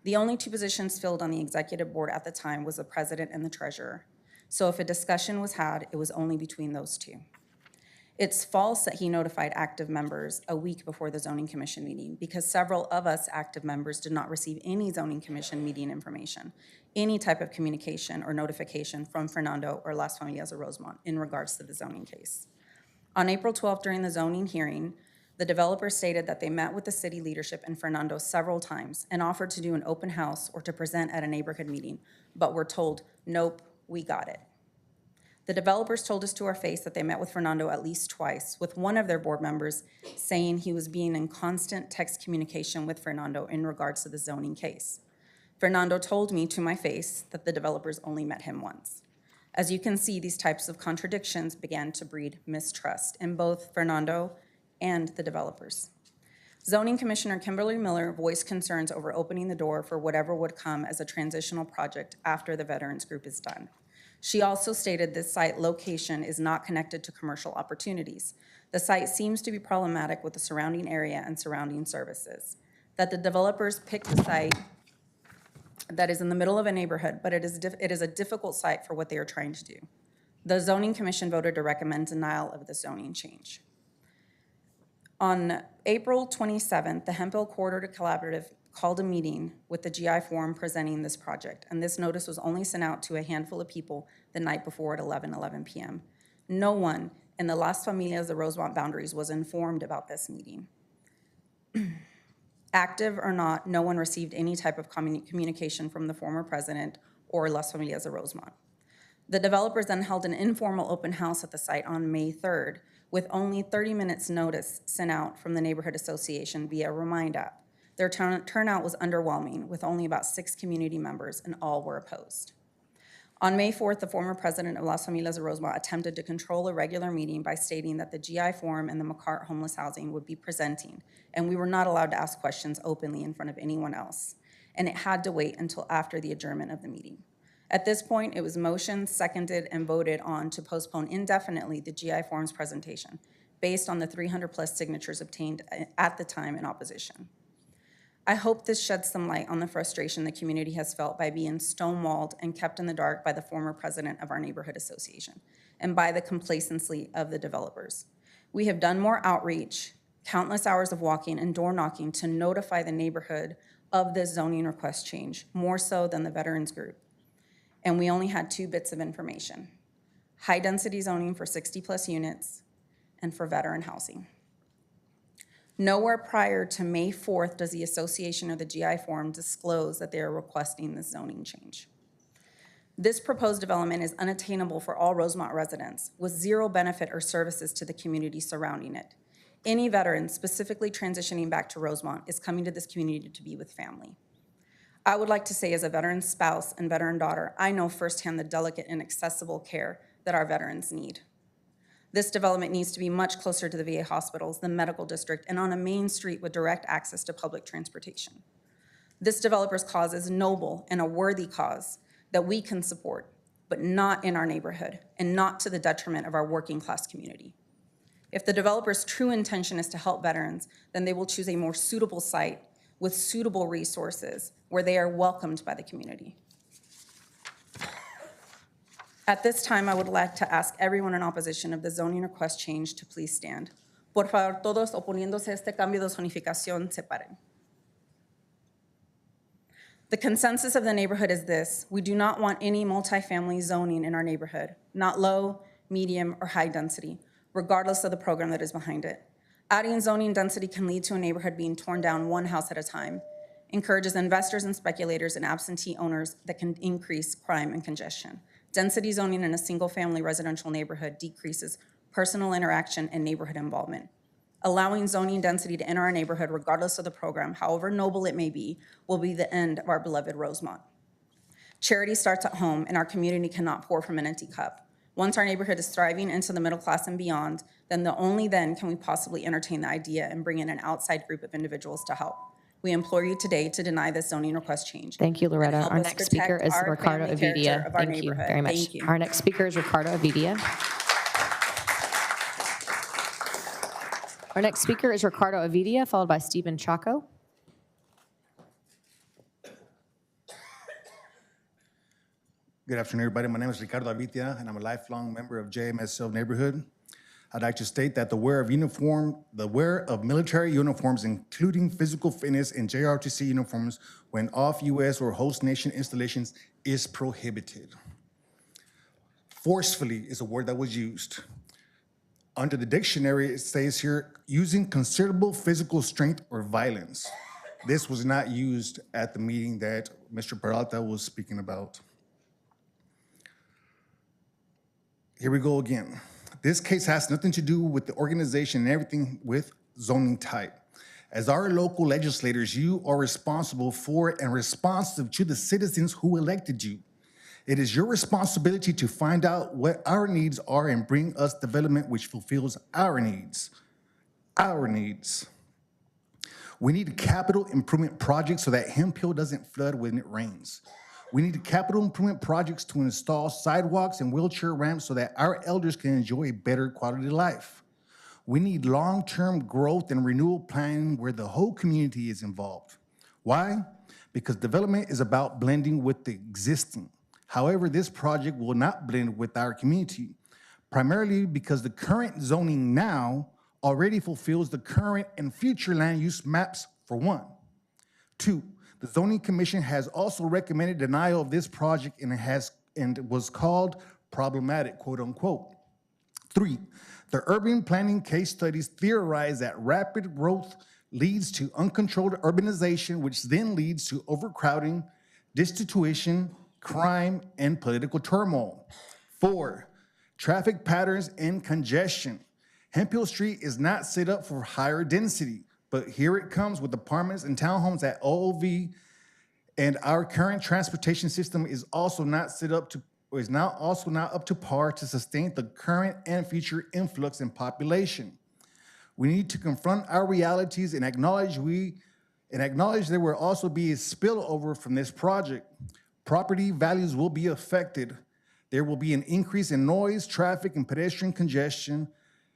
The only 2 positions filled on the executive board at the time was the president and the treasurer. So if a discussion was had, it was only between those 2. It's false that he notified active members a week before the zoning commission meeting because several of us active members did not receive any zoning commission meeting information, any type of communication or notification from Fernando or Las Familias de Rosemont in regards to the zoning case. On April 12th, during the zoning hearing, the developer stated that they met with the city leadership and Fernando several times and offered to do an open house or to present at a neighborhood meeting, but were told, nope, we got it. The developers told us to our face that they met with Fernando at least twice, with one of their board members saying he was being in constant text communication with Fernando in regards to the zoning case. Fernando told me to my face that the developers only met him once. As you can see, these types of contradictions began to breed mistrust in both Fernando and the developers. Zoning Commissioner Kimberly Miller voiced concerns over opening the door for whatever would come as a transitional project after the Veterans Group is done. She also stated this site location is not connected to commercial opportunities. The site seems to be problematic with the surrounding area and surrounding services. That the developers picked a site that is in the middle of a neighborhood, but it is a difficult site for what they are trying to do. The Zoning Commission voted to recommend denial of the zoning change. On April 27th, the Hemphill Corridor Collaborative called a meeting with the GI Forum presenting this project, and this notice was only sent out to a handful of people the night before at 11 p.m. No one in the Las Familias de Rosemont boundaries was informed about this meeting. Active or not, no one received any type of communication from the former president or Las Familias de Rosemont. The developers then held an informal open house at the site on May 3rd, with only 30 minutes notice sent out from the Neighborhood Association via Remind app. Their turnout was underwhelming, with only about 6 community members, and all were opposed. On May 4th, the former president of Las Familias de Rosemont attempted to control a regular meeting by stating that the GI Forum and the McCart Homeless Housing would be presenting, and we were not allowed to ask questions openly in front of anyone else, and it had to wait until after the adjournment of the meeting. At this point, it was motioned, seconded, and voted on to postpone indefinitely the GI Forum's presentation, based on the 300-plus signatures obtained at the time in opposition. I hope this sheds some light on the frustration the community has felt by being stonewalled and kept in the dark by the former president of our neighborhood association and by the complacency of the developers. We have done more outreach, countless hours of walking and door knocking to notify the neighborhood of this zoning request change, more so than the veterans group. And we only had 2 bits of information: high-density zoning for 60-plus units and for veteran housing. Nowhere prior to May 4th does the association or the GI Forum disclose that they are requesting this zoning change. This proposed development is unattainable for all Rosemont residents, with 0 benefit or services to the community surrounding it. Any veteran specifically transitioning back to Rosemont is coming to this community to be with family. I would like to say, as a veteran spouse and veteran daughter, I know firsthand the delicate and accessible care that our veterans need. This development needs to be much closer to the VA hospitals, the medical district, and on a main street with direct access to public transportation. This developer's cause is noble and a worthy cause that we can support, but not in our neighborhood and not to the detriment of our working class community. If the developer's true intention is to help veterans, then they will choose a more suitable site with suitable resources where they are welcomed by the community. At this time, I would like to ask everyone in opposition of the zoning request change to please stand. Por favor, todos oponiéndose a este cambio de zonificación, se paren. The consensus of the neighborhood is this: we do not want any multifamily zoning in our neighborhood, not low, medium, or high density, regardless of the program that is behind it. Adding zoning density can lead to a neighborhood being torn down one house at a time, encourages investors and speculators and absentee owners that can increase crime and congestion. Density zoning in a single-family residential neighborhood decreases personal interaction and neighborhood involvement. Allowing zoning density to enter our neighborhood, regardless of the program, however noble it may be, will be the end of our beloved Rosemont. Charity starts at home, and our community cannot pour from an empty cup. Once our neighborhood is thriving into the middle class and beyond, then only then can we possibly entertain the idea and bring in an outside group of individuals to help. We implore you today to deny this zoning request change. Thank you, Loretta. Help Our us next protect speaker is our Ricardo family character Avidia. of our Thank you neighborhood. very much. Thank you. Our next speaker is Ricardo Avidia. Our next speaker is Ricardo Avidia, followed by Stephen Chaco. Good afternoon, everybody. My name is Ricardo Avitia, and I'm a lifelong member of JMSL Neighborhood. I'd like to state that the wear of military uniforms, including physical fitness and JROTC uniforms when off U.S. or host nation installations, is prohibited. Forcefully is a word that was used. Under the dictionary, it says here, using considerable physical strength or violence. This was not used at the meeting that Mr. Peralta was speaking about. Here we go again. This case has nothing to do with the organization and everything with zoning type. As our local legislators, you are responsible for and responsive to the citizens who elected you. It is your responsibility to find out what our needs are and bring us development which fulfills our needs. Our needs. We need a capital improvement project so that Hemp Hill doesn't flood when it rains. We need capital improvement projects to install sidewalks and wheelchair ramps so that our elders can enjoy a better quality of life. We need long-term growth and renewal planning where the whole community is involved. Why? Because development is about blending with the existing. However, this project will not blend with our community, primarily because the current zoning now already fulfills the current and future land use maps, for one. 2, the Zoning Commission has also recommended denial of this project and was called problematic, quote unquote. 3, the urban planning case studies theorize that rapid growth leads to uncontrolled urbanization, which then leads to overcrowding, destitution, crime, and political turmoil. 4, traffic patterns and congestion. Hemp Hill Street is not set up for higher density, but here it comes with apartments and townhomes at OOV, and our current transportation system is also not up to par to sustain the current and future influx in population. We need to confront our realities and acknowledge there will also be a spillover from this project. Property values will be affected. There will be an increase in noise, traffic, and pedestrian congestion.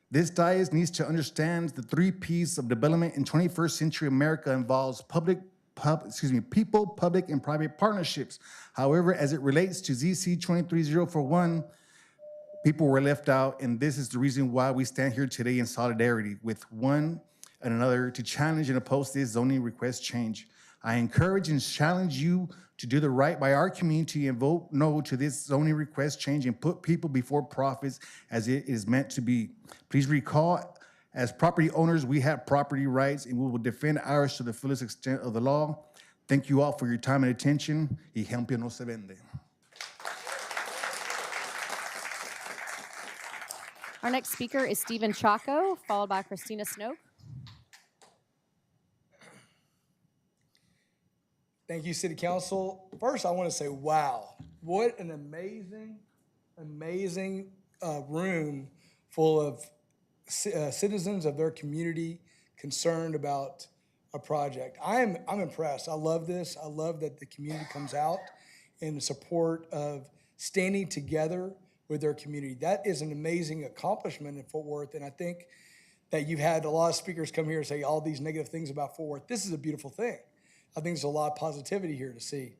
This dais needs to understand the 3 Ps of development in 21st century America involves people, public, and private partnerships. However, as it relates to ZC 23041, people were left out, and this is the reason why we stand here today in solidarity with one and another to challenge and oppose this zoning request change. I encourage and challenge you to do the right by our community and vote no to this zoning request change and put people before profits as it is meant to be. Please recall, as property owners, we have property rights and we will defend ours to the fullest extent of the law. Thank you all for your time and attention. Ejemplo no se vende. Our next speaker is Stephen Chaco, followed by Christina Snoke. Thank you, City Council. First, I want to say, wow, what an amazing, amazing room full of citizens of their community concerned about a project. I'm impressed. I love this. I love that the community comes out in support of standing together with their community. That is an amazing accomplishment in Fort Worth, and I think that you've had a lot of speakers come here and say all these negative things about Fort Worth. This is a beautiful thing. I think there's a lot of positivity here to see.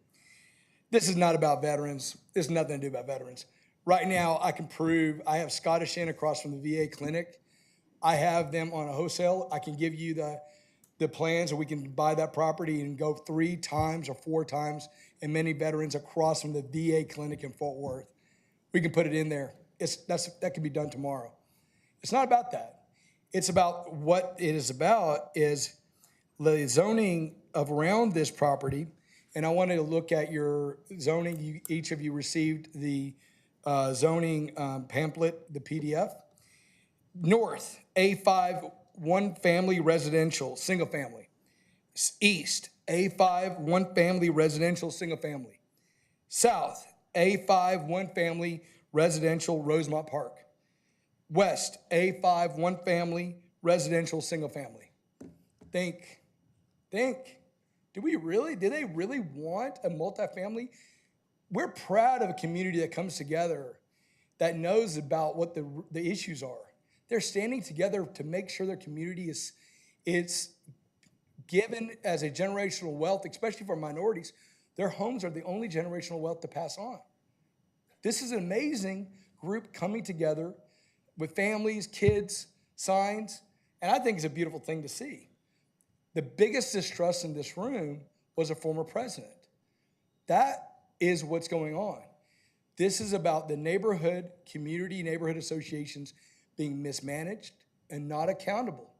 This is not about veterans. This has nothing to do about veterans. Right now, I can prove I have Scottish Inn across from the VA clinic. I have them on a wholesale. I can give you the plans, and we can buy that property and go 3 times or 4 times, and many veterans across from the VA clinic in Fort Worth. We can put it in there. That can be done tomorrow. It's not about that. It's about what it is about is the zoning of around this property. And I wanted to look at your zoning. Each of you received the zoning pamphlet, the PDF. North, A5, 1 family residential, single family. East, A5, 1 family residential, single family. South, A5, 1 family residential, Rosemont Park. West, A5, 1 family residential, single family. Think. Do they really want a multifamily? We're proud of a community that comes together that knows about what the issues are. They're standing together to make sure their community is given as a generational wealth, especially for minorities. Their homes are the only generational wealth to pass on. This is an amazing group coming together with families, kids, signs, and I think it's a beautiful thing to see. The biggest distrust in this room was a former president. That is what's going on. This is about the neighborhood associations being mismanaged and not accountable.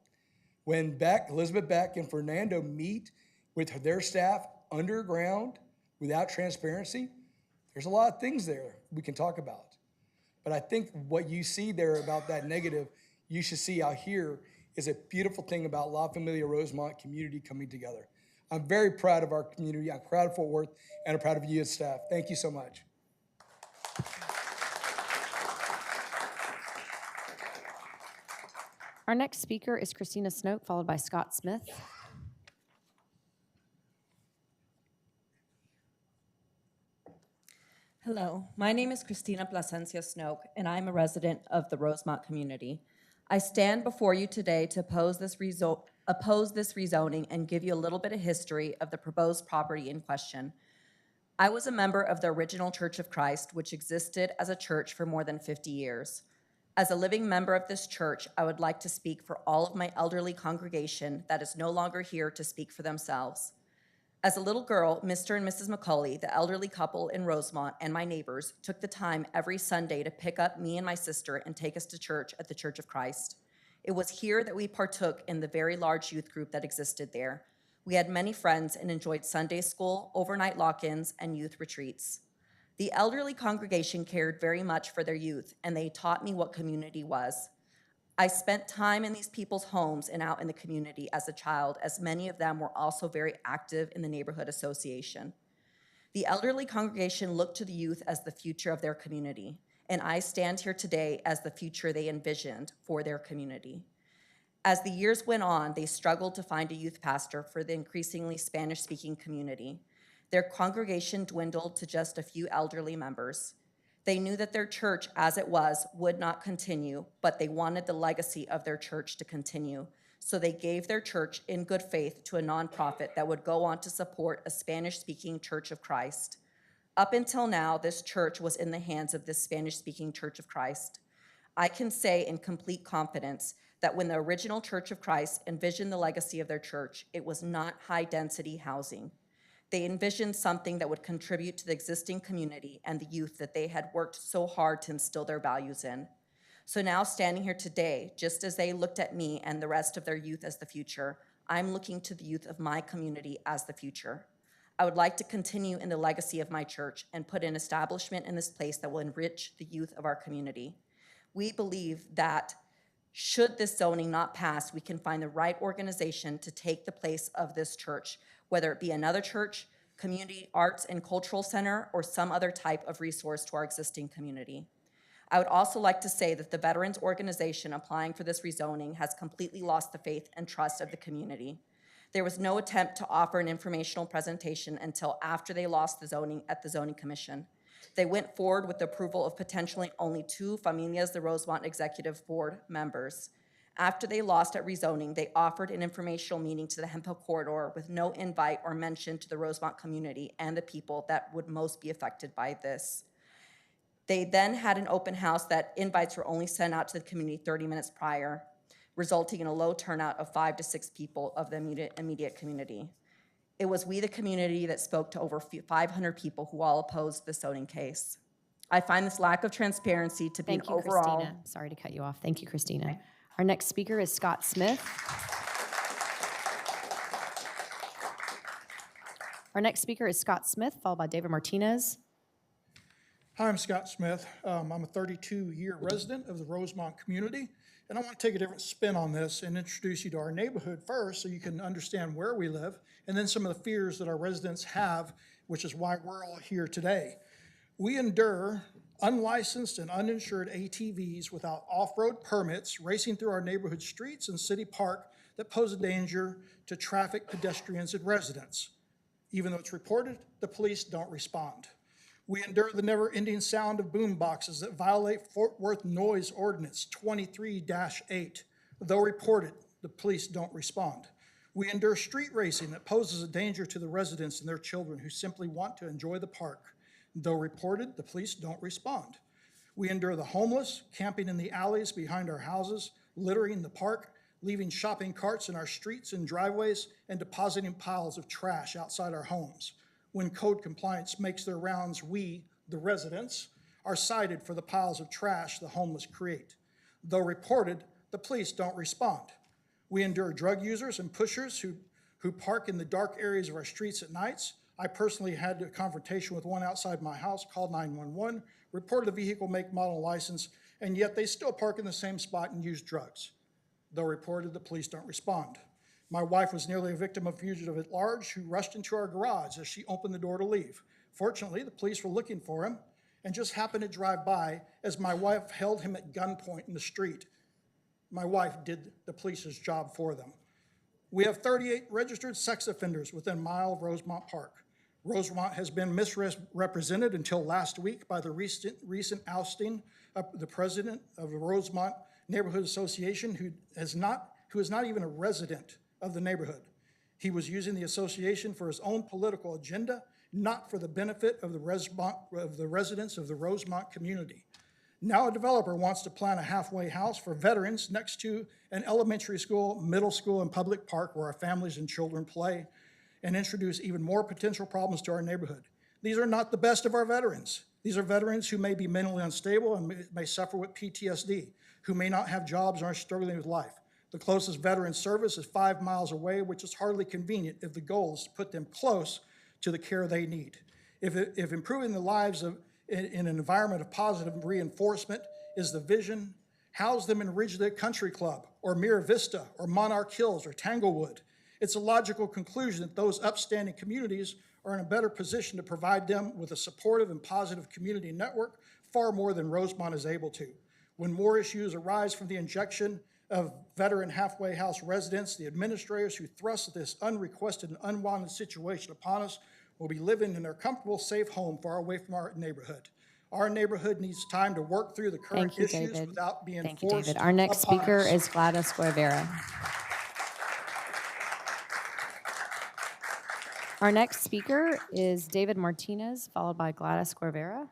When Elizabeth Beck and Fernando meet with their staff underground without transparency, there's a lot of things there we can talk about. But I think what you see there about that negative, you should see out here is a beautiful thing about La Familia Rosemont community coming together. I'm very proud of our community. I'm proud of Fort Worth, and I'm proud of you as staff. Thank you so much. Our next speaker is Christina Snoke, followed by Scott Smith. Hello, my name is Christina Plasencia Snoke, and I'm a resident of the Rosemont community. I stand before you today to oppose this rezoning and give you a little bit of history of the proposed property in question. I was a member of the original Church of Christ, which existed as a church for more than 50 years. As a living member of this church, I would like to speak for all of my elderly congregation that is no longer here to speak for themselves. As a little girl, Mr. and Mrs. McCauley, the elderly couple in Rosemont, and my neighbors took the time every Sunday to pick up me and my sister and take us to church at the Church of Christ. It was here that we partook in the very large youth group that existed there. We had many friends and enjoyed Sunday school, overnight lock-ins, and youth retreats. The elderly congregation cared very much for their youth, and they taught me what community was. I spent time in these people's homes and out in the community as a child, as many of them were also very active in the neighborhood association. The elderly congregation looked to the youth as the future of their community, and I stand here today as the future they envisioned for their community. As the years went on, they struggled to find a youth pastor for the increasingly Spanish-speaking community. Their congregation dwindled to just a few elderly members. They knew that their church, as it was, would not continue, but they wanted the legacy of their church to continue. So they gave their church in good faith to a nonprofit that would go on to support a Spanish-speaking Church of Christ. Up until now, this church was in the hands of this Spanish-speaking Church of Christ. I can say in complete confidence that when the original Church of Christ envisioned the legacy of their church, it was not high-density housing. They envisioned something that would contribute to the existing community and the youth that they had worked so hard to instill their values in. So now standing here today, just as they looked at me and the rest of their youth as the future, I'm looking to the youth of my community as the future. I would like to continue in the legacy of my church and put an establishment in this place that will enrich the youth of our community. We believe that should this zoning not pass, we can find the right organization to take the place of this church, whether it be another church, community arts and cultural center, or some other type of resource to our existing community. I would also like to say that the Veterans Organization applying for this rezoning has completely lost the faith and trust of the community. There was no attempt to offer an informational presentation until after they lost the zoning at the Zoning Commission. They went forward with the approval of potentially only 2 Familias de Rosemont Executive Board members. After they lost at rezoning, they offered an informational meeting to the Hemphill Corridor with no invite or mention to the Rosemont community and the people that would most be affected by this. They then had an open house that invites were only sent out to the community 30 minutes prior, resulting in a low turnout of 5 to 6 people of the immediate community. It was we, the community, that spoke to over 500 people who all opposed the zoning case. I find this lack of transparency to be an Thank you, overall. Christina. Sorry to cut you off. Thank you, Christina. Our next speaker is Scott Smith. Our next speaker is Scott Smith, followed by David Martinez. Hi, I'm Scott Smith. I'm a 32-year resident of the Rosemont community, and I want to take a different spin on this and introduce you to our neighborhood first so you can understand where we live, and then some of the fears that our residents have, which is why we're all here today. We endure unlicensed and uninsured ATVs without off-road permits racing through our neighborhood streets and city park that pose a danger to traffic, pedestrians, and residents. Even though it's reported, the police don't respond. We endure the never-ending sound of boom boxes that violate Fort Worth Noise Ordinance 23-8. Though reported, the police don't respond. We endure street racing that poses a danger to the residents and their children who simply want to enjoy the park. Though reported, the police don't respond. We endure the homeless camping in the alleys behind our houses, littering the park, leaving shopping carts in our streets and driveways, and depositing piles of trash outside our homes. When code compliance makes their rounds, we, the residents, are cited for the piles of trash the homeless create. Though reported, the police don't respond. We endure drug users and pushers who park in the dark areas of our streets at nights. I personally had a confrontation with one outside my house, called 911, reported the vehicle make, model, and license, and yet they still park in the same spot and use drugs. Though reported, the police don't respond. My wife was nearly a victim of fugitive at large who rushed into our garage as she opened the door to leave. Fortunately, the police were looking for him and just happened to drive by as my wife held him at gunpoint in the street. My wife did the police's job for them. We have 38 registered sex offenders within a mile of Rosemont Park. Rosemont has been misrepresented until last week by the recent ousting of the president of the Rosemont Neighborhood Association, who is not even a resident of the neighborhood. He was using the association for his own political agenda, not for the benefit of the residents of the Rosemont community. Now a developer wants to plant a halfway house for veterans next to an elementary school, middle school, and public park where our families and children play, and introduce even more potential problems to our neighborhood. These are not the best of our veterans. These are veterans who may be mentally unstable and may suffer with PTSD, who may not have jobs or are struggling with life. The closest veteran service is 5 miles away, which is hardly convenient if the goal is to put them close to the care they need. If improving the lives in an environment of positive reinforcement is the vision, house them in Ridgeland Country Club or Mira Vista or Monarch Hills or Tanglewood. It's a logical conclusion that those upstanding communities are in a better position to provide them with a supportive and positive community network far more than Rosemont is able to. When more issues arise from the injection of veteran halfway house residents, the administrators who thrust this unrequested and unwanted situation upon us will be living in their comfortable, safe home far away from our neighborhood. Our neighborhood needs time to work through the current Thank you, issues David. without being Thank you, forced David. Our next upon speaker us. is Gladys Guevara. Our next speaker is David Martinez, followed by Gladys Guevara.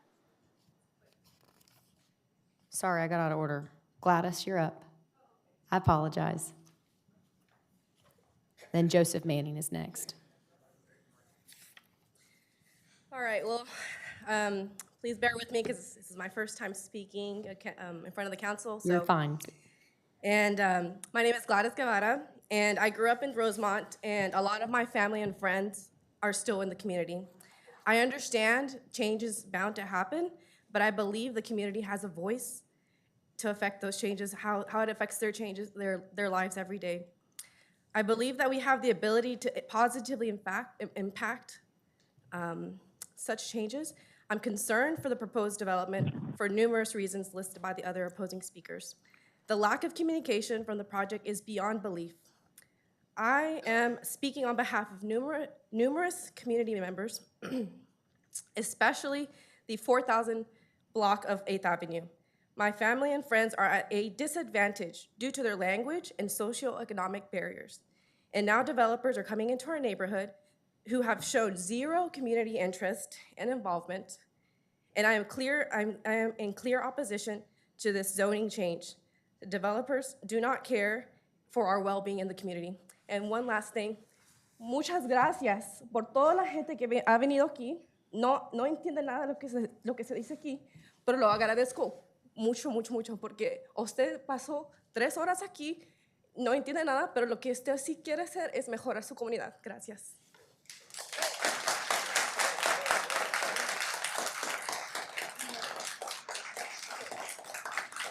Sorry, I got out of order. Gladys, you're up. I apologize. Then Joseph Manning is next. All right, well, please bear with me because this is my first time speaking in front of the council. You're fine. And my name is Gladys Guevara, and I grew up in Rosemont, and a lot of my family and friends are still in the community. I understand change is bound to happen, but I believe the community has a voice to affect those changes, how it affects their lives every day. I believe that we have the ability to positively impact such changes. I'm concerned for the proposed development for numerous reasons listed by the other opposing speakers. The lack of communication from the project is beyond belief. I am speaking on behalf of numerous community members, especially the 4,000 block of 8th Avenue. My family and friends are at a disadvantage due to their language and socioeconomic barriers. And now developers are coming into our neighborhood who have shown zero community interest and involvement. And I am in clear opposition to this zoning change. The developers do not care for our well-being in the community. And one last thing, muchas gracias por toda la gente que ha venido aquí. No entiende nada de lo que se dice aquí, pero lo agradezco mucho, mucho, mucho, porque usted pasó 3 horas aquí, no entiende nada, pero lo que usted sí quiere hacer es mejorar su comunidad. Gracias.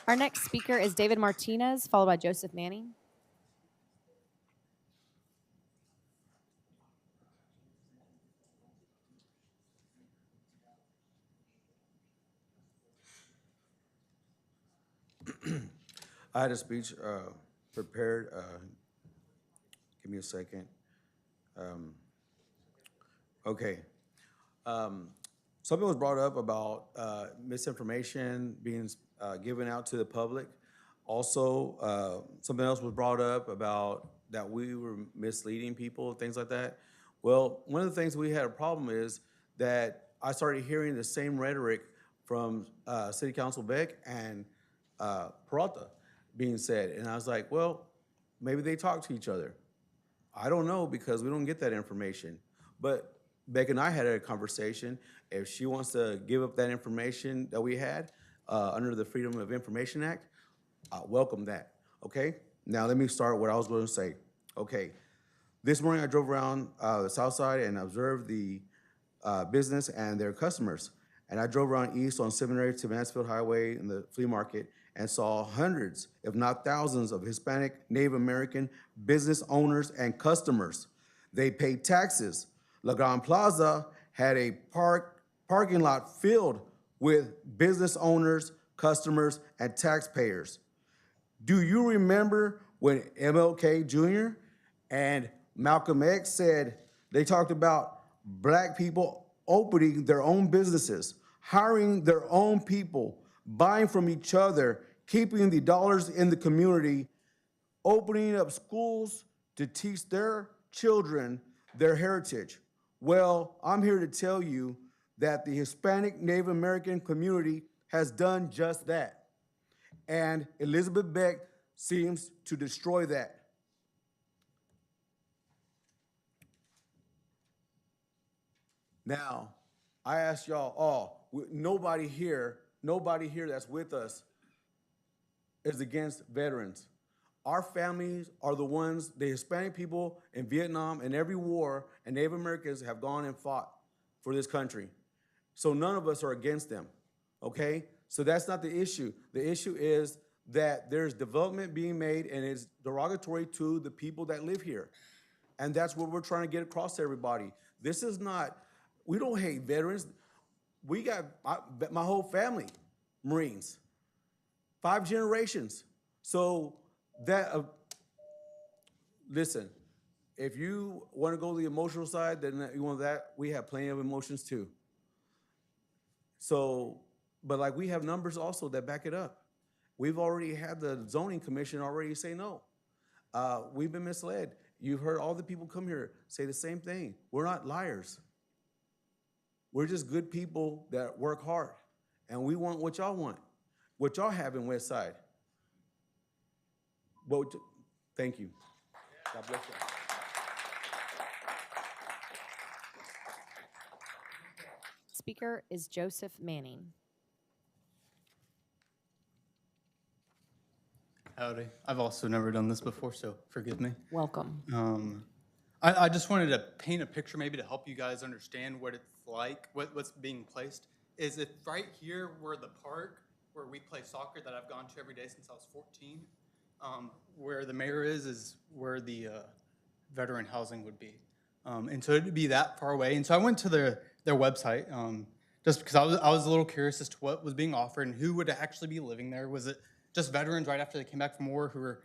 Our next speaker is David Martinez, followed by Joseph Manning. I had a speech prepared. Give me a second. Okay. Something was brought up about misinformation being given out to the public. Also, something else was brought up about that we were misleading people, things like that. Well, one of the things we had a problem is that I started hearing the same rhetoric from City Council Beck and Peralta being said. And I was like, well, maybe they talk to each other. I don't know because we don't get that information. But Beck and I had a conversation. If she wants to give up that information that we had under the Freedom of Information Act, I welcome that, okay? Now let me start what I was going to say. Okay, this morning I drove around the south side and observed the business and their customers. And I drove around east on Seminary to Mansfield Highway in the flea market and saw hundreds, if not thousands, of Hispanic, Native American business owners and customers. They paid taxes. La Gran Plaza had a parking lot filled with business owners, customers, and taxpayers. Do you remember when MLK Jr. and Malcolm X said they talked about black people opening their own businesses, hiring their own people, buying from each other, keeping the dollars in the community, opening up schools to teach their children their heritage? Well, I'm here to tell you that the Hispanic Native American community has done just that. And Elizabeth Beck seems to destroy that. Now, I ask y'all all, nobody here that's with us is against veterans. Our families are the ones, the Hispanic people in Vietnam and every war, and Native Americans have gone and fought for this country. So none of us are against them, okay? So that's not the issue. The issue is that there's development being made and it's derogatory to the people that live here. And that's what we're trying to get across to everybody. This is not, we don't hate veterans. We got my whole family, Marines, 5 generations. So that, listen, if you want to go the emotional side, then you want that, we have plenty of emotions too. So But like, we have numbers also that back it up. We've already had the zoning commission already say no. We've been misled. You've heard all the people come here say the same thing. We're not liars. We're just good people that work hard. And we want what y'all want, what y'all have in West Side. Thank you. God bless you. Speaker is Joseph Manning. Howdy. I've also never done this before, so forgive me. Welcome. I just wanted to paint a picture maybe to help you guys understand what it's like, what's being placed. Is it right here where the park, where we play soccer that I've gone to every day since I was 14, where the mayor is where the veteran housing would be. And so it'd be that far away. And so I went to their website just because I was a little curious as to what was being offered and who would actually be living there. Was it just veterans right after they came back from war who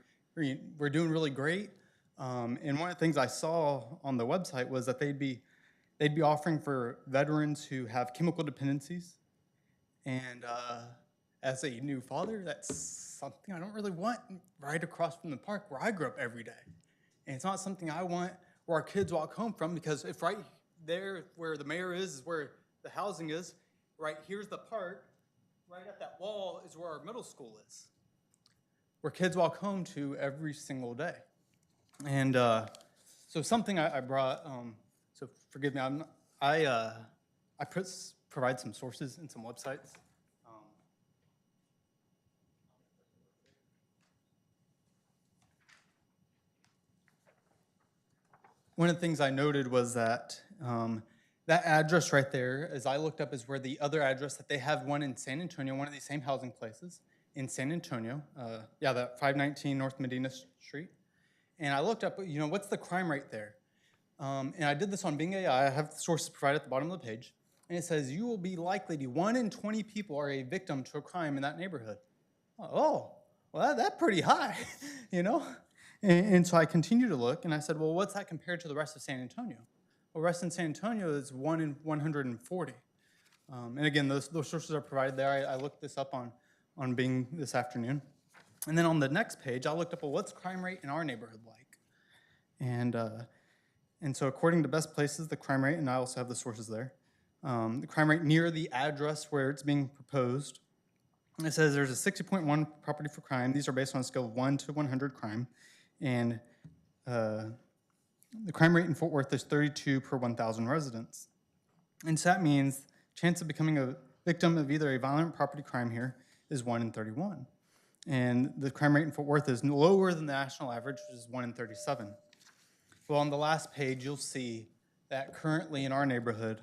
were doing really great? And one of the things I saw on the website was that they'd be offering for veterans who have chemical dependencies. And as a new father, that's something I don't really want right across from the park where I grew up every day. And it's not something I want where our kids walk home from, because if right there where the mayor is where the housing is, right here's the park, right at that wall is where our middle school is, where kids walk home to every single day. And so something I brought, so forgive me, I provide some sources and some websites. One of the things I noted was that that address right there, as I looked up, is where the other address that they have one in San Antonio, one of these same housing places in San Antonio. That 519 North Medina Street. And I looked up, what's the crime rate there? And I did this on Bing AI. I have the sources provided at the bottom of the page. And it says, you will be likely to 1 in 20 people are a victim to a crime in that neighborhood. Oh, well, that's pretty high, And so I continued to look, and I said, well, what's that compared to the rest of San Antonio? Well, the rest of San Antonio is 1 in 140. And again, those sources are provided there. I looked this up on Bing this afternoon. And then on the next page, I looked up, well, what's crime rate in our neighborhood like? And so according to Best Places, the crime rate, and I also have the sources there, the crime rate near the address where it's being proposed, it says there's a 60.1 property for crime. These are based on a scale of 1 to 100 crime. And the crime rate in Fort Worth is 32 per 1,000 residents. And so that means chance of becoming a victim of either a violent property crime here is 1 in 31. And the crime rate in Fort Worth is lower than the national average, which is 1 in 37. Well, on the last page, you'll see that currently in our neighborhood,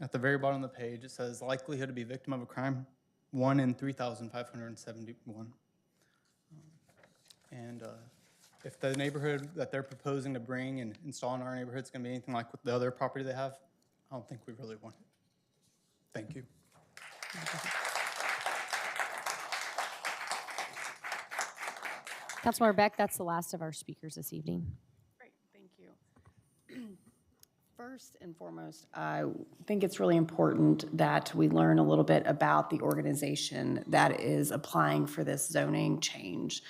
at the very bottom of the page, it says likelihood to be victim of a crime, 1 in 3,571. And if the neighborhood that they're proposing to bring and install in our neighborhood is going to be anything like with the other property they have, I don't think we really want it. Thank you. Councilmember Beck, that's the last of our speakers this evening. Great, thank you. First and foremost, I think it's really important that we learn a little bit about the organization that is applying for this zoning change.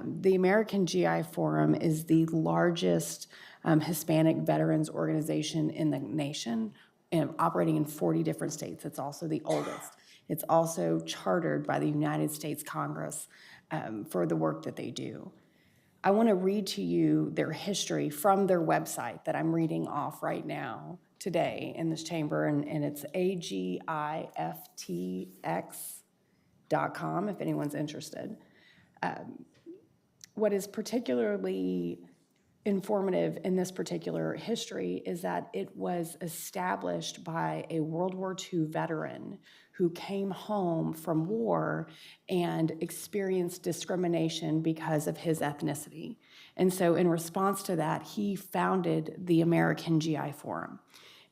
The American GI Forum is the largest Hispanic veterans organization in the nation, and operating in 40 different states. It's also the oldest. It's also chartered by the United States Congress for the work that they do. I want to read to you their history from their website that I'm reading off right now today in this chamber, and it's agiftx.com if anyone's interested. What is particularly informative in this particular history is that it was established by a World War II veteran who came home from war and experienced discrimination because of his ethnicity. And so in response to that, he founded the American GI Forum.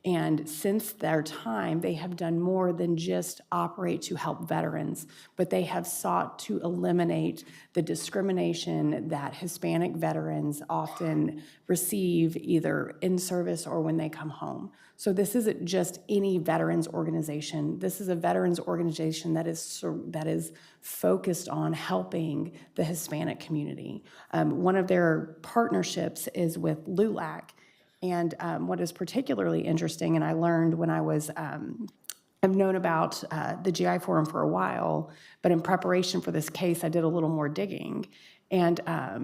And since their time, they have done more than just operate to help veterans, but they have sought to eliminate the discrimination that Hispanic veterans often receive either in service or when they come home. So this isn't just any veterans organization. This is a veterans organization that is focused on helping the Hispanic community. One of their partnerships is with LULAC. And what is particularly interesting, and I learned when I was, I've known about the GI Forum for a while, but in preparation for this case, I did a little more digging. And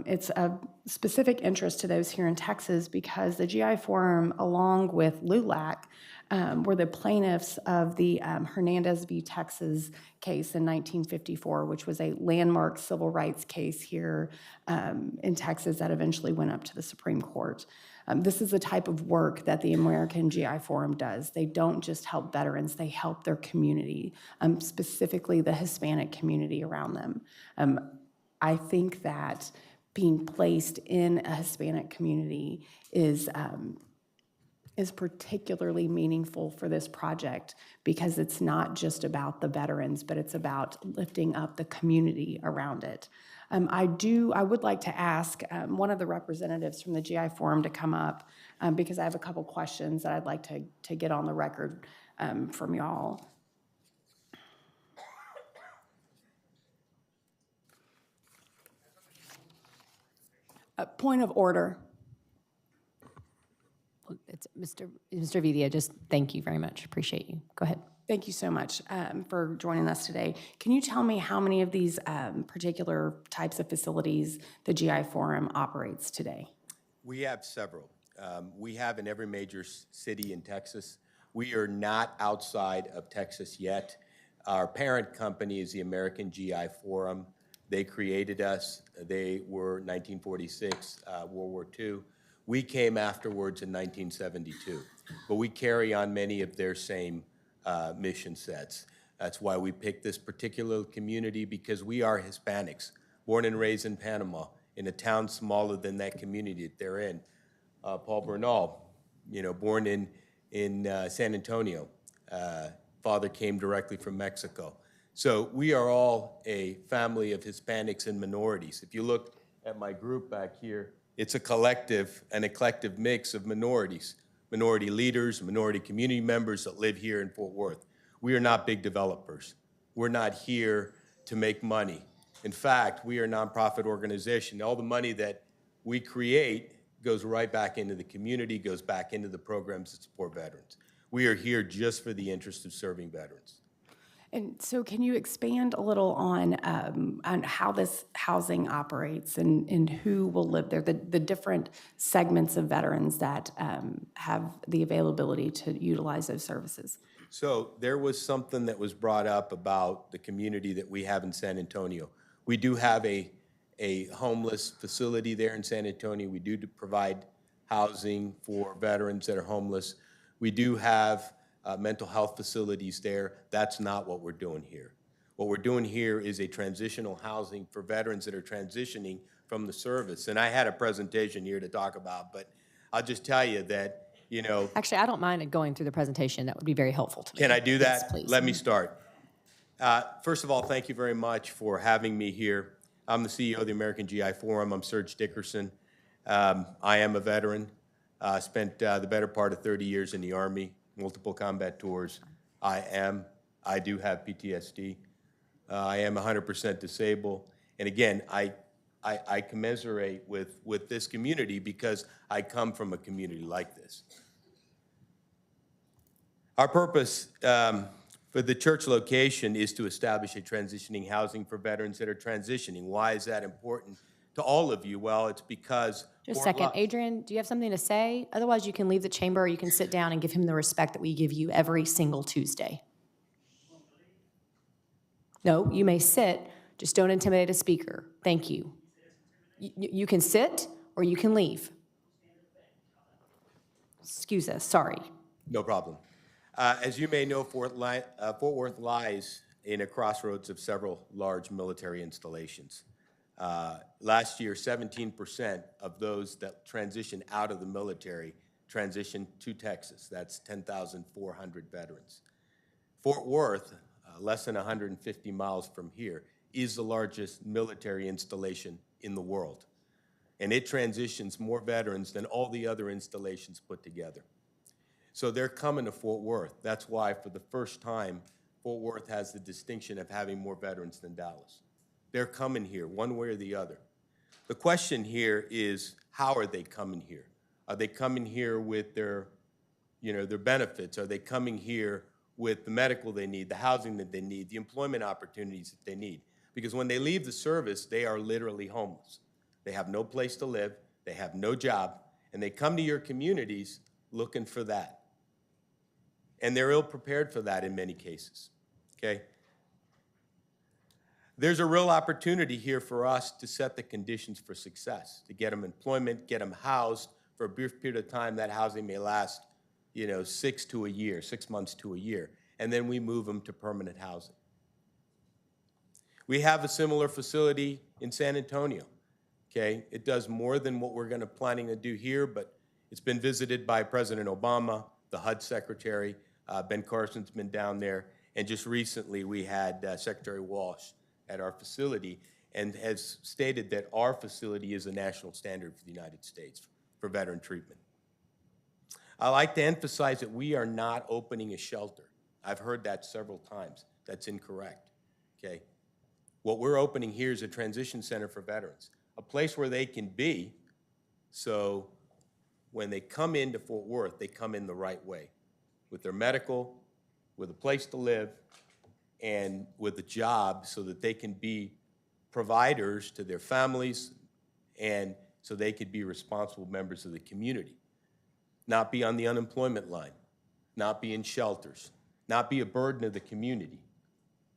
it's of specific interest to those here in Texas because the GI Forum, along with LULAC, were the plaintiffs of the Hernandez v. Texas case in 1954, which was a landmark civil rights case here in Texas that eventually went up to the Supreme Court. This is the type of work that the American GI Forum does. They don't just help veterans, they help their community, specifically the Hispanic community around them. I think that being placed in a Hispanic community is particularly meaningful for this project because it's not just about the veterans, but it's about lifting up the community around it. I would like to ask one of the representatives from the GI Forum to come up because I have a couple questions that I'd like to get on the record from y'all. Point of order. It's Mr. Vidia, just thank you very much. Appreciate you. Go ahead. Thank you so much for joining us today. Can you tell me how many of these particular types of facilities the GI Forum operates today? We have several. We have in every major city in Texas. We are not outside of Texas yet. Our parent company is the American GI Forum. They created us. They were 1946, World War II. We came afterwards in 1972, but we carry on many of their same mission sets. That's why we picked this particular community, because we are Hispanics, born and raised in Panama, in a town smaller than that community that they're in. Paul Bernal, born in San Antonio. Father came directly from Mexico. So we are all a family of Hispanics and minorities. If you look at my group back here, it's an eclectic mix of minorities, minority leaders, minority community members that live here in Fort Worth. We are not big developers. We're not here to make money. In fact, we are a nonprofit organization. All the money that we create goes right back into the community, goes back into the programs that support veterans. We are here just for the interest of serving veterans. And so can you expand a little on how this housing operates and who will live there, the different segments of veterans that have the availability to utilize those services? So there was something that was brought up about the community that we have in San Antonio. We do have a homeless facility there in San Antonio. We do provide housing for veterans that are homeless. We do have mental health facilities there. That's not what we're doing here. What we're doing here is a transitional housing for veterans that are transitioning from the service. And I had a presentation here to talk about, but I'll just tell you that, Actually, I don't mind going through the presentation. That would be very helpful to me. Can I do that? Yes, please. Let me start. First of all, thank you very much for having me here. I'm the CEO of the American GI Forum. I'm Serge Dickerson. I am a veteran. Spent the better part of 30 years in the Army, multiple combat tours. I do have PTSD. I am 100% disabled. And again, I commiserate with this community because I come from a community like this. Our purpose for the church location is to establish a transitioning housing for veterans that are transitioning. Why is that important to all of you? Well, it's because... Just a second. Adrian, do you have something to say? Otherwise, you can leave the chamber or you can sit down and give him the respect that we give you every single Tuesday. No, you may sit. Just don't intimidate a speaker. Thank you. You can sit or you can leave. Excuse us. Sorry. No problem. As you may know, Fort Worth lies in a crossroads of several large military installations. Last year, 17% of those that transitioned out of the military transition to Texas. That's 10,400 veterans. Fort Worth, less than 150 miles from here, is the largest military installation in the world. And it transitions more veterans than all the other installations put together. So they're coming to Fort Worth. That's why, for the first time, Fort Worth has the distinction of having more veterans than Dallas. They're coming here, one way or the other. The question here is, how are they coming here? Are they coming here with their benefits? Are they coming here with the medical they need, the housing that they need, the employment opportunities that they need? Because when they leave the service, they are literally homeless. They have no place to live, they have no job, and they come to your communities looking for that. And they're ill-prepared for that in many cases, okay? There's a real opportunity here for us to set the conditions for success, to get them employment, get them housed for a brief period of time. That housing may last, 6 months to a year, and then we move them to permanent housing. We have a similar facility in San Antonio, okay? It does more than what we're planning to do here, but it's been visited by President Obama, the HUD Secretary. Ben Carson's been down there, and just recently we had Secretary Walsh at our facility and has stated that our facility is a national standard for the United States for veteran treatment. I like to emphasize that we are not opening a shelter. I've heard that several times. That's incorrect, okay? What we're opening here is a transition center for veterans, a place where they can be, so when they come into Fort Worth, they come in the right way, with their medical, with a place to live, and with a job so that they can be providers to their families and so they could be responsible members of the community. Not be on the unemployment line, not be in shelters, not be a burden of the community,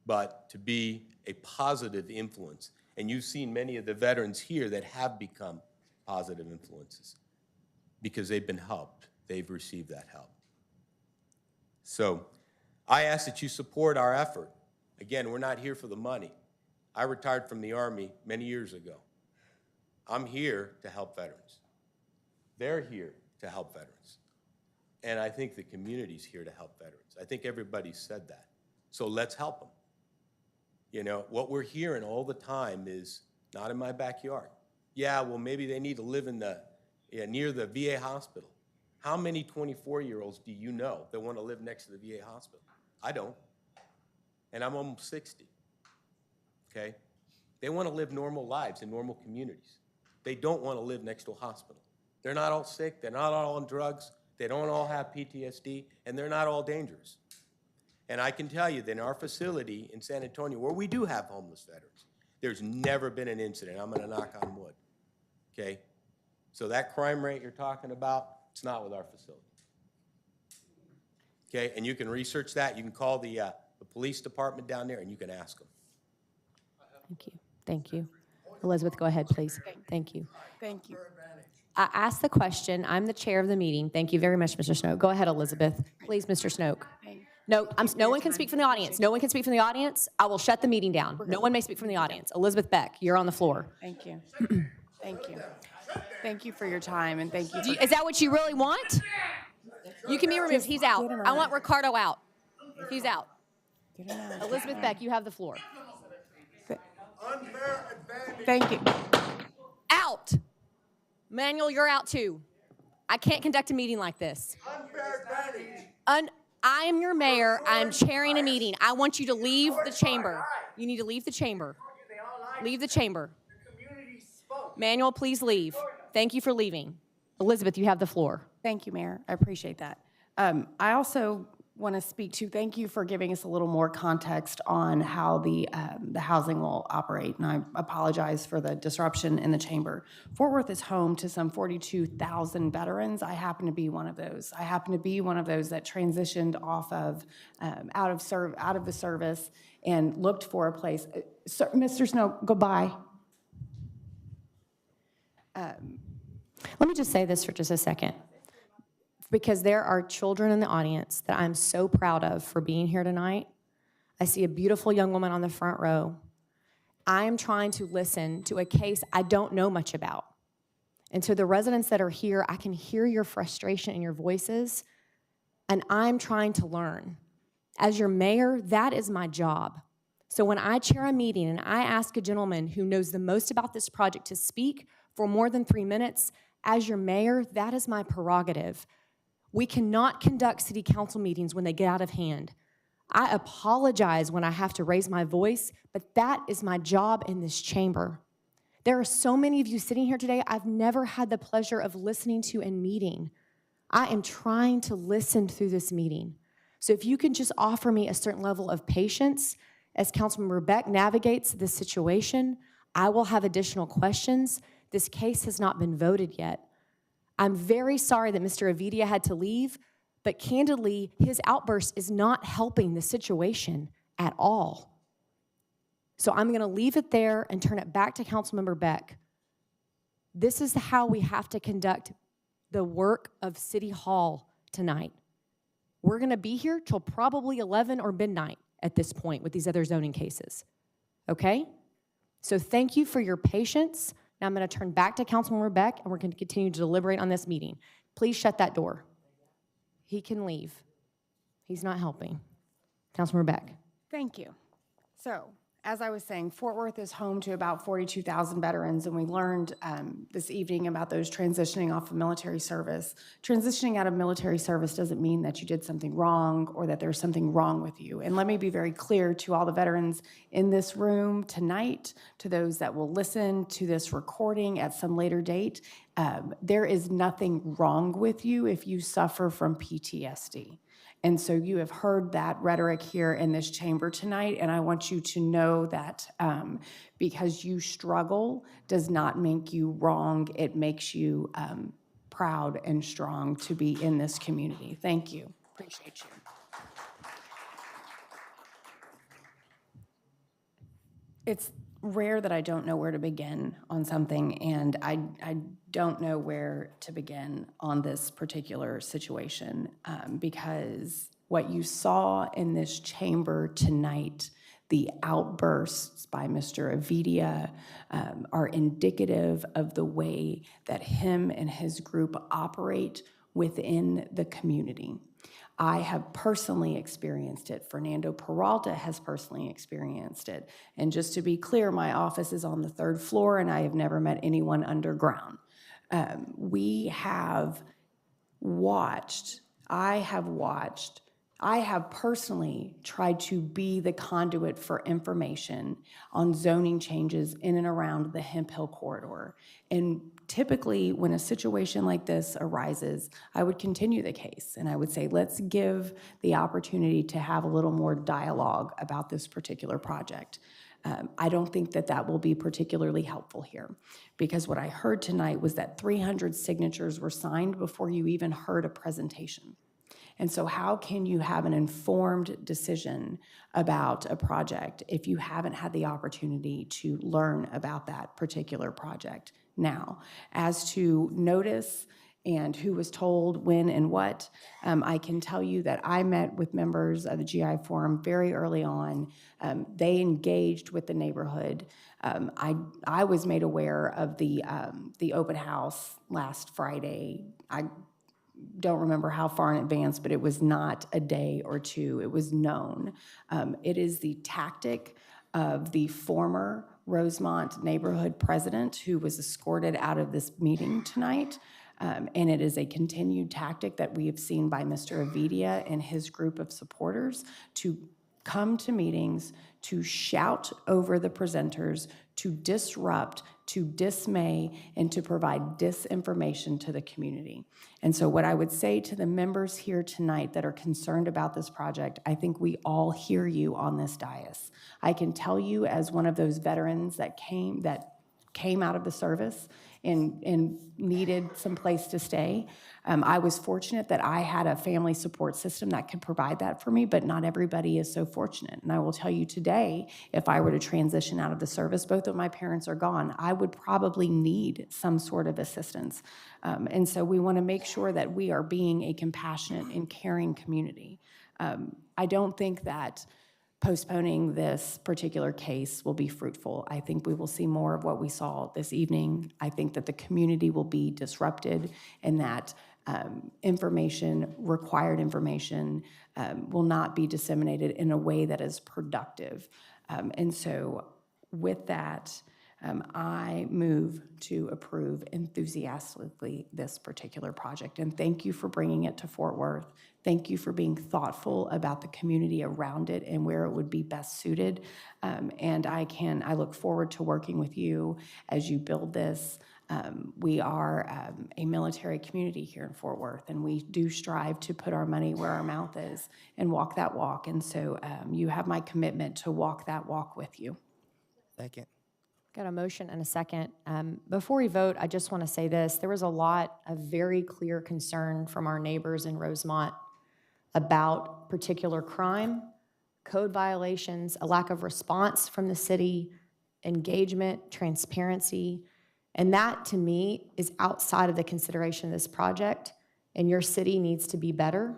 but to be a positive influence. And you've seen many of the veterans here that have become positive influences because they've been helped. They've received that help. So I ask that you support our effort. Again, we're not here for the money. I retired from the Army many years ago. I'm here to help veterans. They're here to help veterans. And I think the community's here to help veterans. I think everybody said that. So let's help them. What we're hearing all the time is, not in my backyard. Yeah, well, maybe they need to live in near the VA hospital. How many 24-year-olds do you know that want to live next to the VA hospital? I don't. And I'm almost 60, okay? They want to live normal lives in normal communities. They don't want to live next to a hospital. They're not all sick, they're not all on drugs, they don't all have PTSD, and they're not all dangerous. And I can tell you that in our facility in San Antonio, where we do have homeless veterans, there's never been an incident. I'm going to knock on wood, okay? So that crime rate you're talking about, it's not with our facility. Okay, and you can research that. You can call the police department down there and you can ask them. Thank you. Thank you. Elizabeth, go ahead, please. Thank you. Thank you. I asked the question. I'm the chair of the meeting. Thank you very much, Mr. Snoke. Go ahead, Elizabeth. Please, Mr. Snoke. No, no one can speak from the audience. No one can speak from the audience. I will shut the meeting down. No one may speak from the audience. Elizabeth Beck, you're on the floor. Thank you. Thank you. Thank you for your time, and thank you. Is that what you really want? You can be removed. He's out. I want Ricardo out. He's out. Elizabeth Beck, you have the floor. Thank you. Out. Manuel, you're out too. I can't conduct a meeting like this. I am your mayor. I'm chairing a meeting. I want you to leave the chamber. You need to leave the chamber. Leave the chamber. Manuel, please leave. Thank you for leaving. Elizabeth, you have the floor. Thank you, Mayor. I appreciate that. I also want to speak to, thank you for giving us a little more context on how the housing will operate, and I apologize for the disruption in the chamber. Fort Worth is home to some 42,000 veterans. I happen to be one of those. I happen to be one of those that transitioned off of, out of the service and looked for a place. Sir, Mr. Snow, goodbye. Let me just say this for just a second, because there are children in the audience that I'm so proud of for being here tonight. I see a beautiful young woman on the front row. I am trying to listen to a case I don't know much about. And so the residents that are here, I can hear your frustration in your voices, and I'm trying to learn. As your mayor, that is my job. So when I chair a meeting and I ask a gentleman who knows the most about this project to speak for more than 3 minutes, as your mayor, that is my prerogative. We cannot conduct city council meetings when they get out of hand. I apologize when I have to raise my voice, but that is my job in this chamber. There are so many of you sitting here today I've never had the pleasure of listening to and meeting. I am trying to listen through this meeting. So if you can just offer me a certain level of patience as Councilmember Beck navigates this situation, I will have additional questions. This case has not been voted yet. I'm very sorry that Mr. Avidia had to leave, but candidly, his outburst is not helping the situation at all. So I'm going to leave it there and turn it back to Councilmember Beck. This is how we have to conduct the work of City Hall tonight. We're going to be here till probably 11 or midnight at this point with these other zoning cases, okay? So thank you for your patience. Now I'm going to turn back to Councilmember Beck, and we're going to continue to deliberate on this meeting. Please shut that door. He can leave. He's not helping. Councilmember Beck. Thank you. So, as I was saying, Fort Worth is home to about 42,000 veterans, and we learned this evening about those transitioning off of military service. Transitioning out of military service doesn't mean that you did something wrong or that there's something wrong with you. And let me be very clear to all the veterans in this room tonight, to those that will listen to this recording at some later date, there is nothing wrong with you if you suffer from PTSD. And so you have heard that rhetoric here in this chamber tonight, and I want you to know that because you struggle does not make you wrong. It makes you proud and strong to be in this community. Thank you. Appreciate you. It's rare that I don't know where to begin on something, and I don't know where to begin on this particular situation because what you saw in this chamber tonight, the outbursts by Mr. Avidia are indicative of the way that him and his group operate within the community. I have personally experienced it. Fernando Peralta has personally experienced it. And just to be clear, my office is on the 3rd floor, and I have never met anyone underground. I have personally tried to be the conduit for information on zoning changes in and around the Hemp Hill corridor. And typically, when a situation like this arises, I would continue the case and I would say, let's give the opportunity to have a little more dialogue about this particular project. I don't think that that will be particularly helpful here because what I heard tonight was that 300 signatures were signed before you even heard a presentation. And so how can you have an informed decision about a project if you haven't had the opportunity to learn about that particular project? Now, as to notice and who was told when and what, I can tell you that I met with members of the GI Forum very early on. They engaged with the neighborhood. I was made aware of the open house last Friday. I don't remember how far in advance, but it was not a day or two. It was known. It is the tactic of the former Rosemont neighborhood president who was escorted out of this meeting tonight. And it is a continued tactic that we have seen by Mr. Avidia and his group of supporters to come to meetings, to shout over the presenters, to disrupt, to dismay, and to provide disinformation to the community. And so what I would say to the members here tonight that are concerned about this project, I think we all hear you on this dais. I can tell you as one of those veterans that came out of the service and needed some place to stay. I was fortunate that I had a family support system that could provide that for me, but not everybody is so fortunate. And I will tell you today, if I were to transition out of the service, both of my parents are gone, I would probably need some sort of assistance. And so we want to make sure that we are being a compassionate and caring community. I don't think that postponing this particular case will be fruitful. I think we will see more of what we saw this evening. I think that the community will be disrupted and that required information will not be disseminated in a way that is productive. And so with that, I move to approve enthusiastically this particular project. And thank you for bringing it to Fort Worth. Thank you for being thoughtful about the community around it and where it would be best suited. And I look forward to working with you as you build this. We are a military community here in Fort Worth, and we do strive to put our money where our mouth is and walk that walk. And so you have my commitment to walk that walk with you. Second. Got a motion and a second. Before we vote, I just want to say this. There was a lot of very clear concern from our neighbors in Rosemont about particular crime, code violations, a lack of response from the city, engagement, transparency. And that, to me, is outside of the consideration of this project, and your city needs to be better.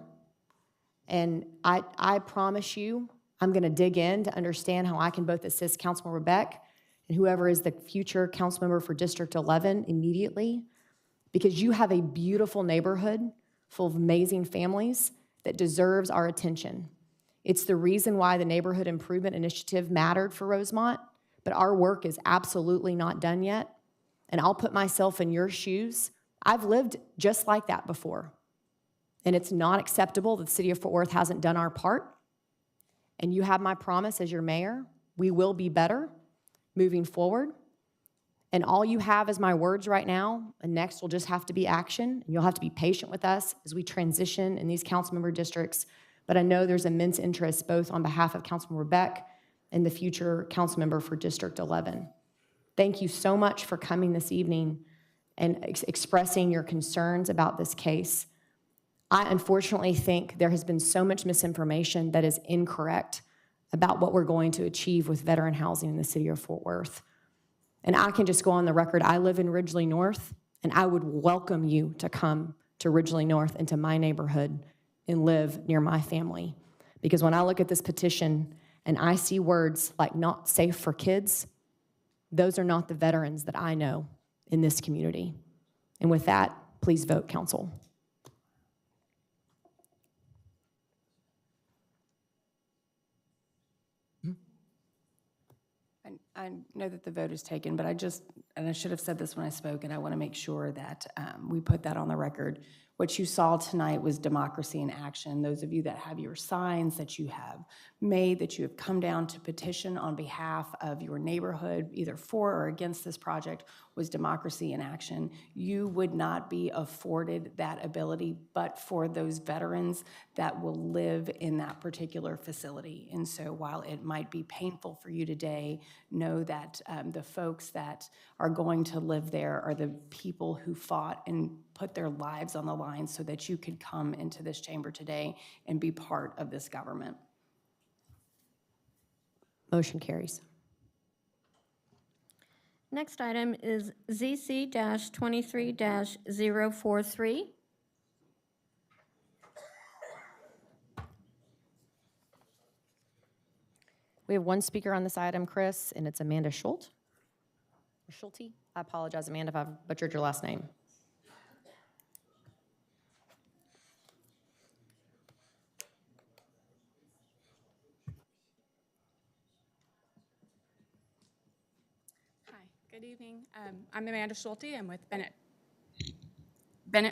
And I promise you, I'm going to dig in to understand how I can both assist Councilmember Beck and whoever is the future council member for District 11 immediately, because you have a beautiful neighborhood full of amazing families that deserves our attention. It's the reason why the Neighborhood Improvement Initiative mattered for Rosemont, but our work is absolutely not done yet. And I'll put myself in your shoes. I've lived just like that before. And it's not acceptable that the city of Fort Worth hasn't done our part. And you have my promise as your mayor. We will be better moving forward. And all you have is my words right now, and next will just have to be action. And you'll have to be patient with us as we transition in these council member districts. But I know there's immense interest both on behalf of Councilmember Beck and the future council member for District 11. Thank you so much for coming this evening and expressing your concerns about this case. I unfortunately think there has been so much misinformation that is incorrect about what we're going to achieve with veteran housing in the city of Fort Worth. And I can just go on the record, I live in Ridgely North, and I would welcome you to come to Ridgely North and to my neighborhood and live near my family. Because when I look at this petition and I see words like not safe for kids, those are not the veterans that I know in this community. And with that, please vote, council. I know that the vote is taken, but I should have said this when I spoke, and I want to make sure that we put that on the record. What you saw tonight was democracy in action. Those of you that have your signs that you have made, that you have come down to petition on behalf of your neighborhood, either for or against this project, was democracy in action. You would not be afforded that ability but for those veterans that will live in that particular facility. And so while it might be painful for you today, know that the folks that are going to live there are the people who fought and put their lives on the line so that you could come into this chamber today and be part of this government. Motion carries. Next item is ZC-23-043. We have one speaker on this item, Chris, and it's Amanda Schulte. Schulte? I apologize, Amanda, if I've butchered your last name. Good evening. I'm Amanda Schulte. I'm with Bennett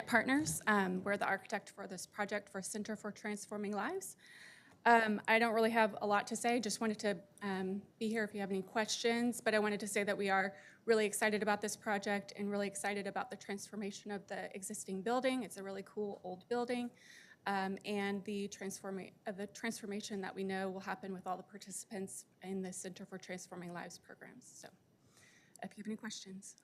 Partners. We're the architect for this project for Center for Transforming Lives. I don't really have a lot to say. Just wanted to be here if you have any questions, but I wanted to say that we are really excited about this project and really excited about the transformation of the existing building. It's a really cool old building, and the transformation that we know will happen with all the participants in the Center for Transforming Lives programs. So if you have any questions.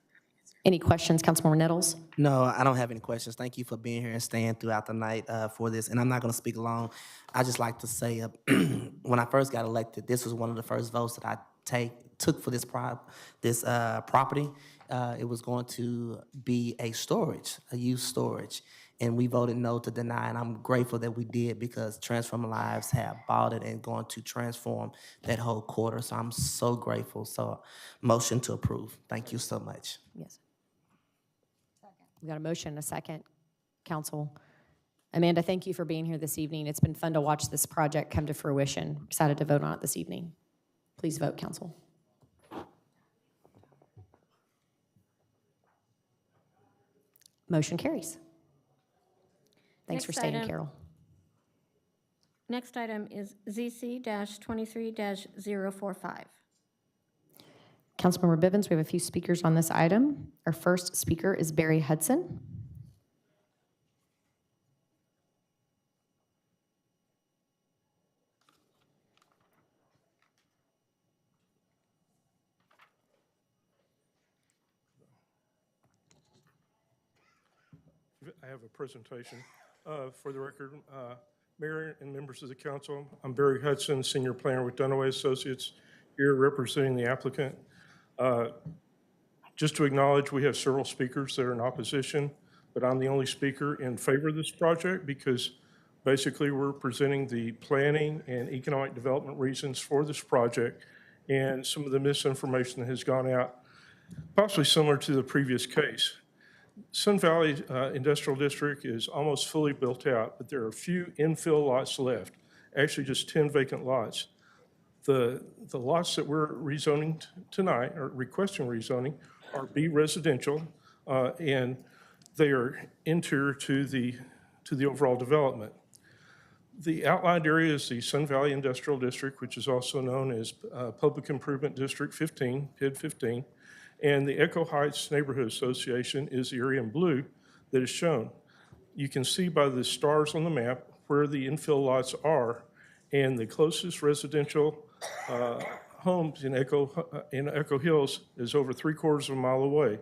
Any questions, Councilmember Nettles? No, I don't have any questions. Thank you for being here and staying throughout the night for this. And I'm not going to speak long. I just like to say, when I first got elected, this was one of the first votes that I took for this property. It was going to be a youth storage. and we voted no to deny, and I'm grateful that we did because Transform Lives have bought it and going to transform that whole quarter. So I'm so grateful. So motion to approve. Thank you so much. Yes. We got a motion and a second. Council. Amanda, thank you for being here this evening. It's been fun to watch this project come to fruition. Excited to vote on it this evening. Please vote, council. Motion carries. Thanks for Next staying, item. Carol. Next item is ZC-23-045. Councilmember Bivens, we have a few speakers on this item. Our first speaker is Barry Hudson. I have a presentation. For the record, Mayor and members of the council, I'm Barry Hudson, Senior Planner with Dunaway Associates, here representing the applicant. Just to acknowledge, we have several speakers that are in opposition, but I'm the only speaker in favor of this project because basically we're presenting the planning and economic development reasons for this project and some of the misinformation that has gone out, possibly similar to the previous case. Sun Valley Industrial District is almost fully built out, but there are a few infill lots left, actually just 10 vacant lots. The lots that we're rezoning tonight, or requesting rezoning, are B residential, and they are interior to the overall development. The outlined area is the Sun Valley Industrial District, which is also known as Public Improvement District 15, PID 15. And the Echo Heights Neighborhood Association is the area in blue that is shown. You can see by the stars on the map where the infill lots are, and the closest residential homes in Echo Hills is over 3/4 of a mile away.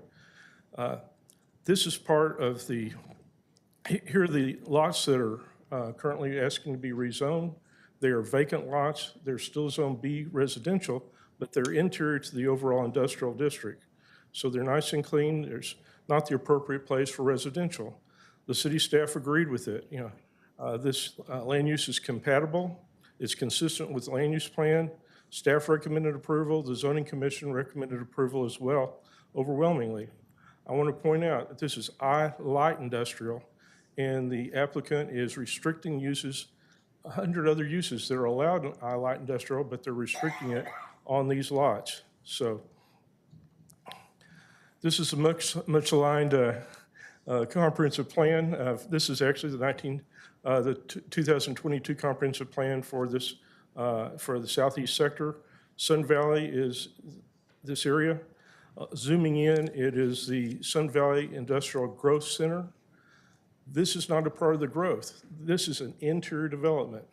This is part of here are the lots that are currently asking to be rezoned. They are vacant lots. They're still Zone B residential, but they're interior to the overall industrial district. So they're nice and clean. There's not the appropriate place for residential. The city staff agreed with it. This land use is compatible. It's consistent with the land use plan. Staff recommended approval. The zoning commission recommended approval as well, overwhelmingly. I want to point out that this is light industrial, and the applicant is restricting uses, 100 other uses that are allowed in light industrial, but they're restricting it on these lots. So this is a much aligned comprehensive plan. This is actually the 2022 comprehensive plan for this for the southeast sector. Sun Valley is this area. Zooming in, it is the Sun Valley Industrial Growth Center. This is not a part of the growth. This is an interior development.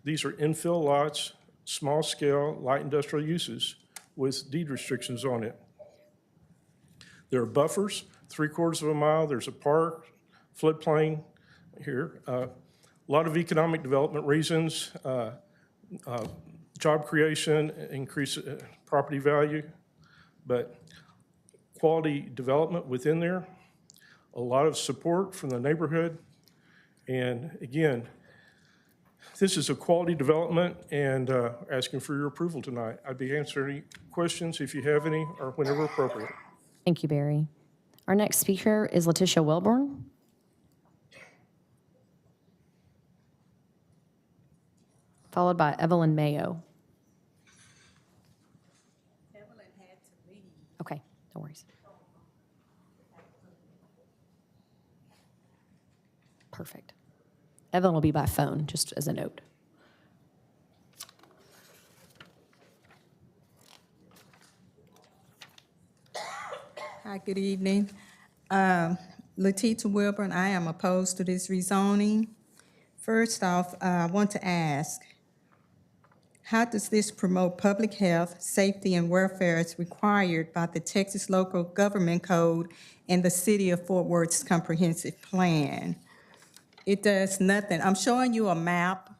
These are infill lots, small scale, light industrial uses with deed restrictions on it. There are buffers, 3/4 of a mile. There's a park, floodplain here. A lot of economic development reasons, job creation, increase property value, but quality development within there, a lot of support from the neighborhood. And again, this is a quality development and asking for your approval tonight. I'd be answering any questions if you have any or whenever appropriate. Thank you, Barry. Our next speaker is Letitia Welborn. Followed by Evelyn Mayo. Evelyn had to leave. Okay, no worries. Perfect. Evelyn will be by phone, just as a note. Hi, good evening. Letitia Wilburn, I am opposed to this rezoning. First off, I want to ask, how does this promote public health, safety, and welfare as required by the Texas Local Government Code and the City of Fort Worth's comprehensive plan? It does nothing. I'm showing you a map,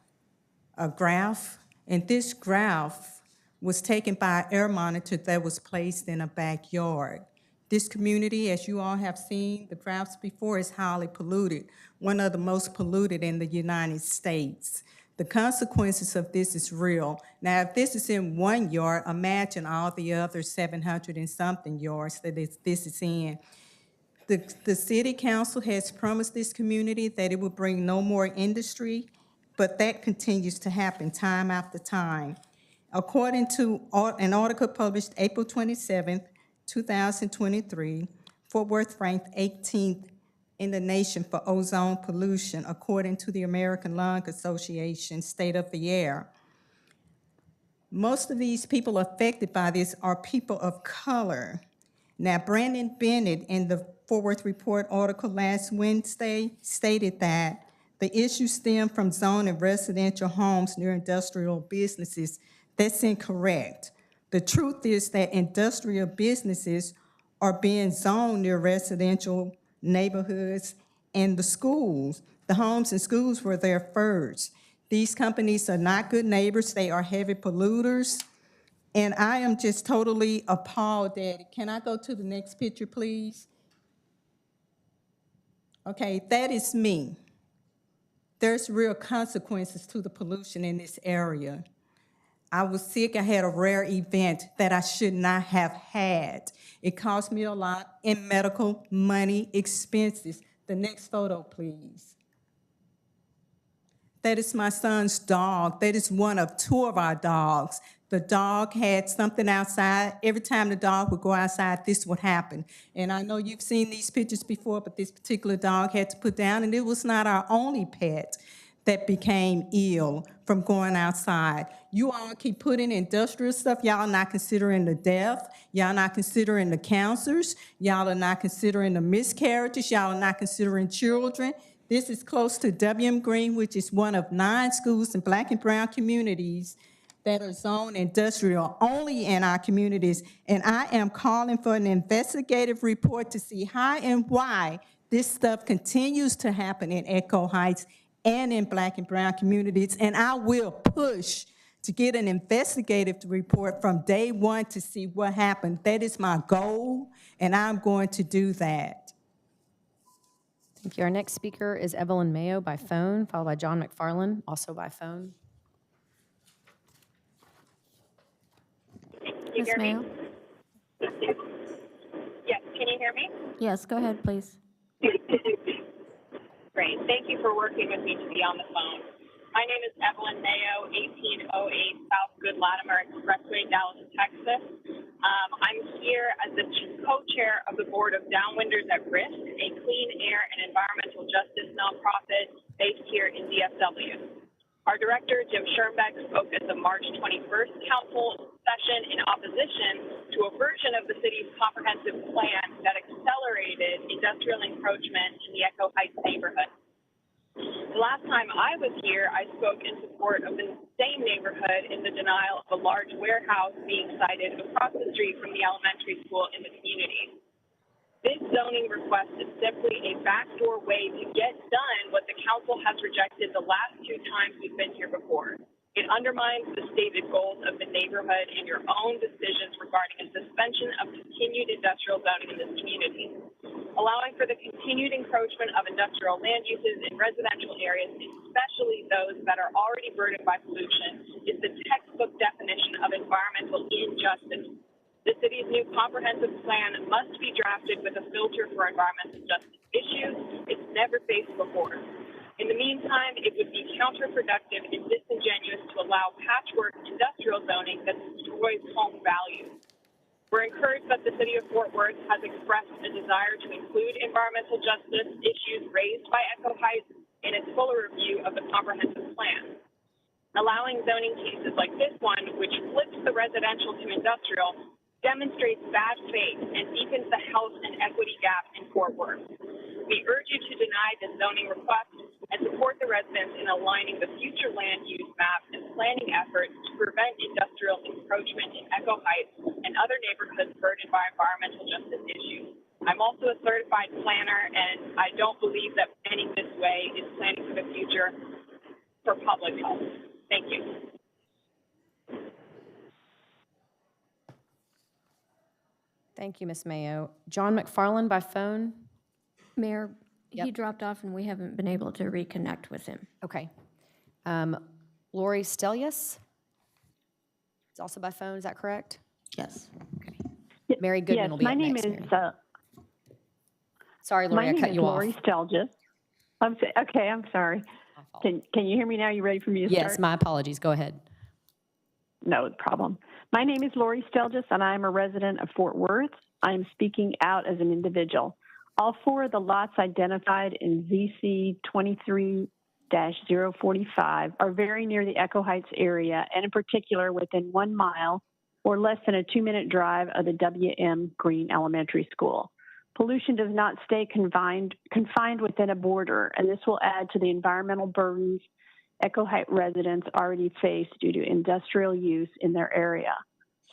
a graph, and this graph was taken by an air monitor that was placed in a backyard. This community, as you all have seen the graphs before, is highly polluted, one of the most polluted in the United States. The consequences of this is real. Now, if this is in one yard, imagine all the other 700 and something yards that this is in. The city council has promised this community that it will bring no more industry, but that continues to happen time after time. According to an article published April 27th, 2023, Fort Worth ranked 18th in the nation for ozone pollution, according to the American Lung Association State of the Air. Most of these people affected by this are people of color. Now, Brandon Bennett in the Fort Worth Report article last Wednesday stated that the issue stemmed from zoning residential homes near industrial businesses. That's incorrect. The truth is that industrial businesses are being zoned near residential neighborhoods and the schools. The homes and schools were there first. These companies are not good neighbors. They are heavy polluters. And I am just totally appalled at it. Can I go to the next picture, please? Okay, that is me. There's real consequences to the pollution in this area. I was sick. I had a rare event that I should not have had. It cost me a lot in medical, money, expenses. The next photo, please. That is my son's dog. That is one of two of our dogs. The dog had something outside. Every time the dog would go outside, this would happen. And I know you've seen these pictures before, but this particular dog had to put down, and it was not our only pet that became ill from going outside. You all keep putting industrial stuff. Y'all not considering the death. Y'all not considering the cancers. Y'all are not considering the miscarriages. Y'all are not considering children. This is close to W.M. Green, which is one of 9 schools in Black and brown communities that are zoned industrial only in our communities. And I am calling for an investigative report to see how and why this stuff continues to happen in Echo Heights and in Black and brown communities. And I will push to get an investigative report from day one to see what happened. That is my goal, and I'm going to do that. Thank you. Our next speaker is Evelyn Mayo by phone, followed by John McFarland, also by phone. Ms. Mayo? Yes, can you hear me? Yes, go ahead, please. Great. Thank you for working with me to be on the phone. My name is Evelyn Mayo, 1808 South Good Latimer Expressway, Dallas, Texas. I'm here as the co-chair of the board of Downwinders at Risk, a clean air and environmental justice nonprofit based here in DFW. Our director, Jim Schoenbeck, spoke at the March 21st council session in opposition to a version of the city's comprehensive plan that accelerated industrial encroachment in the Echo Heights neighborhood. The last time I was here, I spoke in support of the same neighborhood in the denial of a large warehouse being sited across the street from the elementary school in the community. This zoning request is simply a backdoor way to get done what the council has rejected the last 2 times we've been here before. It undermines the stated goals of the neighborhood and your own decisions regarding a suspension of continued industrial zoning in this community. Allowing for the continued encroachment of industrial land uses in residential areas, especially those that are already burdened by pollution, is the textbook definition of environmental injustice. The city's new comprehensive plan must be drafted with a filter for environmental justice issues it's never faced before. In the meantime, it would be counterproductive and disingenuous to allow patchwork industrial zoning that destroys home values. We're encouraged that the city of Fort Worth has expressed a desire to include environmental justice issues raised by Echo Heights in its fuller review of the comprehensive plan. Allowing zoning cases like this one, which flips the residential to industrial, demonstrates bad faith and deepens the health and equity gap in Fort Worth. We urge you to deny this zoning request and support the residents in aligning the future land use map and planning efforts to prevent industrial encroachment in Echo Heights and other neighborhoods burdened by environmental justice issues. I'm also a certified planner, and I don't believe that planning this way is planning for the future for public health. Thank you. Thank you, Ms. Mayo. John McFarland by phone? Mayor, he Yep. dropped off and we haven't been able to reconnect with him. Okay. Lori Stelius? It's also by phone, is that correct? Yes. Okay. Mary Goodman will be my up name next. is, Mary. Sorry, Lori, my I name cut is you off. Lori Stelgis. Okay, I'm sorry. Can you hear me now? You ready for me to start? Yes, my apologies. Go ahead. No problem. My name is Lori Stelgis, and I am a resident of Fort Worth. I am speaking out as an individual. All four of the lots identified in ZC 23-045 are very near the Echo Heights area, and in particular within 1 mile or less than a 2-minute drive of the W.M. Green Elementary School. Pollution does not stay confined within a border, and this will add to the environmental burdens Echo Heights residents already face due to industrial use in their area.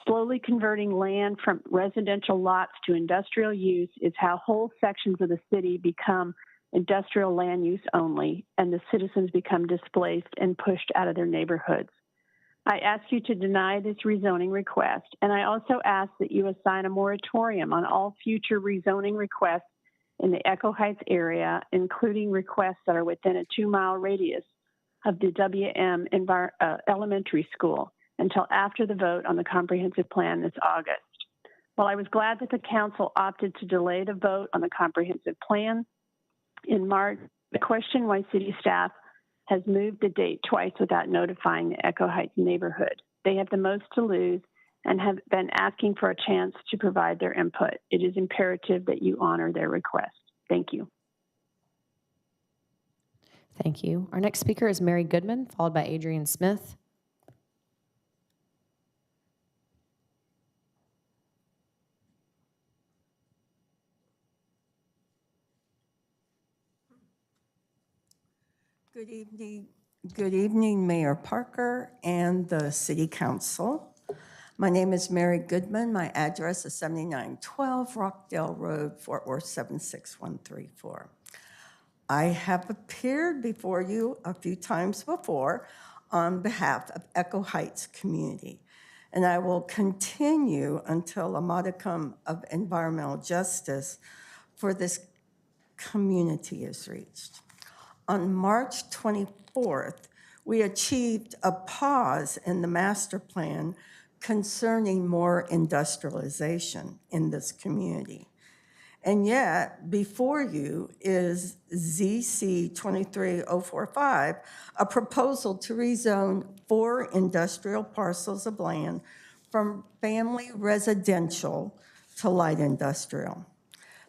Slowly converting land from residential lots to industrial use is how whole sections of the city become industrial land use only, and the citizens become displaced and pushed out of their neighborhoods. I ask you to deny this rezoning request, and I also ask that you assign a moratorium on all future rezoning requests in the Echo Heights area, including requests that are within a 2-mile radius of the WM Elementary School, until after the vote on the comprehensive plan this August. While I was glad that the council opted to delay the vote on the comprehensive plan in March, I question why city staff has moved the date twice without notifying the Echo Heights neighborhood. They have the most to lose and have been asking for a chance to provide their input. It is imperative that you honor their request. Thank you. Thank you. Our next speaker is Mary Goodman, followed by Adrian Smith. Good evening, Mayor Parker and the City Council. My name is Mary Goodman. My address is 7912 Rockdale Road, Fort Worth 76134. I have appeared before you a few times before on behalf of Echo Heights community, and I will continue until a modicum of environmental justice for this community is reached. On March 24th, we achieved a pause in the master plan concerning more industrialization in this community. And yet, before you is ZC 23045, a proposal to rezone 4 industrial parcels of land from family residential to light industrial.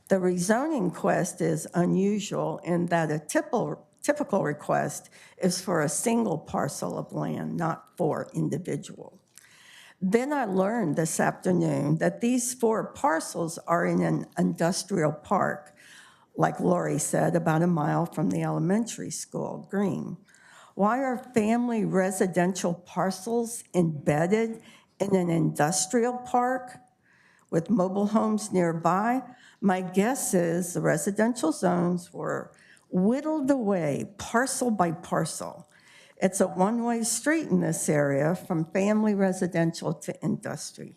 The rezoning request is unusual in that a typical request is for a single parcel of land, not for individual. Then I learned this afternoon that these 4 parcels are in an industrial park, like Lori said, about 1 mile from the elementary school, Green. Why are family residential parcels embedded in an industrial park with mobile homes nearby? My guess is the residential zones were whittled away parcel by parcel. It's a one-way street in this area from family residential to industry.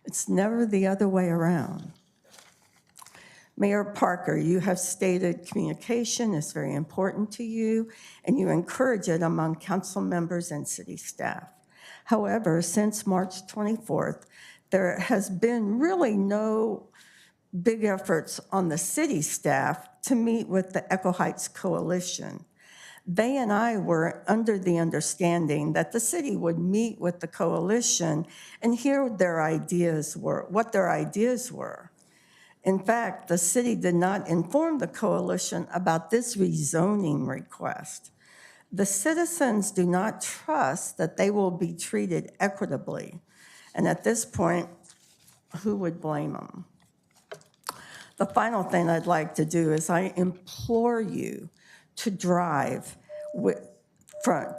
It's never the other way around. Mayor Parker, you have stated communication is very important to you, and you encourage it among council members and city staff. However, since March 24th, there has been really no big efforts on the city staff to meet with the Echo Heights Coalition. They and I were under the understanding that the city would meet with the coalition and hear what their ideas were. In fact, the city did not inform the coalition about this rezoning request. The citizens do not trust that they will be treated equitably. And at this point, who would blame them? The final thing I'd like to do is I implore you to drive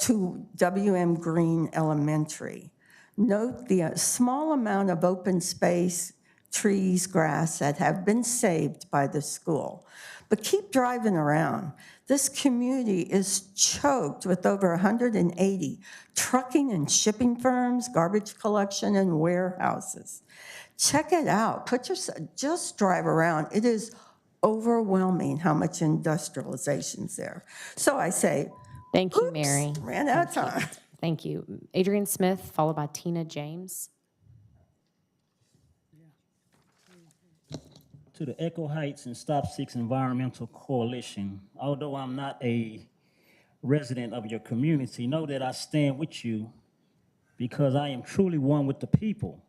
to WM Green Elementary. Note the small amount of open space, trees, grass that have been saved by the school. But keep driving around. This community is choked with over 180 trucking and shipping firms, garbage collection, and warehouses. Check it out. Just drive around. It is overwhelming how much industrialization's there. So I say, Thank you, Mary. ran out of time. Thank you. Adrian Smith, followed by Tina James. To the Echo Heights and Stop 6 Environmental Coalition, although I'm not a resident of your community, know that I stand with you because I am truly one with the people.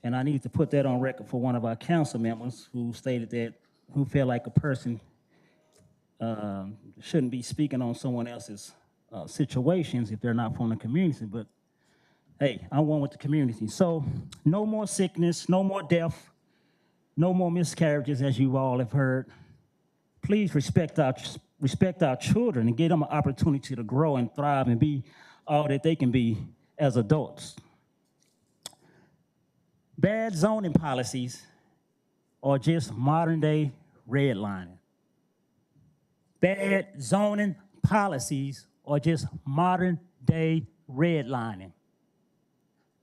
And I need to put that on record for one of our council members who stated that, who felt like a person shouldn't be speaking on someone else's situations if they're not from the community. But hey, I'm one with the community. So no more sickness, no more death, no more miscarriages, as you all have heard. Please respect our children and give them an opportunity to grow and thrive and be all that they can be as adults. Bad zoning policies are just modern day redlining. Bad zoning policies are just modern day redlining.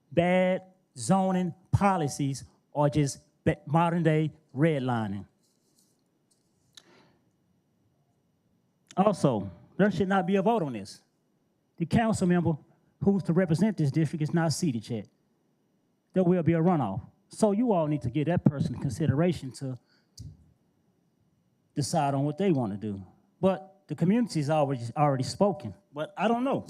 Bad zoning policies are just modern day redlining. Also, there should not be a vote on this. The council member who's to represent this district is not seated yet. There will be a runoff. So you all need to give that person consideration to decide on what they want to do. But the community's already spoken, but I don't know.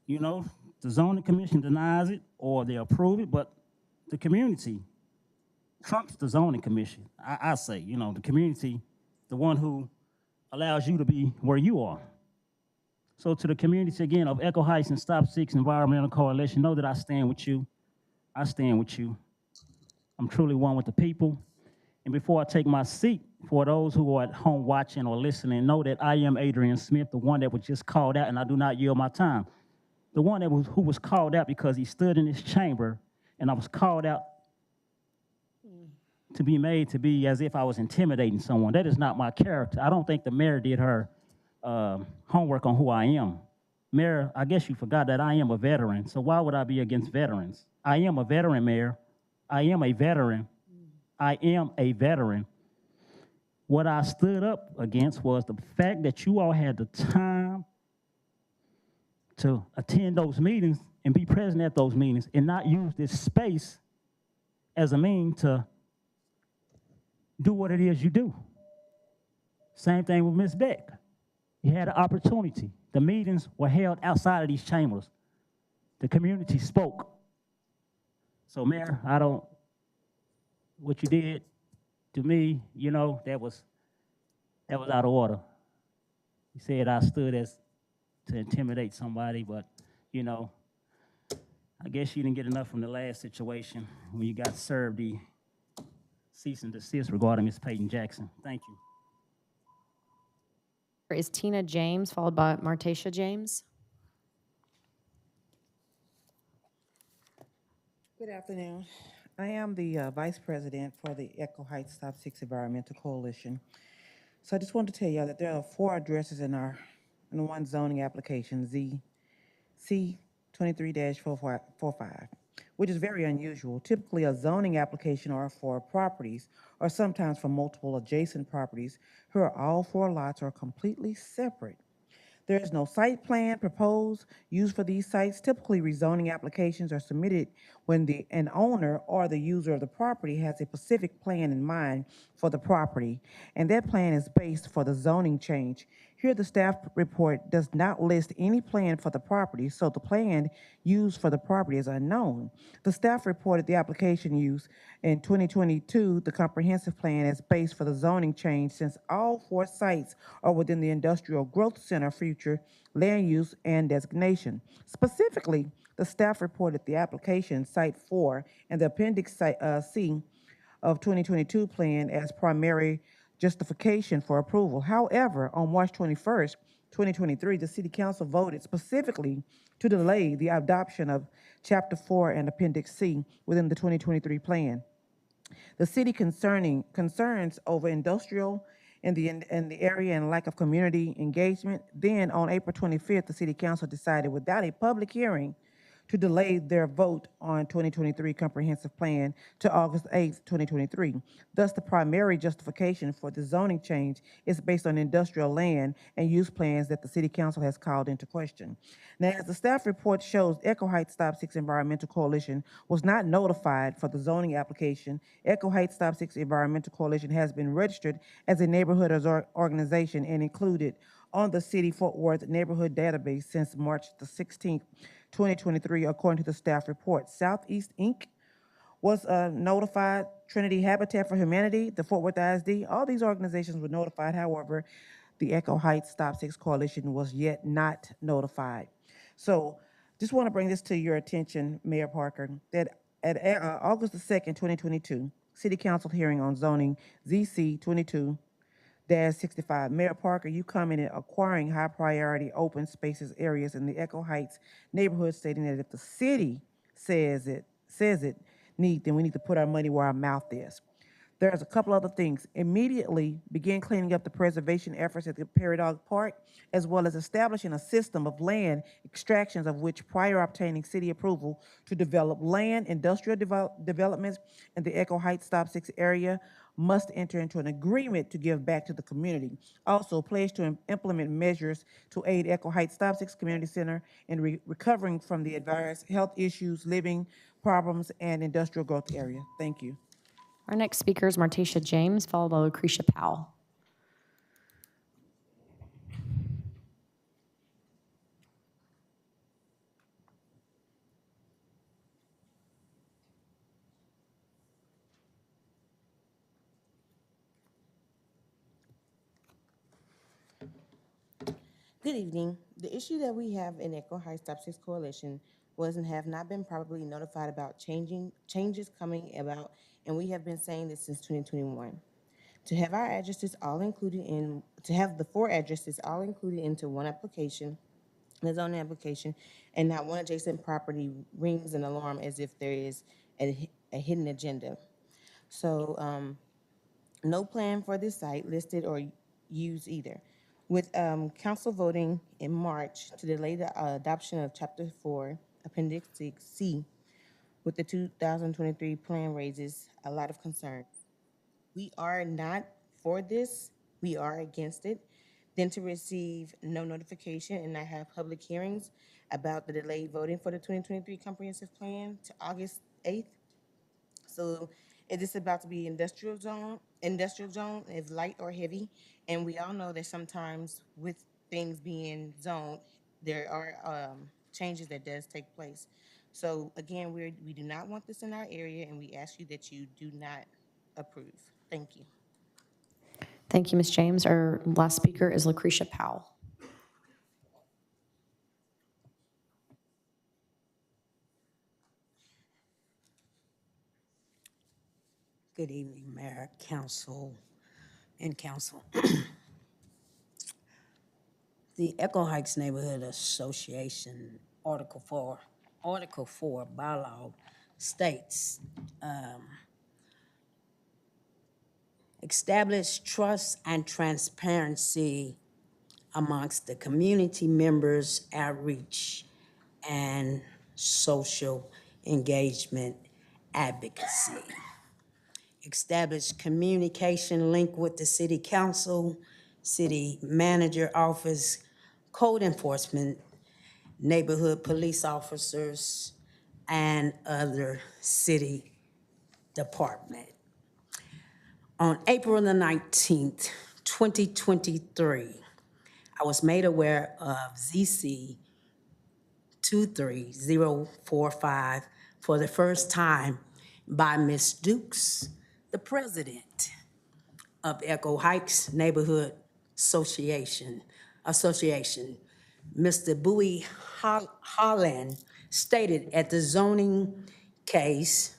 You know, the zoning commission denies it or they approve it, but the community trumps the zoning commission. I say, you know, the community, the one who allows you to be where you are. So to the community, again, of Echo Heights and Stop 6 Environmental Coalition, know that I stand with you. I stand with you. I'm truly one with the people. And before I take my seat, for those who are at home watching or listening, know that I am Adrian Smith, the one that was just called out, and I do not yield my time. The one who was called out because he stood in this chamber, and I was called out to be made to be as if I was intimidating someone. That is not my character. I don't think the mayor did her homework on who I am. Mayor, I guess you forgot that I am a veteran, so why would I be against veterans? I am a veteran, Mayor. I am a veteran. I am a veteran. What I stood up against was the fact that you all had the time to attend those meetings and be present at those meetings and not use this space as a means to do what it is you do. Same thing with Ms. Beck. You had an opportunity. The meetings were held outside of these chambers. The community spoke. So, Mayor, what you did to me, you know, that was out of order. You said I stood to intimidate somebody, but, you know, I guess you didn't get enough from the last situation when you got served the cease and desist regarding Ms. Peyton Jackson. Thank you. Is Tina James, followed by Martasha James. Good afternoon. I am the Vice President for the Echo Heights Stop 6 Environmental Coalition. So I just wanted to tell you that there are 4 addresses in one zoning application, ZC23-445, which is very unusual. Typically, a zoning application are for properties or sometimes for multiple adjacent properties where all 4 lots are completely separate. There is no site plan proposed used for these sites. Typically, rezoning applications are submitted when an owner or the user of the property has a specific plan in mind for the property, and that plan is based for the zoning change. Here, the staff report does not list any plan for the property, so the plan used for the property is unknown. The staff reported the application use in 2022. The comprehensive plan is based for the zoning change since all 4 sites are within the Industrial Growth Center future land use and designation. Specifically, the staff reported the application Site 4 and the Appendix C of 2022 plan as primary justification for approval. However, on March 21st, 2023, the City Council voted specifically to delay the adoption of Chapter 4 and Appendix C within the 2023 plan. The city concerns over industrial in the area and lack of community engagement. Then on April 25th, the City Council decided without a public hearing to delay their vote on 2023 comprehensive plan to August 8th, 2023. Thus, the primary justification for the zoning change is based on industrial land and use plans that the City Council has called into question. Now, as the staff report shows, Echo Heights Stop 6 Environmental Coalition was not notified for the zoning application. Echo Heights Stop 6 Environmental Coalition has been registered as a neighborhood organization and included on the City Fort Worth Neighborhood Database since March the 16th, 2023, according to the staff report. Southeast Inc. was notified, Trinity Habitat for Humanity, the Fort Worth ISD, all these organizations were notified. However, the Echo Heights Stop 6 Coalition was yet not notified. So just want to bring this to your attention, Mayor Parker, that at August the 2nd, 2022, City Council hearing on zoning ZC 22-65. Mayor Parker, you commented acquiring high priority open spaces areas in the Echo Heights neighborhood, stating that if the city says it need, then we need to put our money where our mouth is. There's a couple other things. Immediately begin cleaning up the preservation efforts at the Perry Dog Park, as well as establishing a system of land extractions of which prior obtaining city approval to develop land, industrial developments in the Echo Heights Stop 6 area must enter into an agreement to give back to the community. Also, pledge to implement measures to aid Echo Heights Stop 6 Community Center in recovering from the adverse health issues, living problems, and industrial growth area. Thank you. Our next speaker is Martisha James, followed by Lucretia Powell. Good evening. The issue that we have in Echo Heights Stop 6 Coalition was and have not been properly notified about changes coming about, and we have been saying this since 2021. To have our addresses all included in, to have the 4 addresses all included into one application, the zoning application, and not one adjacent property rings an alarm as if there is a hidden agenda. So no plan for this site listed or used either. With council voting in March to delay the adoption of Chapter 4, Appendix 6C, with the 2023 plan raises a lot of concern. We are not for this, we are against it. Then to receive no notification and not have public hearings about the delayed voting for the 2023 comprehensive plan to August 8th. So is this about to be industrial zone, if light or heavy? And we all know that sometimes with things being zoned, there are changes that does take place. So again, we do not want this in our area, and we ask you that you do not approve. Thank you. Thank you, Ms. James. Our last speaker is Lucretia Powell. Good evening, Mayor, Council, and Council. The Echo Heights Neighborhood Association, Article 4 bylaw states, establish trust and transparency amongst the community members, outreach, and social engagement advocacy. Establish communication link with the city council, city manager office, code enforcement, neighborhood police officers, and other city department. On April the 19th, 2023, I was made aware of ZC 23045 for the first time by Ms. Dukes, the president of Echo Heights Neighborhood Association. Mr. Bowie Holland stated at the zoning case,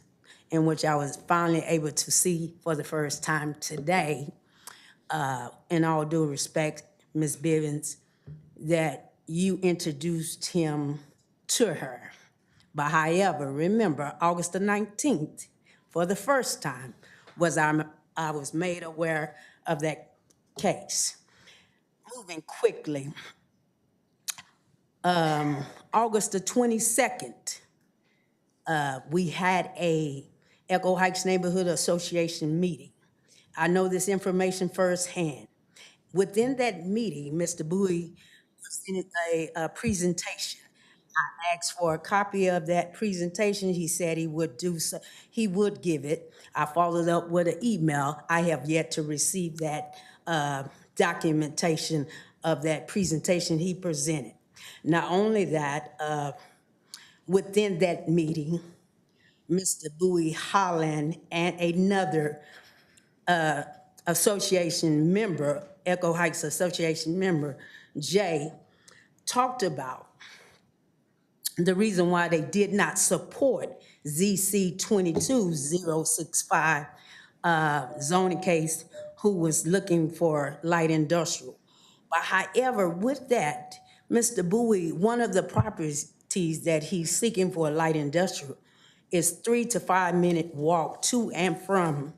in which I was finally able to see for the first time today, in all due respect, Ms. Bivens, that you introduced him to her. But however, remember, August the 19th, for the first time, I was made aware of that case. Moving quickly, August the 22nd, we had a Echo Heights Neighborhood Association meeting. I know this information firsthand. Within that meeting, Mr. Bowie presented a presentation. I asked for a copy of that presentation. He said he would do so, he would give it. I followed up with an email. I have yet to receive that documentation of that presentation he presented. Not only that, within that meeting, Mr. Bowie Holland and another association member, Echo Heights Association member, Jay, talked about the reason why they did not support ZC 22065 zoning case, who was looking for light industrial. But however, with that, Mr. Bowie, one of the properties that he's seeking for light industrial is 3 to 5 minute walk to and from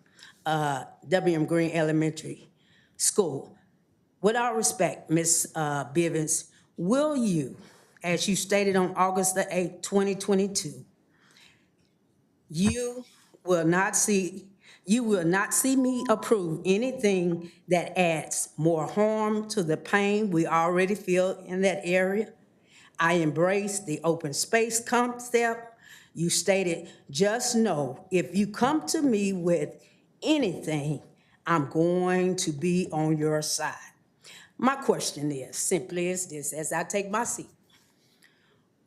W.M. Green Elementary School. With all respect, Ms. Bivens, will you, as you stated on August the 8th, 2022, you will not see me approve anything that adds more harm to the pain we already feel in that area? I embrace the open space concept. You stated, just know, if you come to me with anything, I'm going to be on your side. My question is simply is this, as I take my seat.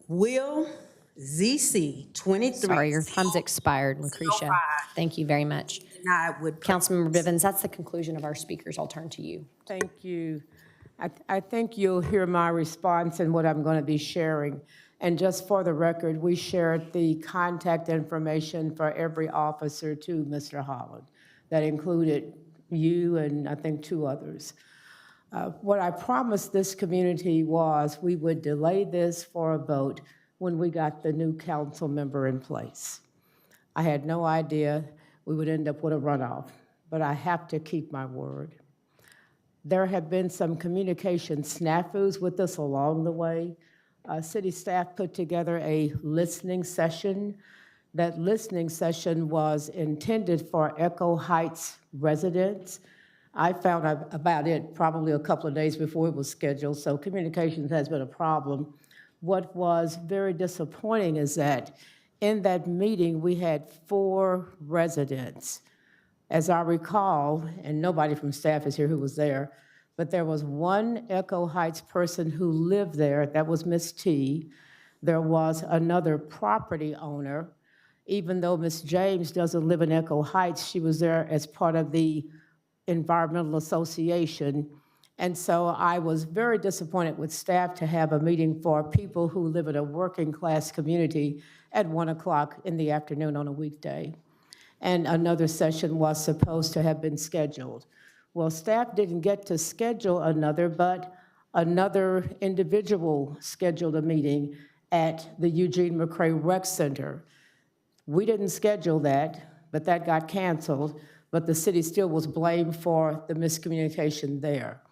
Will ZC 23... Sorry, your time's expired, Lucretia. Thank you very much. Councilmember Bivens, that's the conclusion of our speakers. I'll turn to you. Thank you. I think you'll hear my response and what I'm going to be sharing. And just for the record, we shared the contact information for every officer to Mr. Holland. That included you and I think 2 others. What I promised this community was we would delay this for a vote when we got the new council member in place. I had no idea we would end up with a runoff, but I have to keep my word. There have been some communication snafus with us along the way. City staff put together a listening session. That listening session was intended for Echo Heights residents. I found out about it probably a couple of days before it was scheduled, so communications has been a problem. What was very disappointing is that in that meeting, we had 4 residents. As I recall, and nobody from staff is here who was there, but there was one Echo Heights person who lived there, that was Miss T. There was another property owner. Even though Miss James doesn't live in Echo Heights, she was there as part of the Environmental Association. And so I was very disappointed with staff to have a meeting for people who live in a working class community at 1 o'clock in the afternoon on a weekday. And another session was supposed to have been scheduled. Well, staff didn't get to schedule another, but another individual scheduled a meeting at the Eugene McCray Rec Center. We didn't schedule that, but that got canceled, but the city still was blamed for the miscommunication there.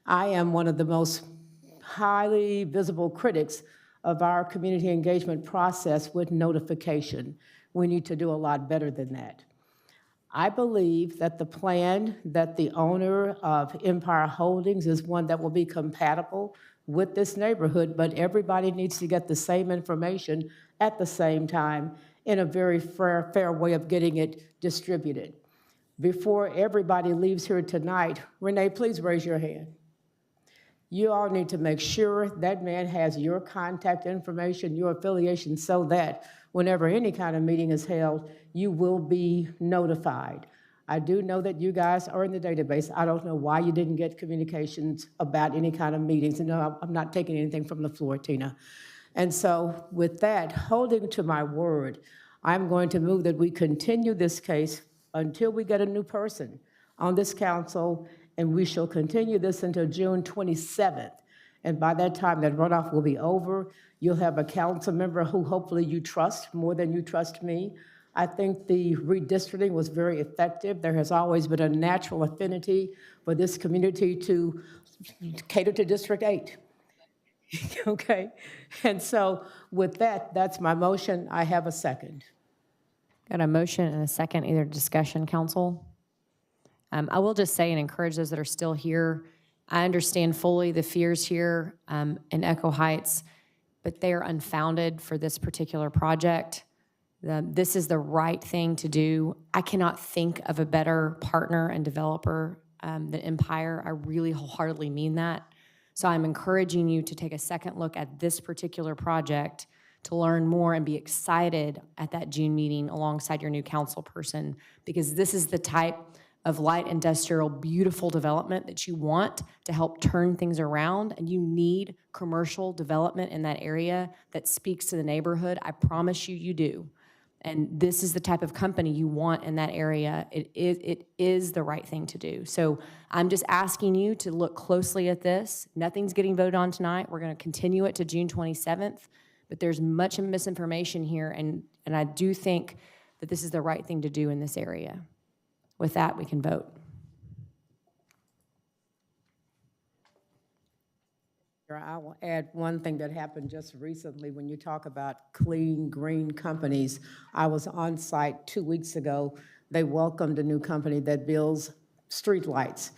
I am one of the most highly visible critics of our community engagement process with notification. We need to do a lot better than that. I believe that the plan that the owner of Empire Holdings is one that will be compatible with this neighborhood, but everybody needs to get the same information at the same time in a very fair way of getting it distributed. Before everybody leaves here tonight, Renee, please raise your hand. You all need to make sure that man has your contact information, your affiliation, so that whenever any kind of meeting is held, you will be notified. I do know that you guys are in the database. I don't know why you didn't get communications about any kind of meetings. And no, I'm not taking anything from the floor, Tina. And so with that, holding to my word, I'm going to move that we continue this case until we get a new person on this council, and we shall continue this until June 27th. And by that time, that runoff will be over. You'll have a council member who hopefully you trust more than you trust me. I think the redistricting was very effective. There has always been a natural affinity for this community to cater to District 8. Okay? And so with that, that's my motion. I have a second. Got a motion and a second, either discussion, council? I will just say and encourage those that are still here, I understand fully the fears here in Echo Heights, but they are unfounded for this particular project. This is the right thing to do. I cannot think of a better partner and developer than Empire. I really wholeheartedly mean that. So I'm encouraging you to take a second look at this particular project to learn more and be excited at that June meeting alongside your new council person, because this is the type of light industrial, beautiful development that you want to help turn things around, and you need commercial development in that area that speaks to the neighborhood. I promise you, you do. And this is the type of company you want in that area. It is the right thing to do. So I'm just asking you to look closely at this. Nothing's getting voted on tonight. We're going to continue it to June 27th, but there's much misinformation here, and I do think that this is the right thing to do in this area. With that, we can vote. I will add one thing that happened just recently when you talk about clean, green companies. I was on site 2 weeks ago. They welcomed a new company that builds streetlights,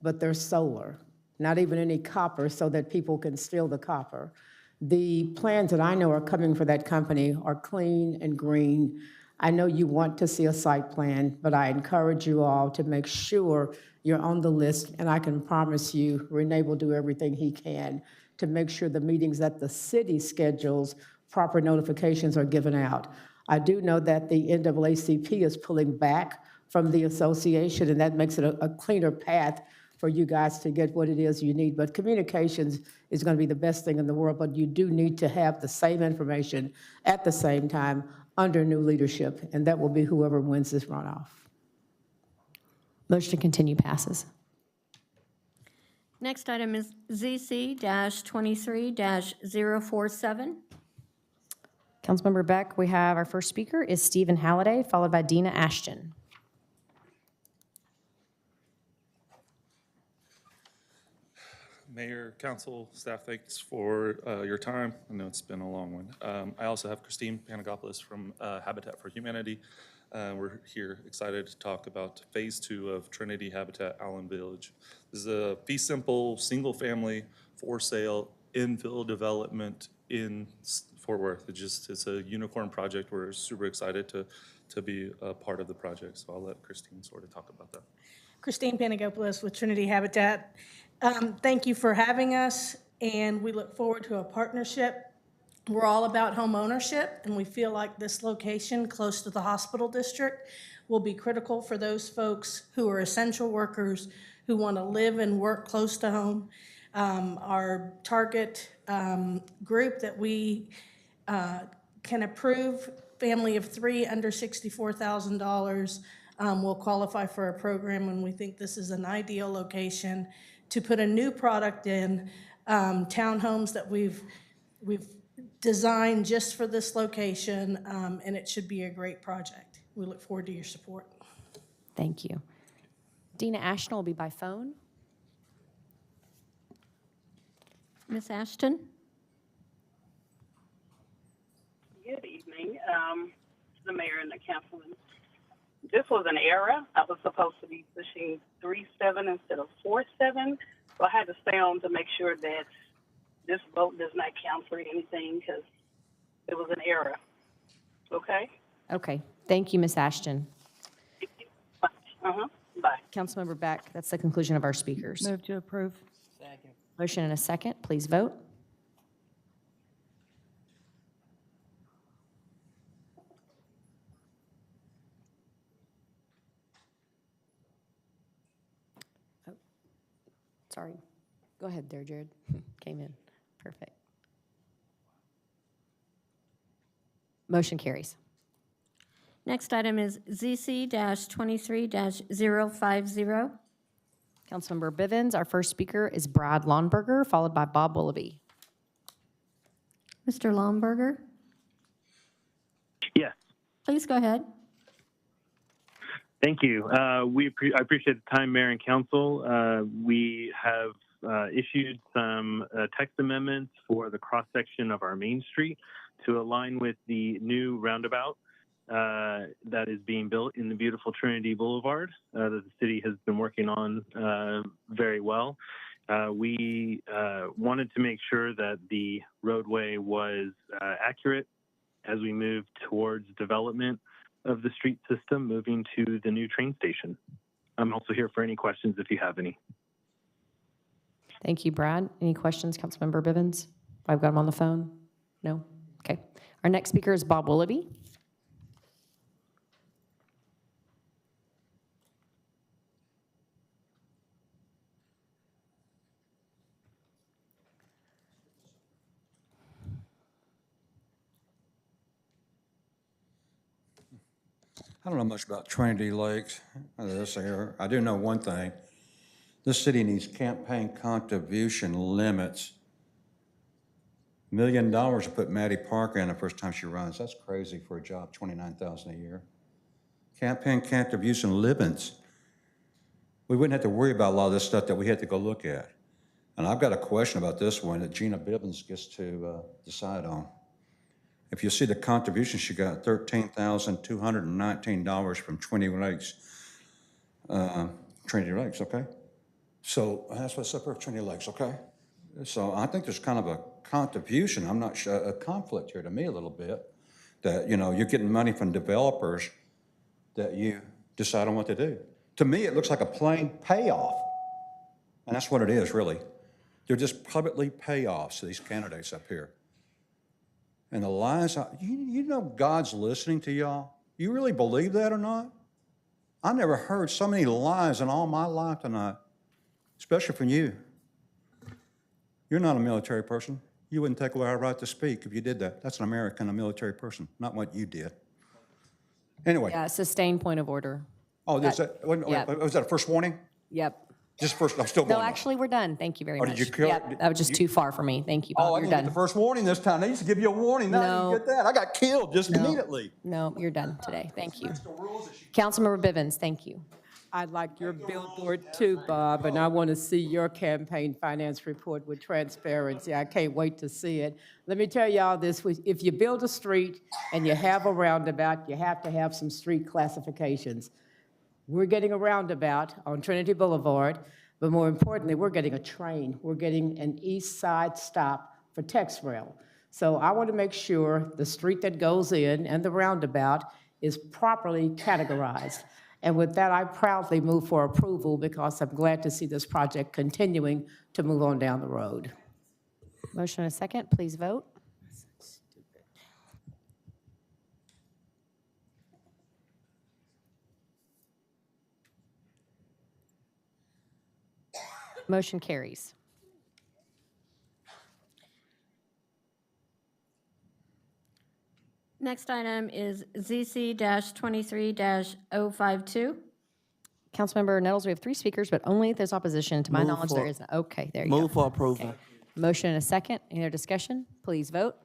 but they're solar, not even any copper so that people can steal the copper. The plans that I know are coming for that company are clean and green. I know you want to see a site plan, but I encourage you all to make sure you're on the list, and I can promise you Renee will do everything he can to make sure the meetings that the city schedules, proper notifications are given out. I do know that the NAACP is pulling back from the association, and that makes it a cleaner path for you guys to get what it is you need. But communications is going to be the best thing in the world, but you do need to have the same information at the same time under new leadership, and that will be whoever wins this runoff. Motion to continue passes. Next item is ZC-23-047. Councilmember Beck, we have our first speaker is Stephen Halliday, followed by Dina Ashton. Mayor, council, staff, thanks for your time. I know it's been a long one. I also have Christine Panagopoulos from Habitat for Humanity. We're here excited to talk about phase 2 of Trinity Habitat Allen Village. This is a fee simple, single family, for sale, infill development in Fort Worth. It's a unicorn project. We're super excited to be a part of the project. So I'll let Christine sort of talk about that. Christine Panagopoulos with Trinity Habitat. Thank you for having us, and we look forward to a partnership. We're all about home ownership, and we feel like this location close to the hospital district will be critical for those folks who are essential workers who want to live and work close to home. Our target group that we can approve, family of 3 under $64,000, will qualify for a program, and we think this is an ideal location to put a new product in, townhomes that we've designed just for this location, and it should be a great project. We look forward to your support. Thank you. Dina Ashton will be by phone. Ms. Ashton? Good evening to the mayor and the councilman. This was an error. I was supposed to be pushing 3-7 instead of 4-7, so I had to stay on to make sure that this vote does not count for anything because it was an error. Okay? Okay. Thank you, Ms. Ashton. Bye. Councilmember Beck, that's the conclusion of our speakers. Move to approve. Second. Motion and a second. Please vote. Oh, sorry. Go ahead there, Jared. Came in. Perfect. Motion carries. Next item is ZC-23-050. Councilmember Bivens, our first speaker is Brad Lonberger, followed by Bob Willoughby. Mr. Lomberger? Yes. Please go ahead. Thank you. I appreciate the time, Mayor and Council. We have issued some text amendments for the cross-section of our main street to align with the new roundabout that is being built in the beautiful Trinity Boulevard that the city has been working on very well. We wanted to make sure that the roadway was accurate as we move towards development of the street system, moving to the new train station. I'm also here for any questions if you have any. Thank you, Brad. Any questions, Councilmember Bivens? I've got him on the phone. No? Okay. Our next speaker is Bob Willoughby. I don't know much about Trinity Lakes. I do know one thing. This city needs campaign contribution limits. $1 million to put Maddie Parker in the first time she runs. That's crazy for a job, $29,000 a year. Campaign contribution limits. We wouldn't have to worry about a lot of this stuff that we had to go look at. And I've got a question about this one that Gina Bivens gets to decide on. If you see the contribution, she got $13,219 from Trinity Lakes, okay? So that's what's up for Trinity Lakes, okay? So I think there's kind of a contribution, I'm not sure, a conflict here to me a little bit, that, you know, you're getting money from developers that you decide on what to do. To me, it looks like a plain payoff. And that's what it is, really. They're just publicly payoffs to these candidates up here. And the lies, you know God's listening to y'all? You really believe that or not? I never heard so many lies in all my life tonight, especially from you. You're not a military person. You wouldn't take away our right to speak if you did that. That's an American, a military person, not what you did. Anyway. Yeah, sustained point of order. Oh, was that a first warning? Yep. Just first, I'm still going. No, actually, we're done. Thank you very much. Did you kill? Yep, that was just too far for me. Thank you, Bob. Oh, I You're didn't done. get the first warning this time. They used to give you a warning. Now I didn't get that. I got killed just immediately. No, you're done today. Thank you. Councilmember Bivens, thank you. I'd like your billboard too, Bob, and I want to see your campaign finance report with transparency. I can't wait to see it. Let me tell y'all this, if you build a street and you have a roundabout, you have to have some street classifications. We're getting a roundabout on Trinity Boulevard, but more importantly, we're getting a train. We're getting an east side stop for TexRail. So I want to make sure the street that goes in and the roundabout is properly categorized. And with that, I proudly move for approval because I'm glad to see this project continuing to move on down the road. Motion and a second, please vote. Motion carries. Next item is ZC-23-052. Councilmember Nettles, we have 3 speakers, but only if there's opposition. To my knowledge, there isn't. Okay, there you go. Move for approval. Okay. Motion and a second. Any other discussion? Please vote.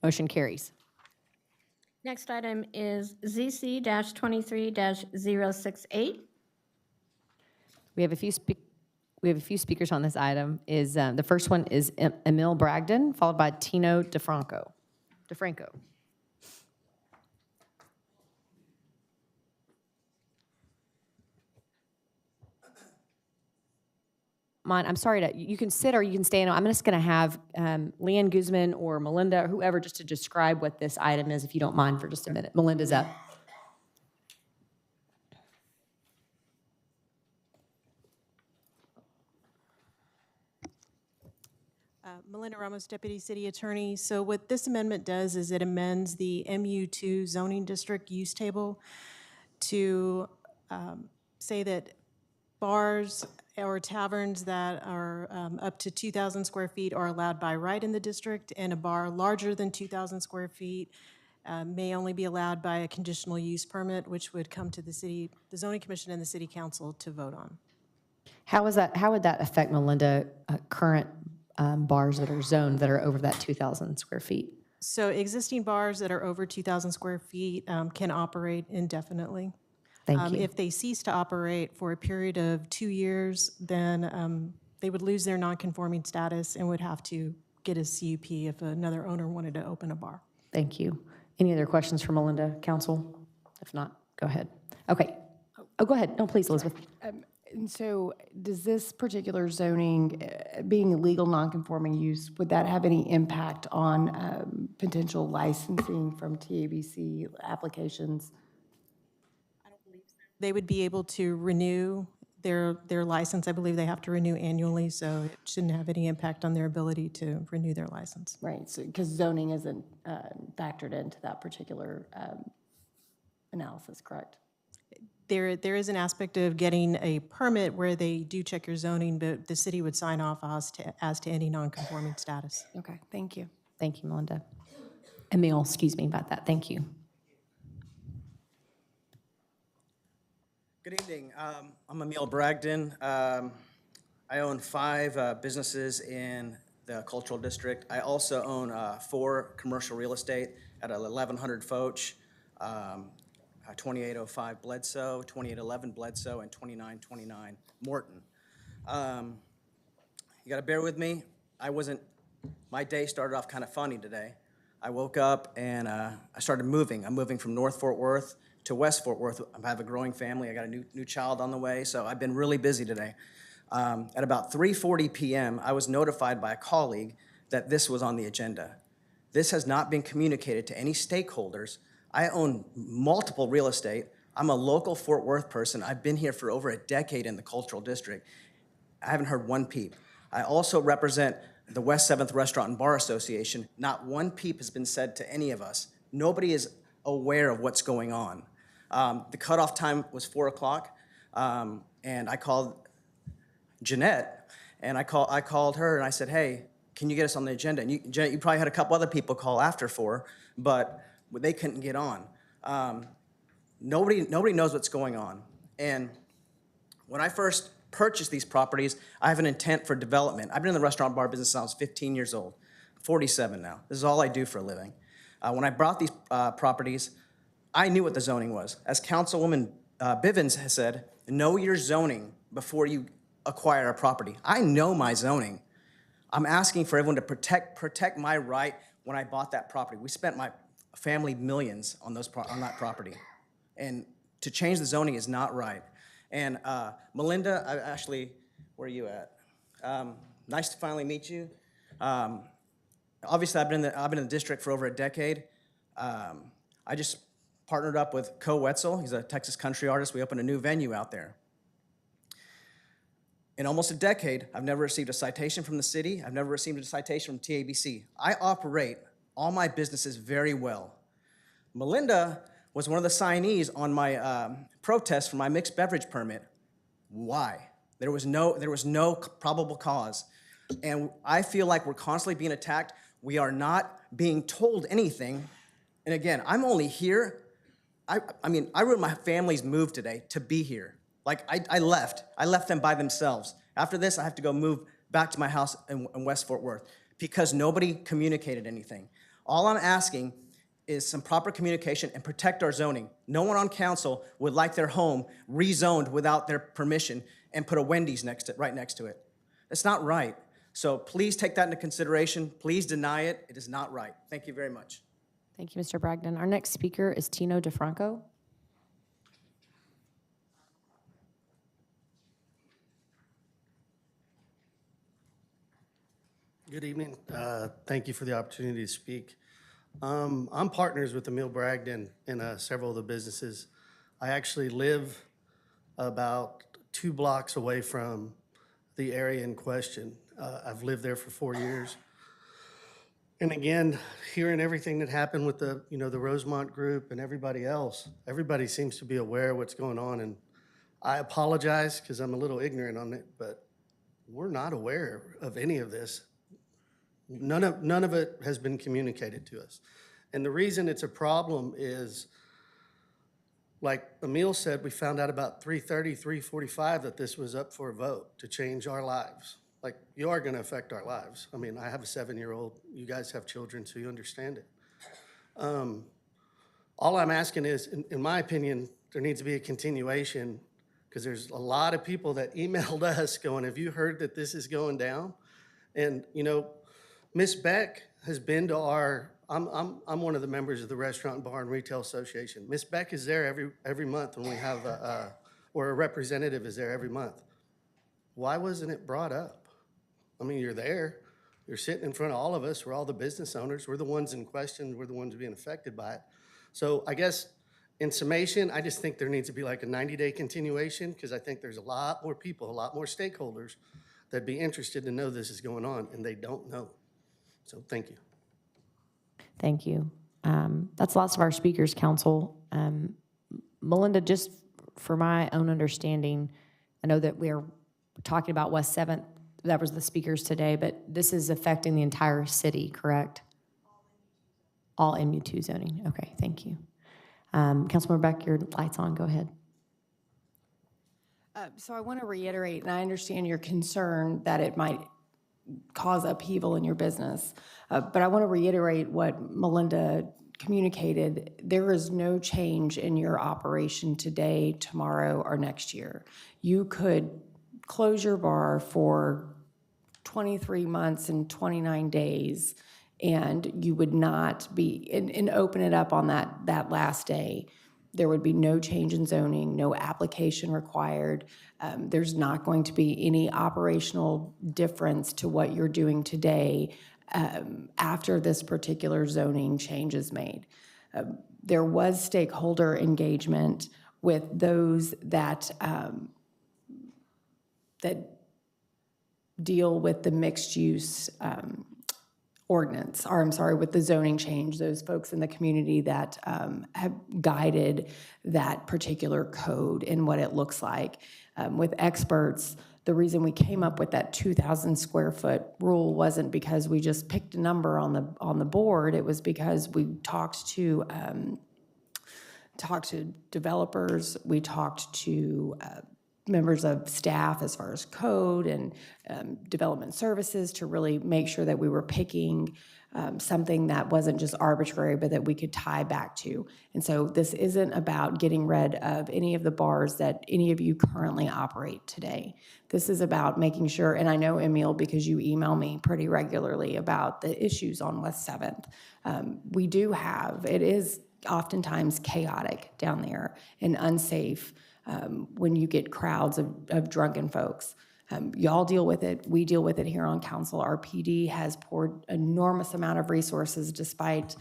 Motion carries. Next item is ZC-23-068. We have a few speakers on this item. The first one is Emil Bragdon, followed by Tino DeFranco. I'm sorry, you can sit or you can stand. I'm just going to have Leanne Guzman or Melinda or whoever just to describe what this item is, if you don't mind, for just a minute. Melinda's up. Melinda Ramos, Deputy City Attorney. So what this amendment does is it amends the MU2 zoning district use table to say that bars or taverns that are up to 2,000 square feet are allowed by right in the district, and a bar larger than 2,000 square feet may only be allowed by a conditional use permit, which would come to the zoning commission and the city council to vote on. How would that affect, Melinda, current bars that are zoned that are over that 2,000 square feet? So existing bars that are over 2,000 square feet can operate indefinitely. Thank you. If they cease to operate for a period of 2 years, then they would lose their non-conforming status and would have to get a CUP if another owner wanted to open a bar. Thank you. Any other questions for Melinda, council? If not, go ahead. Okay. Oh, go ahead. No, please, Elizabeth. And so does this particular zoning, being a legal nonconforming use, would that have any impact on potential licensing from TABC applications? They would be able to renew their license. I believe they have to renew annually, so it shouldn't have any impact on their ability to renew their license. Right, so, because zoning isn't factored into that particular analysis, correct? There is an aspect of getting a permit where they do check your zoning, but the city would sign off as to any non-conforming status. Okay, thank you. Thank you, Melinda. Emil, excuse me about that. Thank you. Good evening. I'm Emil Bragdon. I own 5 businesses in the Cultural District. I also own 4 commercial real estate at 1100 Foch, 2805 Bledsoe, 2811 Bledsoe, and 2929 Morton. You gotta bear with me. My day started off kind of funny today. I woke up and I started moving. I'm moving from North Fort Worth to West Fort Worth. I have a growing family. I got a new child on the way, so I've been really busy today. At about 3:40 p.m., I was notified by a colleague that this was on the agenda. This has not been communicated to any stakeholders. I own multiple real estate. I'm a local Fort Worth person. I've been here for over a decade in the Cultural District. I haven't heard one peep. I also represent the West 7th Restaurant and Bar Association. Not one peep has been said to any of us. Nobody is aware of what's going on. The cutoff time was 4 o'clock, and I called Jeanette, and I called her and I said, hey, can you get us on the agenda? And Jeanette, you probably had a couple other people call after 4, but they couldn't get on. Nobody knows what's going on. And when I first purchased these properties, I have an intent for development. I've been in the restaurant bar business since I was 15 years old, 47 now. This is all I do for a living. When I bought these properties, I knew what the zoning was. As Councilwoman Bivens has said, know your zoning before you acquire a property. I know my zoning. I'm asking for everyone to protect my right when I bought that property. We spent my family millions on that property. And to change the zoning is not right. And Melinda, where are you at? Nice to finally meet you. Obviously, I've been in the district for over a decade. I just partnered up with Co Wetzel. He's a Texas country artist. We opened a new venue out there. In almost a decade, I've never received a citation from the city. I've never received a citation from TABC. I operate all my businesses very well. Melinda was one of the signees on my protest for my mixed beverage permit. Why? There was no probable cause. And I feel like we're constantly being attacked. We are not being told anything. And again, I'm only here. I mean, I ruined my family's move today to be here. Like, I left. I left them by themselves. After this, I have to go move back to my house in West Fort Worth because nobody communicated anything. All I'm asking is some proper communication and protect our zoning. No one on council would like their home rezoned without their permission and put a Wendy's right next to it. It's not right. So please take that into consideration. Please deny it. It is not right. Thank you very much. Thank you, Mr. Bragdon. Our next speaker is Tino DeFranco. Good evening. Thank you for the opportunity to speak. I'm partners with Emil Bragdon in several of the businesses. I actually live about 2 blocks away from the area in question. I've lived there for 4 years. And again, hearing everything that happened with the Rosemont group and everybody else, everybody seems to be aware of what's going on. And I apologize because I'm a little ignorant on it, but we're not aware of any of this. None of it has been communicated to us. And the reason it's a problem is, like Emil said, we found out about 3:30, 3:45 that this was up for a vote to change our lives. Like, you are going to affect our lives. I mean, I have a 7-year-old. You guys have children, so you understand it. All I'm asking is, in my opinion, there needs to be a continuation, because there's a lot of people that emailed us going, have you heard that this is going down? And, you know, Miss Beck has been to our, I'm one of the members of the Restaurant and Bar and Retail Association. Miss Beck is there every month when we have or a representative is there every month. Why wasn't it brought up? I mean, you're there, you're sitting in front of all of us, we're all the business owners, we're the ones in question, we're the ones being affected by it. So I guess in summation, I just think there needs to be like a 90-day continuation, because I think there's a lot more people, a lot more stakeholders that'd be interested to know this is going on, and they don't know. So thank you. Thank you. That's lots of our speakers, council. Melinda, just for my own understanding, I know that we're talking about West 7th. That was the speakers today, but this is affecting the entire city, correct? All MU2 zoning. Okay, thank you. Councilmember Beck, your light's on. Go ahead. So I want to reiterate, and I understand your concern that it might cause upheaval in your business, but I want to reiterate what Melinda communicated. There is no change in your operation today, tomorrow, or next year. You could close your bar for 23 months and 29 days, and you would not be, and open it up on that last day. There would be no change in zoning, no application required. There's not going to be any operational difference to what you're doing today after this particular zoning change is made. There was stakeholder engagement with those that deal with the mixed use ordinance, or I'm sorry, with the zoning change, those folks in the community that have guided that particular code and what it looks like. With experts, the reason we came up with that 2,000 square foot rule wasn't because we just picked a number on the board. It was because we talked to developers, we talked to members of staff as far as code and development services to really make sure that we were picking something that wasn't just arbitrary, but that we could tie back to. And so this isn't about getting rid of any of the bars that any of you currently operate today. This is about making sure, and I know, Emil, because you email me pretty regularly about the issues on West 7th. We do have, it is oftentimes chaotic down there and unsafe. When you get crowds of drunken folks. Y'all deal with it. We deal with it here on council. Our PD has poured enormous amount of resources despite,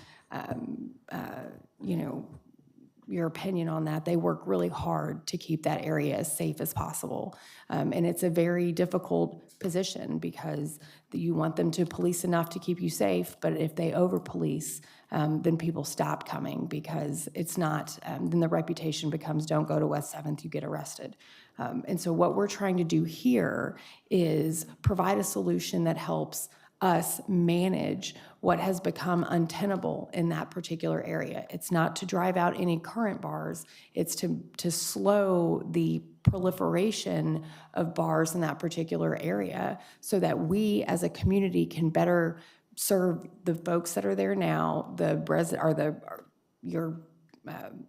your opinion on that. They work really hard to keep that area as safe as possible. And it's a very difficult position because you want them to police enough to keep you safe, but if they over-police, then people stop coming because it's not, then the reputation becomes don't go to West 7th, you get arrested. And so what we're trying to do here is provide a solution that helps us manage what has become untenable in that particular area. It's not to drive out any current bars, it's to slow the proliferation of bars in that particular area so that we as a community can better serve the folks that are there now,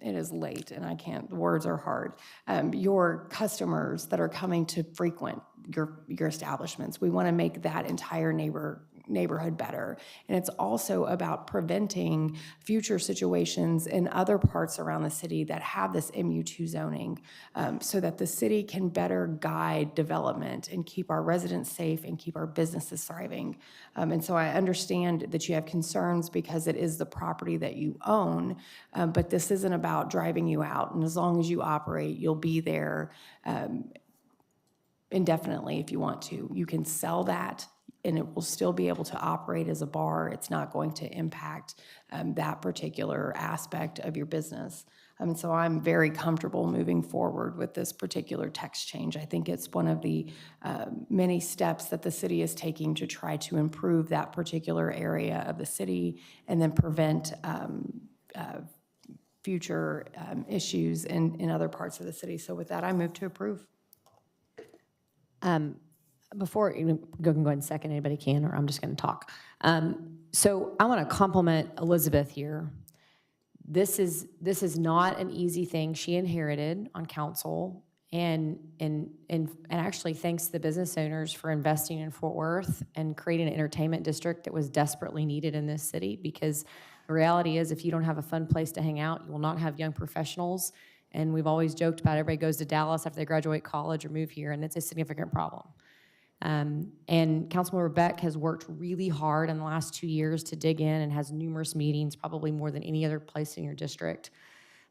it is late and I can't, the words are hard. Your customers that are coming to frequent your establishments. We want to make that entire neighborhood better. And it's also about preventing future situations in other parts around the city that have this MU2 zoning so that the city can better guide development and keep our residents safe and keep our businesses thriving. And so I understand that you have concerns because it is the property that you own, but this isn't about driving you out. And as long as you operate, you'll be there indefinitely if you want to. You can sell that and it will still be able to operate as a bar. It's not going to impact that particular aspect of your business. So I'm very comfortable moving forward with this particular text change. I think it's one of the many steps that the city is taking to try to improve that particular area of the city and then prevent future issues in other parts of the city. So with that, I move to approve. Before, you know, go ahead and second, anybody can, or I'm just going to talk. So I want to compliment Elizabeth here. This is not an easy thing she inherited on council, and actually thanks to the business owners for investing in Fort Worth and creating an entertainment district that was desperately needed in this city, because the reality is if you don't have a fun place to hang out, you will not have young professionals. And we've always joked about everybody goes to Dallas after they graduate college or move here, and it's a significant problem. And Councilmember Beck has worked really hard in the last 2 years to dig in and has numerous meetings, probably more than any other place in your district.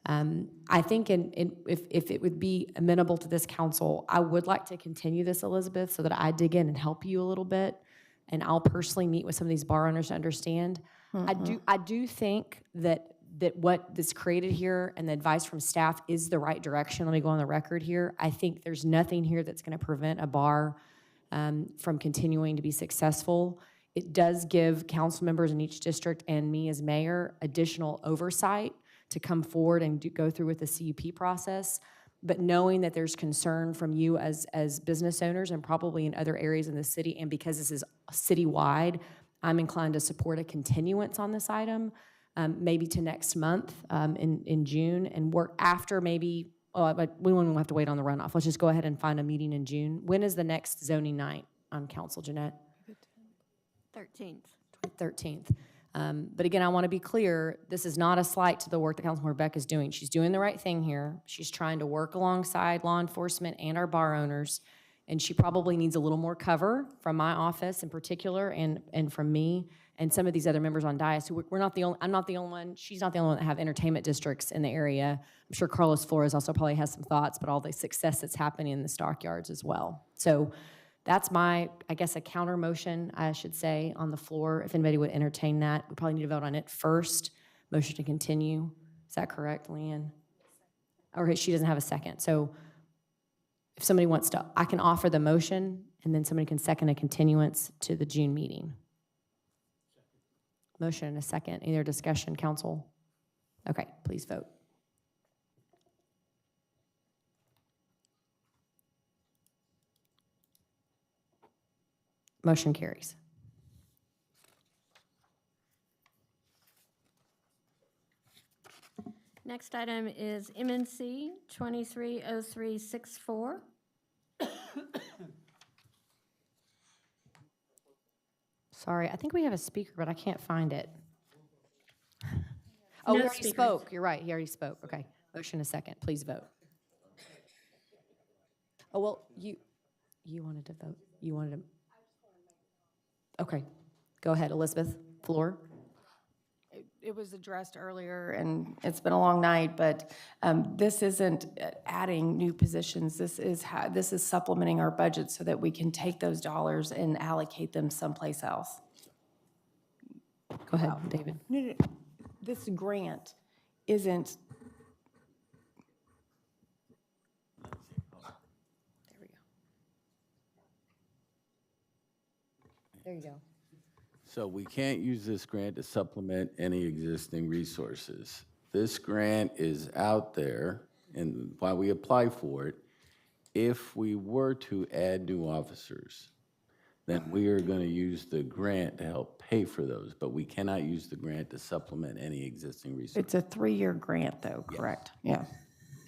I think if it would be amenable to this council, I would like to continue this, Elizabeth, so that I dig in and help you a little bit. And I'll personally meet with some of these bar owners to understand. I do think that what is created here and the advice from staff is the right direction. Let me go on the record here. I think there's nothing here that's going to prevent a bar from continuing to be successful. It does give council members in each district and me as mayor additional oversight to come forward and go through with the CUP process. But knowing that there's concern from you as business owners and probably in other areas in the city, and because this is citywide, I'm inclined to support a continuance on this item, maybe to next month in June, and work after maybe. But we won't have to wait on the runoff. Let's just go ahead and find a meeting in June. When is the next zoning night on council, Jeanette? 13th. 13th. But again, I want to be clear, this is not a slight to the work that Councilmember Beck is doing. She's doing the right thing here. She's trying to work alongside law enforcement and our bar owners, and she probably needs a little more cover from my office in particular and from me and some of these other members on dais. We're not the only, I'm not the only one, she's not the only one that have entertainment districts in the area. I'm sure Carlos Flores also probably has some thoughts, but all the success that's happening in the stockyards as well. So that's my, I guess, a counter motion, I should say, on the floor. If anybody would entertain that, we probably need to vote on it first. Motion to continue. Is that correct, Leanne? Or she doesn't have a second. So if somebody wants to, I can offer the motion, and then somebody can second a continuance to the June meeting. Motion and a second. Any other discussion, council? Okay, please vote. Motion carries. Next item is MNC 230364. Sorry, I think we have a speaker, but I can't find it. Oh, No he already speakers. spoke. You're right, he already spoke. Okay, motion a second. Please vote. Oh, well, you wanted to vote. You wanted to. Okay, go ahead, Elizabeth. Floor. It was addressed earlier, and it's been a long night, but this isn't adding new positions. This is supplementing our budget so that we can take those dollars and allocate them someplace else. Go ahead, David. No, this grant isn't. There you go. So we can't use this grant to supplement any existing resources. This grant is out there, and while we apply for it, if we were to add new officers, then we are going to use the grant to help pay for those, but we cannot use the grant to supplement any existing resources. It's a 3-year grant, though, correct? Yeah.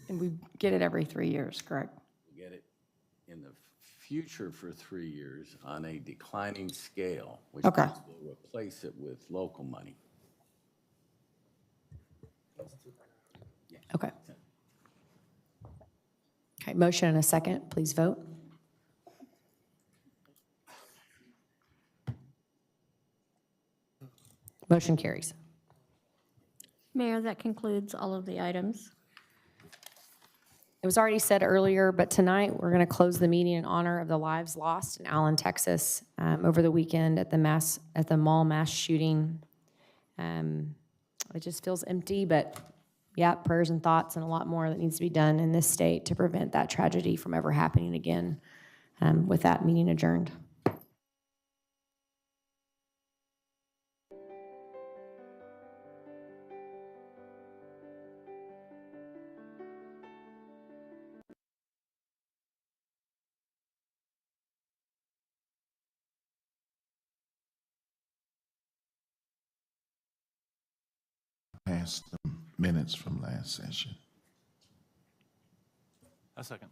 And we get it every 3 years, correct? We get it in the future for 3 years on a declining scale, which Okay. means we'll replace it with local money. Okay. Okay, motion and a second. Please vote. Motion carries. Mayor, that concludes all of the items. It was already said earlier, but tonight we're going to close the meeting in honor of the lives lost in Allen, Texas, over the weekend at the mall mass shooting. It just feels empty, but yeah, prayers and thoughts and a lot more that needs to be done in this state to prevent that tragedy from ever happening again. With that, meeting adjourned. pass the minutes from last session. A second.